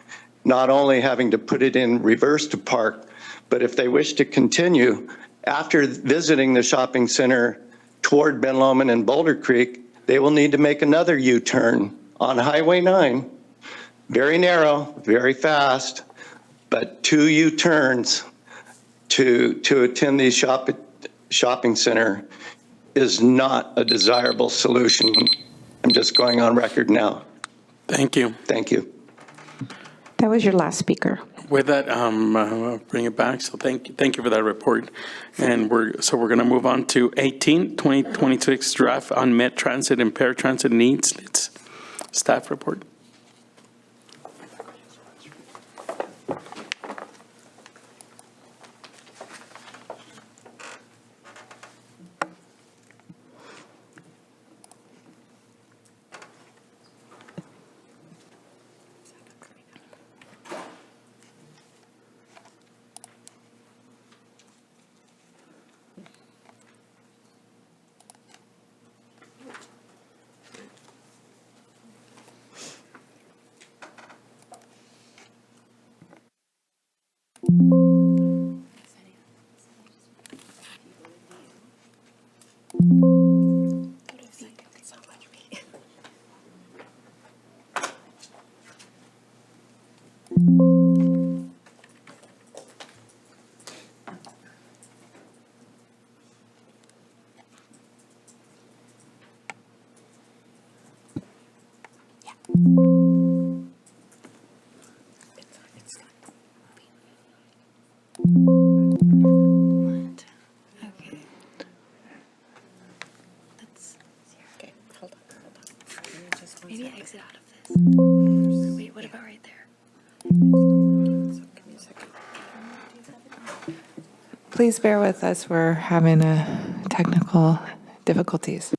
not only having to put it in reverse to park, but if they wish to continue after visiting the shopping center toward Ben Lomond and Boulder Creek, they will need to make another U-turn on Highway 9. Very narrow, very fast, but 2 U-turns to attend the shopping center is not a desirable solution. I'm just going on record now. Thank you. Thank you. That was your last speaker. With that, bring it back. So thank you for that report. And we're going to move on to 18, 2026 draft on Met Transit and paratransit needs. It's staff report. Please bear with us. We're having technical difficulties.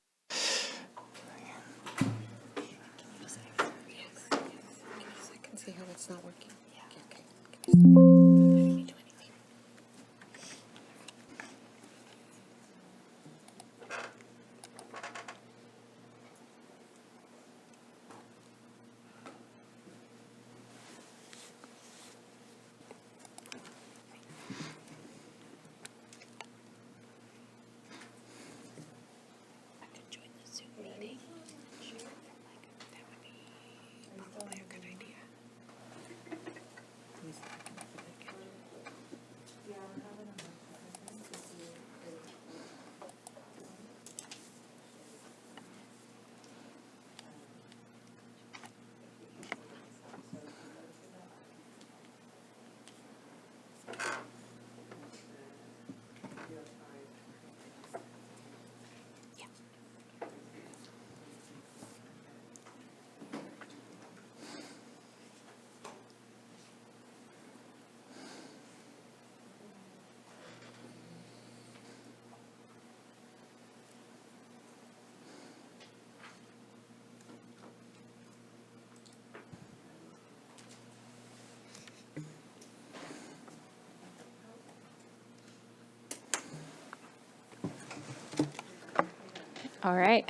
All right.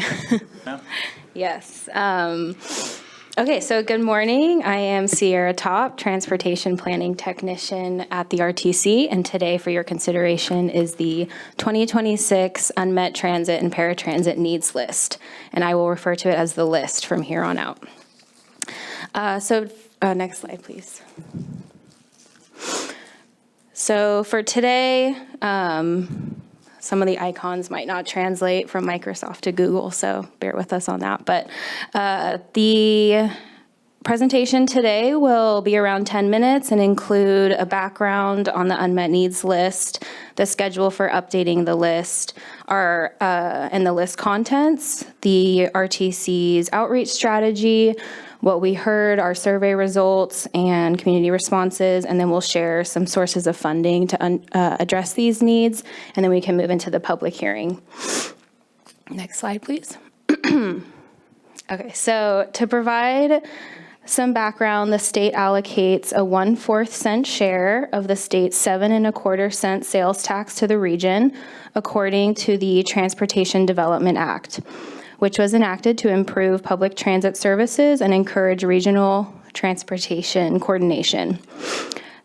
Yes. Okay, so good morning. I am Sierra Top, Transportation Planning Technician at the RTC, and today for your consideration is the 2026 Unmet Transit and Paratransit Needs List, and I will refer to it as the list from here on out. Next slide, please. So for today, some of the icons might not translate from Microsoft to Google, so bear with us on that. But the presentation today will be around 10 minutes and include a background on the unmet needs list, the schedule for updating the list, and the list contents, the RTC's outreach strategy, what we heard, our survey results, and community responses, and then we'll share some sources of funding to address these needs, and then we can move into the public hearing. Next slide, please. Okay, so to provide some background, the state allocates a 1/4 cent share of the state's 7.25 cent sales tax to the region, according to the Transportation Development Act, which was enacted to improve public transit services and encourage regional transportation coordination.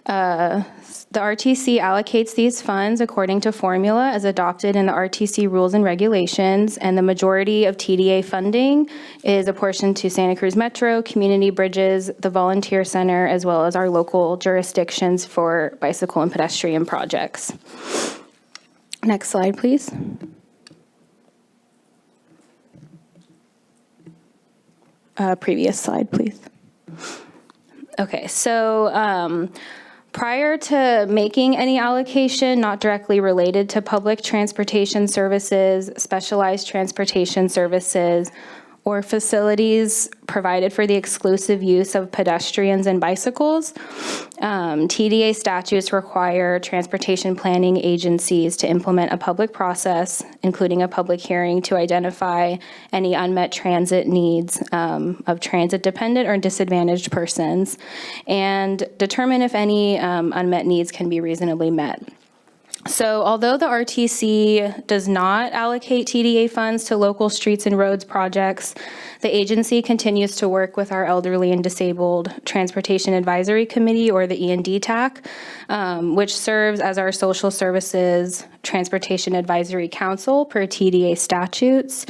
The RTC allocates these funds according to formula as adopted in the RTC rules and regulations, and the majority of TDA funding is apportioned to Santa Cruz Metro, Community Bridges, the Volunteer Center, as well as our local jurisdictions for bicycle and pedestrian projects. Next slide, please. Previous slide, please. Okay, so prior to making any allocation not directly related to public transportation services, specialized transportation services, or facilities provided for the exclusive use of pedestrians and bicycles, TDA statutes require transportation planning agencies to implement a public process, including a public hearing, to identify any unmet transit needs of transit-dependent or disadvantaged persons, and determine if any unmet needs can be reasonably met. So although the RTC does not allocate TDA funds to local streets and roads projects, the agency continues to work with our Elderly and Disabled Transportation Advisory Committee, or the END-TAC, which serves as our social services Transportation Advisory Council per TDA statutes,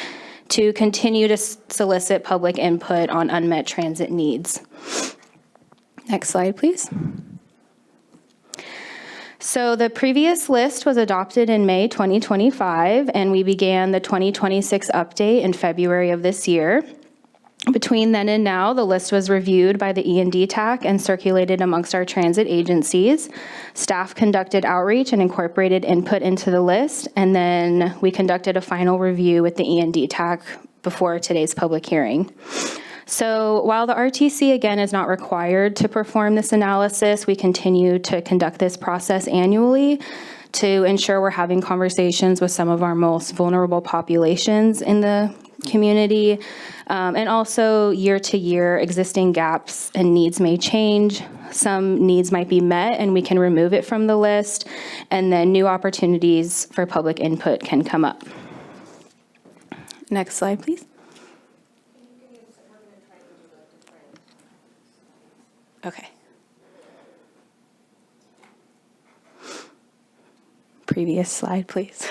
to continue to solicit public input on unmet transit needs. Next slide, please. So the previous list was adopted in May 2025, and we began the 2026 update in February of this year. Between then and now, the list was reviewed by the END-TAC and circulated amongst our transit agencies. Staff conducted outreach and incorporated input into the list, and then we conducted a final review with the END-TAC before today's public hearing. So while the RTC, again, is not required to perform this analysis, we continue to conduct this process annually to ensure we're having conversations with some of our most vulnerable populations in the community. And also, year to year, existing gaps and needs may change. Some needs might be met and we can remove it from the list, and then new opportunities for public input can come up. Next slide, please. Okay. Previous slide, please.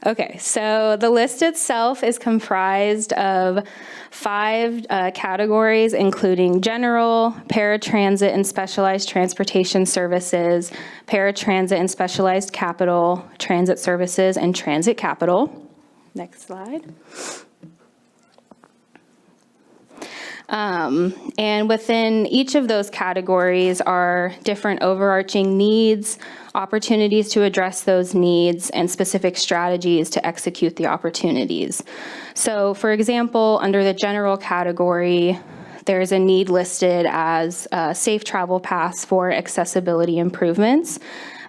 Okay, so the list itself is comprised of 5 categories, including general, paratransit and specialized transportation services, paratransit and specialized capital, transit services, and transit capital. Next slide. And within each of those categories are different overarching needs, opportunities to address those needs, and specific strategies to execute the opportunities. So, for example, under the general category, there's a need listed as a safe travel paths for accessibility improvements.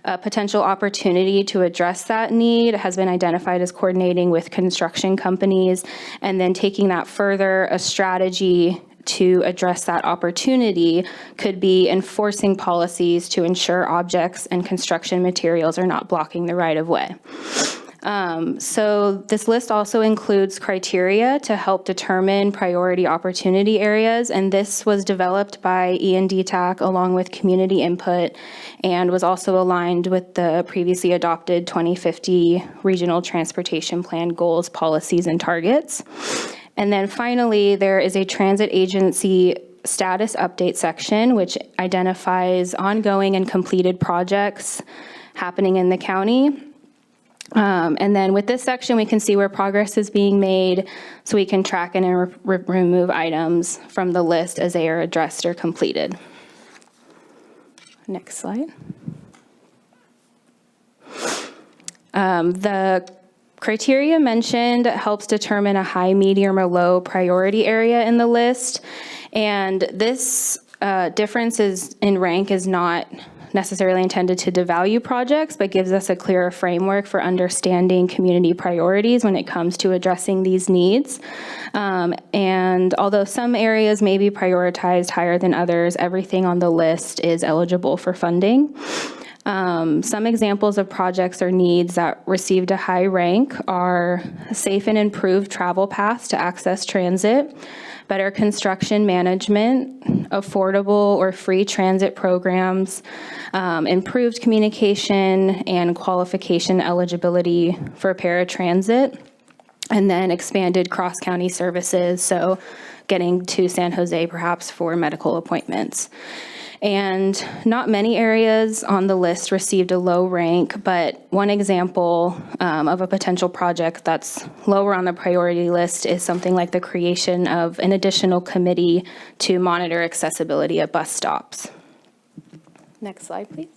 A potential opportunity to address that need has been identified as coordinating with construction companies, and then taking that further, a strategy to address that opportunity could be enforcing policies to ensure objects and construction materials are not blocking the right of way. So this list also includes criteria to help determine priority opportunity areas, and this was developed by E&DTAC along with community input and was also aligned with the previously adopted 2050 Regional Transportation Plan goals, policies, and targets. And then finally, there is a transit agency status update section, which identifies ongoing and completed projects happening in the county. And then with this section, we can see where progress is being made, so we can track and remove items from the list as they are addressed or completed. Next slide. The criteria mentioned helps determine a high, medium, or low priority area in the list. And this difference in rank is not necessarily intended to devalue projects, but gives us a clearer framework for understanding community priorities when it comes to addressing these needs. And although some areas may be prioritized higher than others, everything on the list is eligible for funding. Some examples of projects or needs that received a high rank are safe and improved travel paths to access transit, better construction management, affordable or free transit programs, improved communication and qualification eligibility for paratransit, and then expanded cross-county services, so getting to San Jose perhaps for medical appointments. And not many areas on the list received a low rank, but one example of a potential project that's lower on the priority list is something like the creation of an additional committee to monitor accessibility at bus stops. Next slide, please.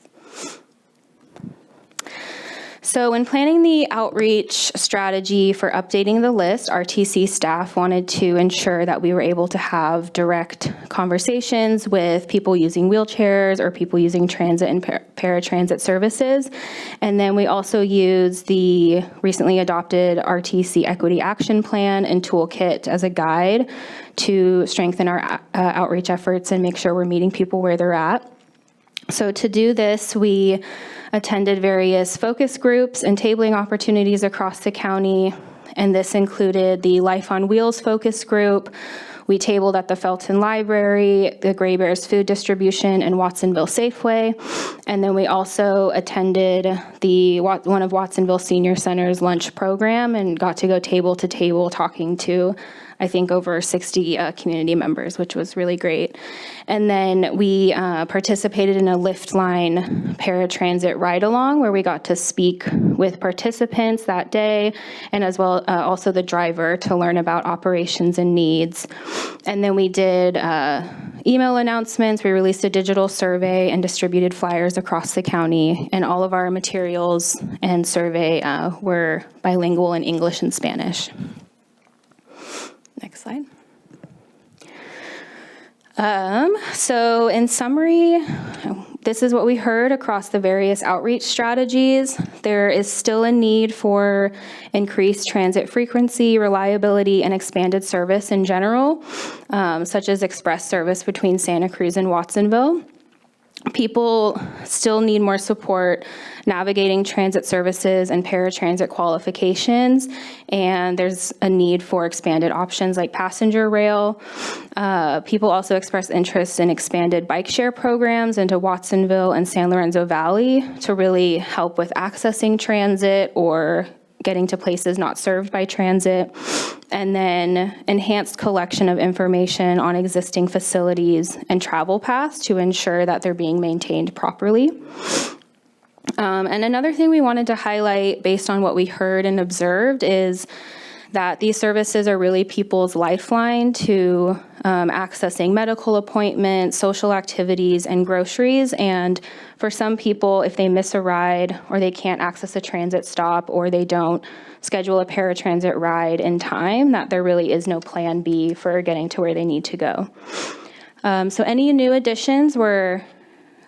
So when planning the outreach strategy for updating the list, RTC staff wanted to ensure that we were able to have direct conversations with people using wheelchairs or people using transit and paratransit services. And then we also use the recently adopted RTC Equity Action Plan and Toolkit as a guide to strengthen our outreach efforts and make sure we're meeting people where they're at. So to do this, we attended various focus groups and tabling opportunities across the county, and this included the Life on Wheels focus group. We tabled at the Felton Library, the Gray Bears Food Distribution, and Watsonville Safeway. And then we also attended one of Watsonville Senior Center's lunch program and got to go table to table talking to, I think, over 60 community members, which was really great. And then we participated in a Liftline paratransit ride-along where we got to speak with participants that day, and as well also the driver, to learn about operations and needs. And then we did email announcements. We released a digital survey and distributed flyers across the county, and all of our materials and survey were bilingual in English and Spanish. Next slide. So in summary, This is what we heard across the various outreach strategies. There is still a need for increased transit frequency, reliability, and expanded service in general, such as express service between Santa Cruz and Watsonville. People still need more support navigating transit services and paratransit qualifications, and there's a need for expanded options like passenger rail. People also express interest in expanded bike share programs into Watsonville and San Lorenzo Valley to really help with accessing transit or getting to places not served by transit, and then enhanced collection of information on existing facilities and travel paths to ensure that they're being maintained properly. And another thing we wanted to highlight based on what we heard and observed is that these services are really people's lifeline to accessing medical appointments, social activities, and groceries. And for some people, if they miss a ride or they can't access a transit stop or they don't schedule a paratransit ride in time, that there really is no plan B for getting to where they need to go. So any new additions were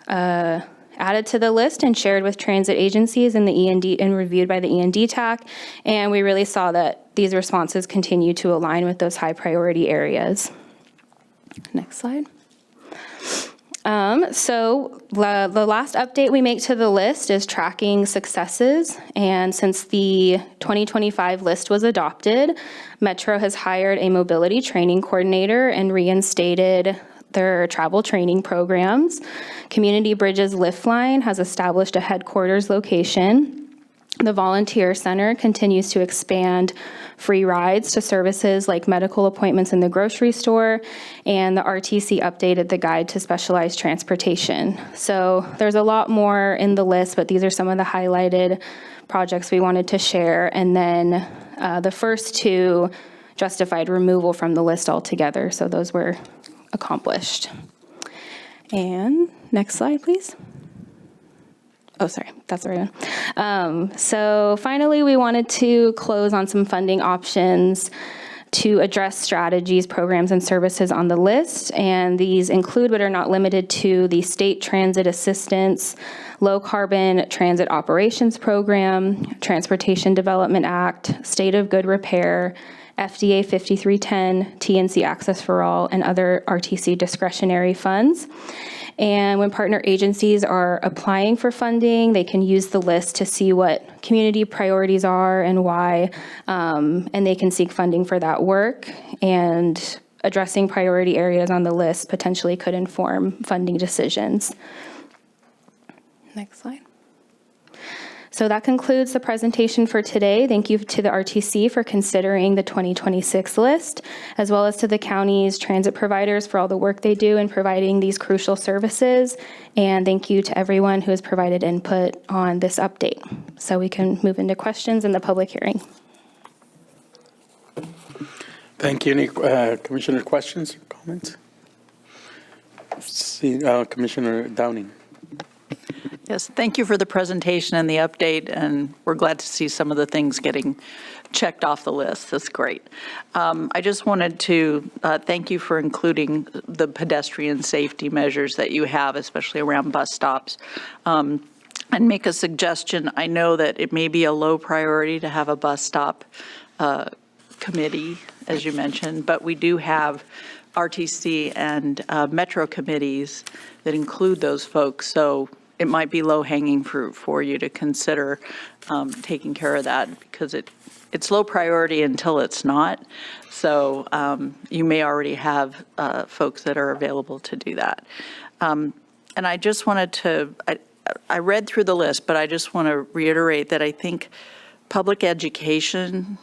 added to the list and shared with transit agencies and the E&D and reviewed by the E&D TAC, and we really saw that these responses continue to align with those high priority areas. Next slide. So the last update we make to the list is tracking successes, and since the 2025 list was adopted, Metro has hired a mobility training coordinator and reinstated their travel training programs. Community Bridges Lift Line has established a headquarters location. The Volunteer Center continues to expand free rides to services like medical appointments in the grocery store, and the RTC updated the guide to specialized transportation. So there's a lot more in the list, but these are some of the highlighted projects we wanted to share. And then the first two justified removal from the list altogether, so those were accomplished. And next slide, please. Oh, sorry, that's the right one. So finally, we wanted to close on some funding options to address strategies, programs, and services on the list. And these include, but are not limited to, the State Transit Assistance, Low Carbon Transit Operations Program, Transportation Development Act, State of Good Repair, FDA 5310, TNC Access for All, and other RTC discretionary funds. And when partner agencies are applying for funding, they can use the list to see what community priorities are and why, and they can seek funding for that work. And addressing priority areas on the list potentially could inform funding decisions. Next slide. So that concludes the presentation for today. Thank you to the RTC for considering the 2026 list, as well as to the county's transit providers for all the work they do in providing these crucial services. And thank you to everyone who has provided input on this update. So we can move into questions in the public hearing. Thank you. Any Commissioner questions or comments? See, Commissioner Downing. Yes, thank you for the presentation and the update, and we're glad to see some of the things getting checked off the list. That's great. I just wanted to thank you for including the pedestrian safety measures that you have, especially around bus stops, and make a suggestion. I know that it may be a low priority to have a bus stop committee, as you mentioned, but we do have RTC and Metro committees that include those folks, so it might be low-hanging fruit for you to consider taking care of that, because it's low priority until it's not. So you may already have folks that are available to do that. And I just wanted to, I read through the list, but I just want to reiterate that I think public education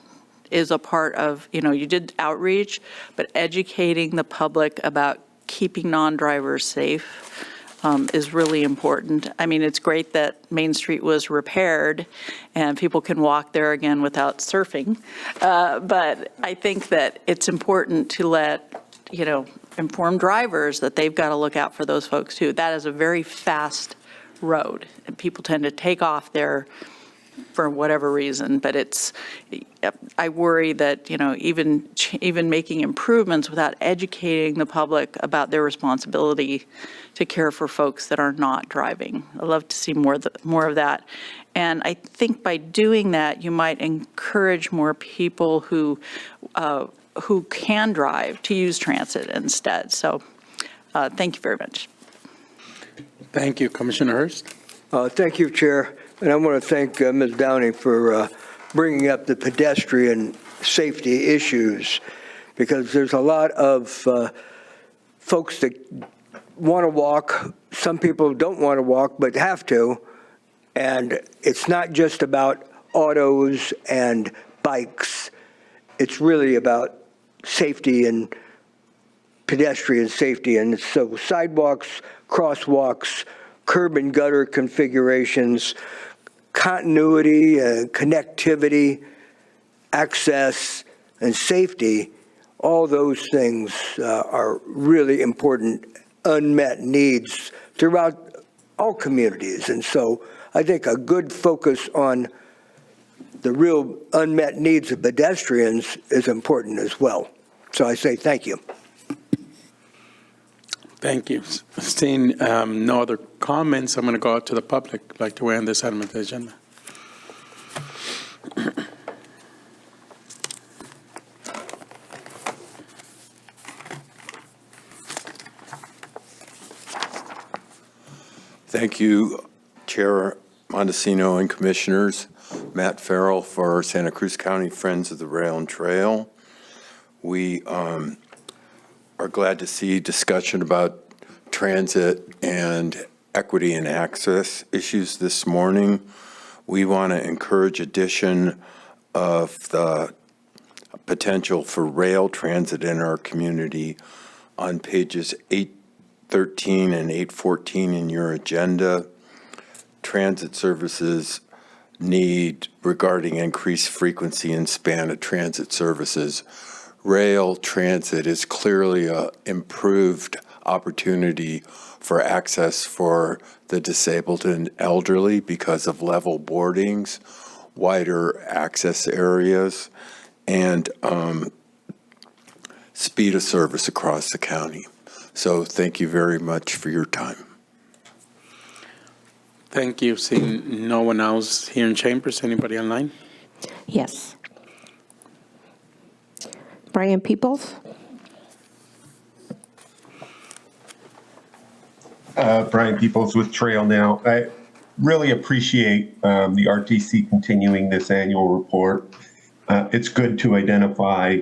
is a part of, you did outreach, but educating the public about keeping non-drivers safe is really important. I mean, it's great that Main Street was repaired and people can walk there again without surfing. But I think that it's important to let, inform drivers that they've got to look out for those folks too. That is a very fast road, and people tend to take off their for whatever reason, but I worry that, even making improvements without educating the public about their responsibility to care for folks that are not driving. I'd love to see more of that. And I think by doing that, you might encourage more people who can drive to use transit instead. So thank you very much. Thank you, Commissioner Hurst. Thank you, Chair. And I want to thank Ms. Downing for bringing up the pedestrian safety issues, because there's a lot of folks that want to walk. Some people don't want to walk but have to. And it's not just about autos and bikes. It's really about safety and pedestrian safety. And so sidewalks, crosswalks, curb and gutter configurations, continuity, connectivity, access, and safety, all those things are really important unmet needs throughout all communities. And so I think a good focus on the real unmet needs of pedestrians is important as well. So I say thank you. Thank you. Seeing no other comments, I'm going to go out to the public. I'd like to weigh on this item of the agenda. Thank you, Chair Montesino and Commissioners. Matt Farrell for Santa Cruz County Friends of the Rail and Trail. We are glad to see discussion about transit and equity and access issues this morning. We want to encourage addition of the potential for rail transit in our community on pages 813 and 814 in your agenda. Transit services need regarding increased frequency and span of transit services. Rail transit is clearly an improved opportunity for access for the disabled and elderly because of level boardings, wider access areas, and speed of service across the county. So thank you very much for your time. Thank you. Seeing no one else here in chambers, anybody online? Yes. Brian Peoples? Brian Peoples with Trail Now. I really appreciate the RTC continuing this annual report. It's good to identify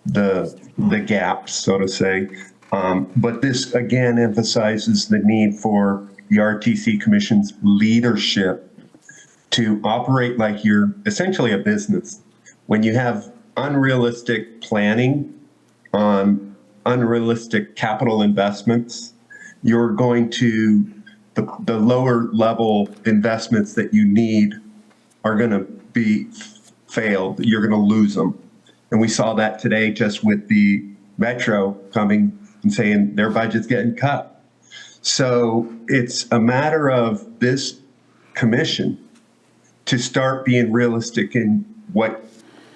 the gaps, so to say. But this again emphasizes the need for the RTC Commission's leadership to operate like you're essentially a business. When you have unrealistic planning on unrealistic capital investments, you're going to, the lower level investments that you need are going to be failed. You're going to lose them. And we saw that today just with the Metro coming and saying their budget's getting cut. So it's a matter of this commission to start being realistic in what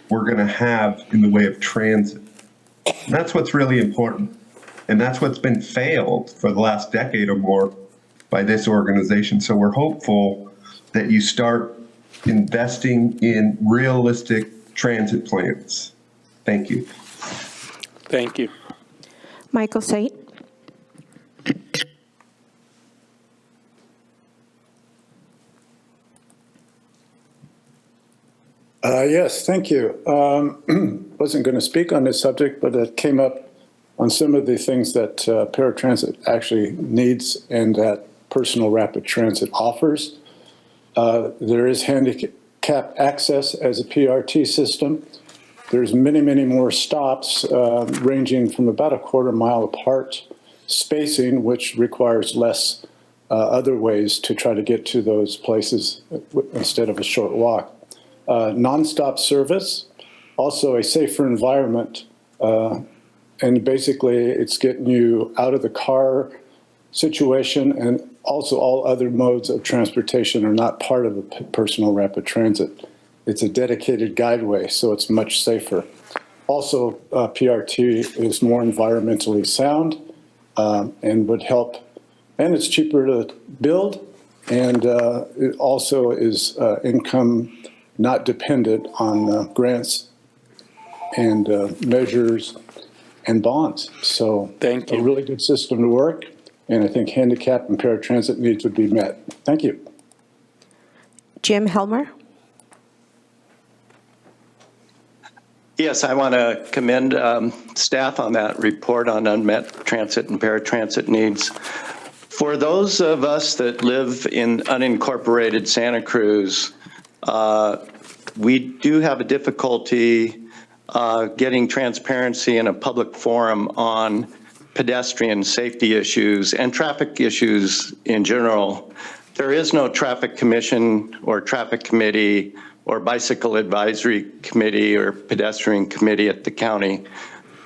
we're going to have in the way of transit. And that's what's really important. And that's what's been failed for the last decade or more by this organization. So we're hopeful that you start investing in realistic transit plans. Thank you. Thank you. Michael Sate? Yes, thank you. Wasn't going to speak on this subject, but it came up on some of the things that paratransit actually needs and that personal rapid transit offers. There is handicap access as a PRT system. There's many, many more stops ranging from about a quarter mile apart, spacing, which requires less other ways to try to get to those places instead of a short walk. Nonstop service, also a safer environment, and basically it's getting you out of the car situation and Also, all other modes of transportation are not part of the personal rapid transit. It's a dedicated guideway, so it's much safer. Also, PRT is more environmentally sound and would help, and it's cheaper to build, and it also is income not dependent on grants and measures and bonds. So thank you. A really good system to work, and I think handicap and paratransit needs would be met. Thank you. Jim Helmer? Yes, I want to commend staff on that report on unmet transit and paratransit needs. For those of us that live in unincorporated Santa Cruz, we do have a difficulty getting transparency in a public forum on pedestrian safety issues and traffic issues in general. There is no traffic commission or traffic committee or bicycle advisory committee or pedestrian committee at the county.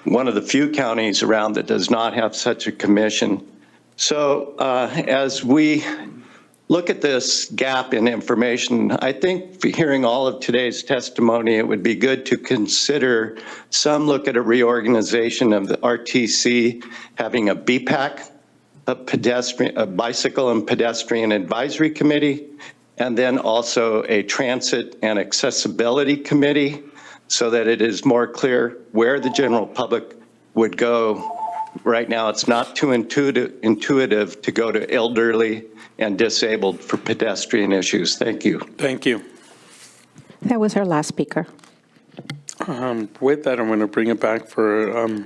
One of the few counties around that does not have such a commission. So as we look at this gap in information, I think hearing all of today's testimony, it would be good to consider some look at a reorganization of the RTC, having a BPAC, a bicycle and pedestrian advisory committee, and then also a transit and accessibility committee, so that it is more clear where the general public would go. Right now, it's not too intuitive to go to elderly and disabled for pedestrian issues. Thank you. Thank you. That was our last speaker. With that, I'm going to bring it back for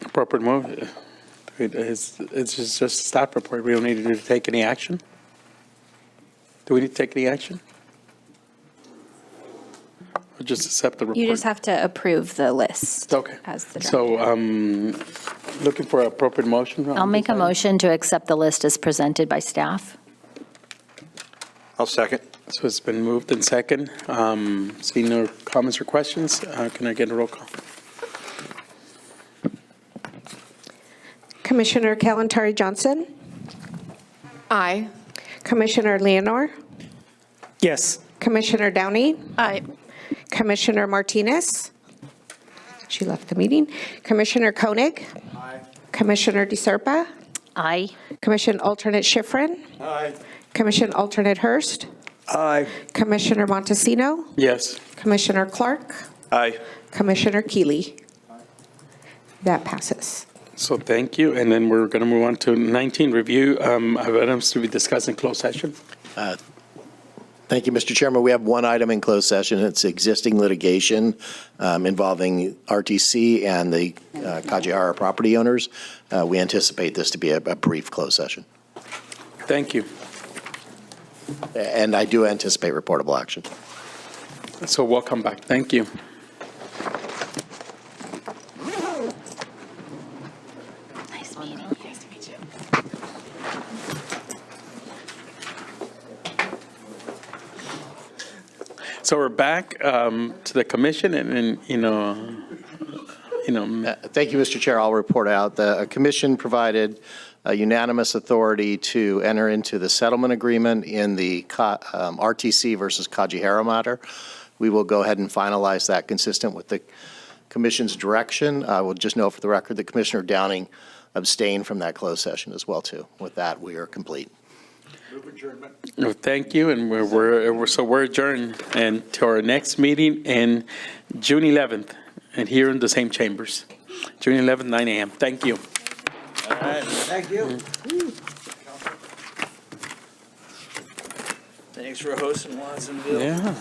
appropriate move. It's just a staff report. We don't need to take any action. Do we need to take any action? Or just accept the report? You just have to approve the list. Okay. As the draft. So looking for appropriate motion. I'll make a motion to accept the list as presented by staff. I'll second. So it's been moved and second. Seeing no comments or questions, can I get a roll call? Commissioner Kalantari Johnson? Aye. Commissioner Leonor? Yes. Commissioner Downey? Aye. Commissioner Martinez? She left the meeting. Commissioner Koenig? Aye. Commissioner DeSerpa? Aye. Commission Alternate Schifrin? Aye. Commission Alternate Hurst? Aye. Commissioner Montesino? Yes. Commissioner Clark? Aye. Commissioner Keeley? That passes. So thank you. And then we're going to move on to 19, review of items to be discussed in closed session. Thank you, Mr. Chairman. We have one item in closed session. It's existing litigation involving RTC and the Kajihara property owners. We anticipate this to be a brief closed session. Thank you. And I do anticipate reportable action. So we'll come back. Thank you. Nice meeting you. Nice to meet you. So we're back to the commission, and Thank you, Mr. Chair. I'll report out. The commission provided unanimous authority to enter into the settlement agreement in the RTC versus Kajihara matter. We will go ahead and finalize that consistent with the commission's direction. I will just note for the record that Commissioner Downing abstained from that closed session as well, too. With that, we are complete. No, thank you, and we're adjourned and to our next meeting in June 11th, and here in the same chambers, June 11th, 9 a.m. Thank you. All right. Thank you. Thanks for hosting Watsonville. Yeah.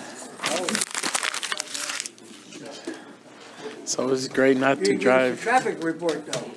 It's always great not to drive. Traffic report, though.